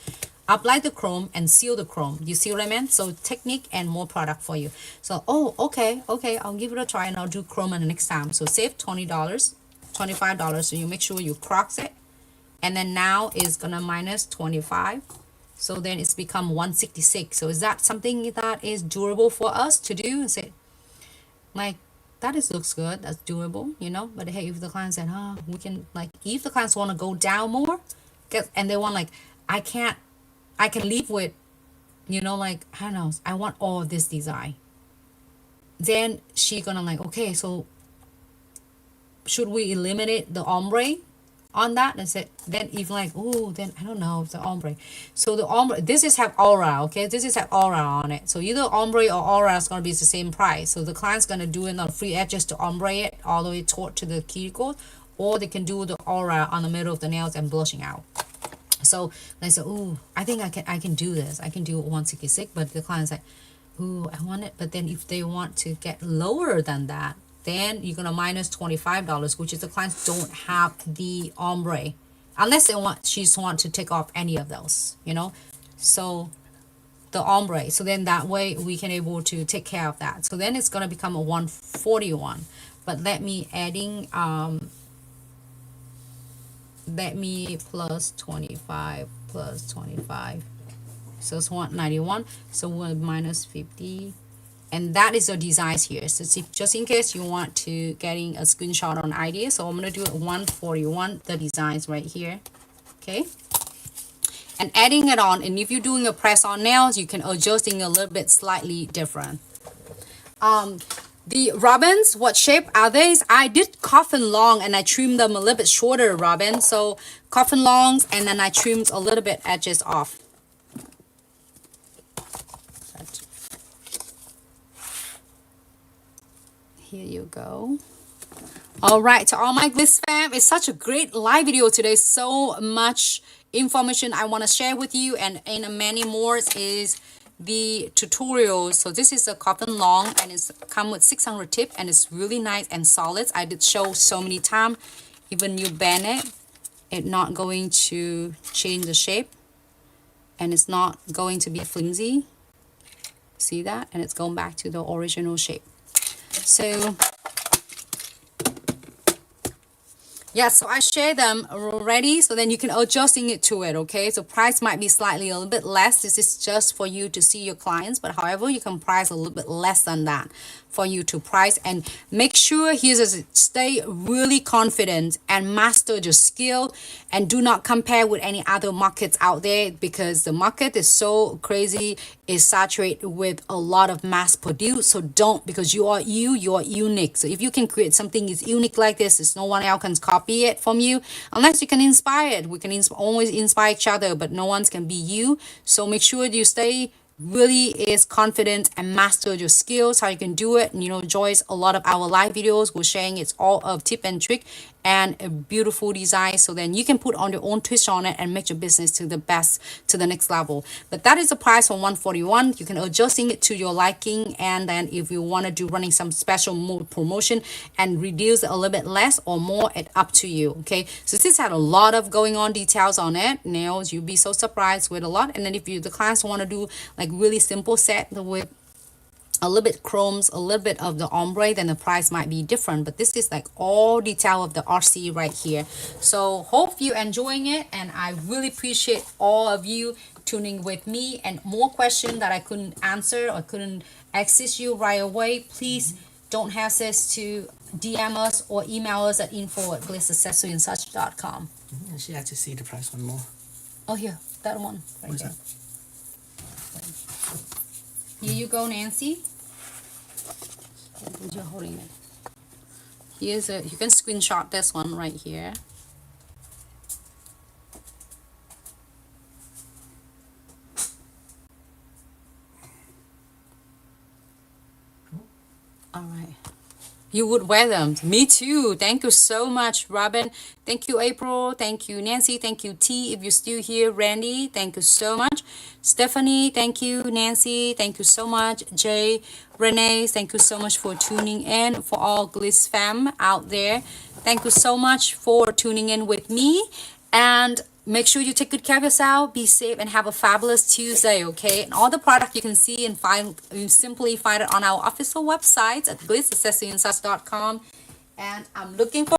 apply the chrome, and seal the chrome. You see what I mean? So technique and more product for you. So, oh, okay, I'll give it a try and I'll do chrome on the next time. So save $20, $25. So you make sure you cross it. And then now it's gonna minus 25. So then it's become 166. So is that something that is durable for us to do? Is it like, that looks good, that's doable, you know? But hey, if the client said, we can, like, if the clients want to go down more, and they want, like, I can live with, you know, like, I don't know, I want all of this design, then she gonna like, okay, so should we eliminate the ombre on that? And said, then if like, oh, then I don't know, the ombre. So the ombre, this is have aura, okay? This is have aura on it. So either ombre or aura is gonna be the same price. So the client's gonna do it on free edges to ombre it all the way toward to the cuticle, or they can do the aura on the middle of the nails and blushing out. So they say, oh, I think I can do this. I can do 166, but the client's like, oh, I want it. But then if they want to get lower than that, then you're gonna minus $25, which is the clients don't have the ombre, unless she want to take off any of those, you know. So the ombre, so then that way we can able to take care of that. So then it's gonna become a 141. But let me adding let me plus 25 plus 25, so it's 191. So we're minus 50, and that is the designs here. So see, just in case you want to getting a screenshot on idea, so I'm gonna do it 141, the designs right here, okay, and adding it on. And if you're doing a press on nails, you can adjusting a little bit slightly different. The robins, what shape are these? I did coffin long and I trimmed them a little bit shorter, robin. So coffin longs, and then I trimmed a little bit edges off. Here you go. All right, to all my Glitz fam, it's such a great live video today. So much information I want to share with you, and in many more is the tutorial. So this is a coffin long, and it's come with 600 tip, and it's really nice and solid. I did show so many times, even you bend it not going to change the shape, and it's not going to be flimsy. See that? And it's going back to the original shape. So yeah, so I share them already, so then you can adjusting it to it, okay? So price might be slightly a little bit less. This is just for you to see your clients, but however, you can price a little bit less than that for you to price. And make sure here's stay really confident and master your skill, and do not compare with any other markets out there, because the market is so crazy, is saturated with a lot of mass produced. So don't, because you are unique. So if you can create something is unique like this, is no one else can copy it from you, unless you can inspire it. We can always inspire each other, but no one's can be you. So make sure you stay really is confident and master your skills, how you can do it. And you know, enjoys a lot of our live videos. We're sharing it's all of tip and trick and a beautiful design, so then you can put on your own twist on it and make your business to the best, to the next level. But that is the price for 141. You can adjusting it to your liking, and then if you want to do running some special mode promotion and reduce it a little bit less or more, it up to you. Okay, so this had a lot of going on details on it. Nails, you'll be so surprised with a lot. And then if you the clients want to do like really simple set with a little bit chromes, a little bit of the ombre, then the price might be different. But this is like all detail of the RC right here. So hope you enjoying it, and I really appreciate all of you tuning with me. And more questions that I couldn't answer or couldn't access you right away, please don't hesitate to DM us or email us at info@glitzaccessoryandsuch.com. She had to see the price one more. Oh, here, that one right there. Here you go, Nancy. You're holding it. Here's a, you can screenshot this one right here. All right. You would wear them. Me too. Thank you so much, Robin. Thank you, April. Thank you, Nancy. Thank you, T. If you're still here, Randy, thank you so much. Stephanie, thank you. Nancy, thank you so much. Jay, Renee, thank you so much for tuning in. For all Glitz fam out there, thank you so much for tuning in with me. And make sure you take good care of yourself, be safe, and have a fabulous Tuesday, okay? And all the product you can see and find, you simply find it on our official website at glitzaccessoryandsuch.com. And I'm looking for